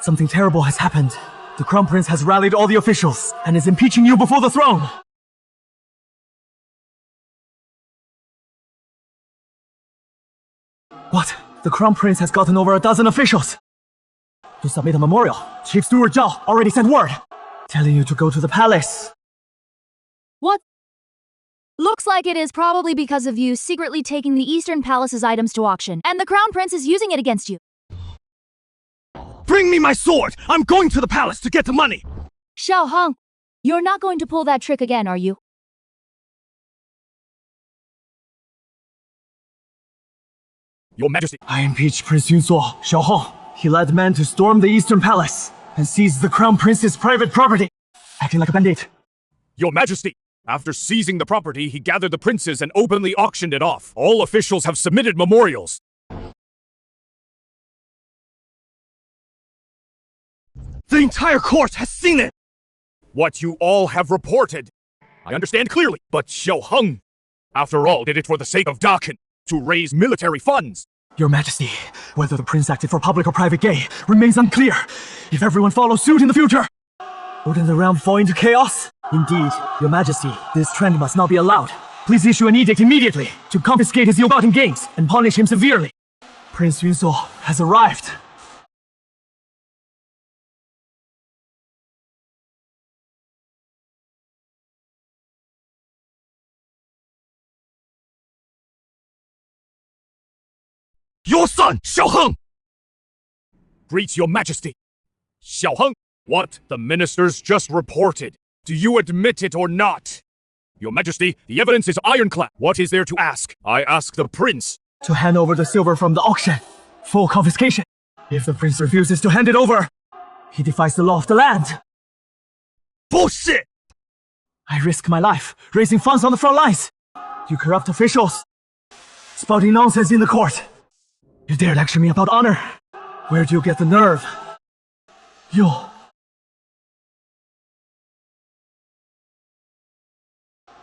Something terrible has happened. The Crown Prince has rallied all the officials and is impeaching you before the throne. What? The Crown Prince has gotten over a dozen officials. to submit a memorial. Chief Steward Zhao already sent word, telling you to go to the palace. What? Looks like it is probably because of you secretly taking the Eastern Palace's items to auction, and the Crown Prince is using it against you. Bring me my sword! I'm going to the palace to get the money! Xiao Heng, you're not going to pull that trick again, are you? Your Majesty. I impeach Prince Yunzuo, Xiao Heng. He led men to storm the Eastern Palace and seize the Crown Prince's private property, acting like a bandit. Your Majesty. After seizing the property, he gathered the princes and openly auctioned it off. All officials have submitted memorials. The entire court has seen it! What you all have reported. I understand clearly, but Xiao Heng, after all, did it for the sake of Dakin, to raise military funds. Your Majesty, whether the prince acted for public or private gain remains unclear. If everyone follows suit in the future, wouldn't the realm fall into chaos? Indeed, Your Majesty, this trend must not be allowed. Please issue an edict immediately to confiscate his ill-gotten gains and punish him severely. Prince Yunzuo has arrived. Your son, Xiao Heng! Greet Your Majesty. Xiao Heng, what the ministers just reported. Do you admit it or not? Your Majesty, the evidence is ironclad. What is there to ask? I ask the prince. To hand over the silver from the auction. Full confiscation. If the prince refuses to hand it over, he defies the law of the land. Bullshit! I risk my life, raising funds on the front lines. You corrupt officials, spouting nonsense in the court. You dare lecture me about honor? Where do you get the nerve? You.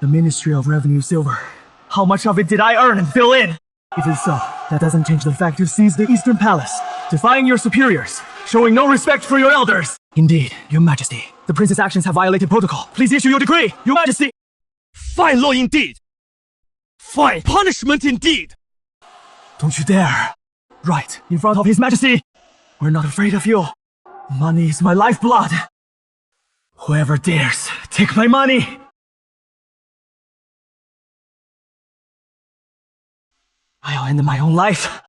The Ministry of Revenue silver. How much of it did I earn and fill in? Even so, that doesn't change the fact you seized the Eastern Palace, defying your superiors, showing no respect for your elders. Indeed, Your Majesty, the prince's actions have violated protocol. Please issue your decree, Your Majesty! Fine law indeed! Fine punishment indeed! Don't you dare! Right, in front of His Majesty! We're not afraid of you. Money is my lifeblood. Whoever dares, take my money! I'll end my own life.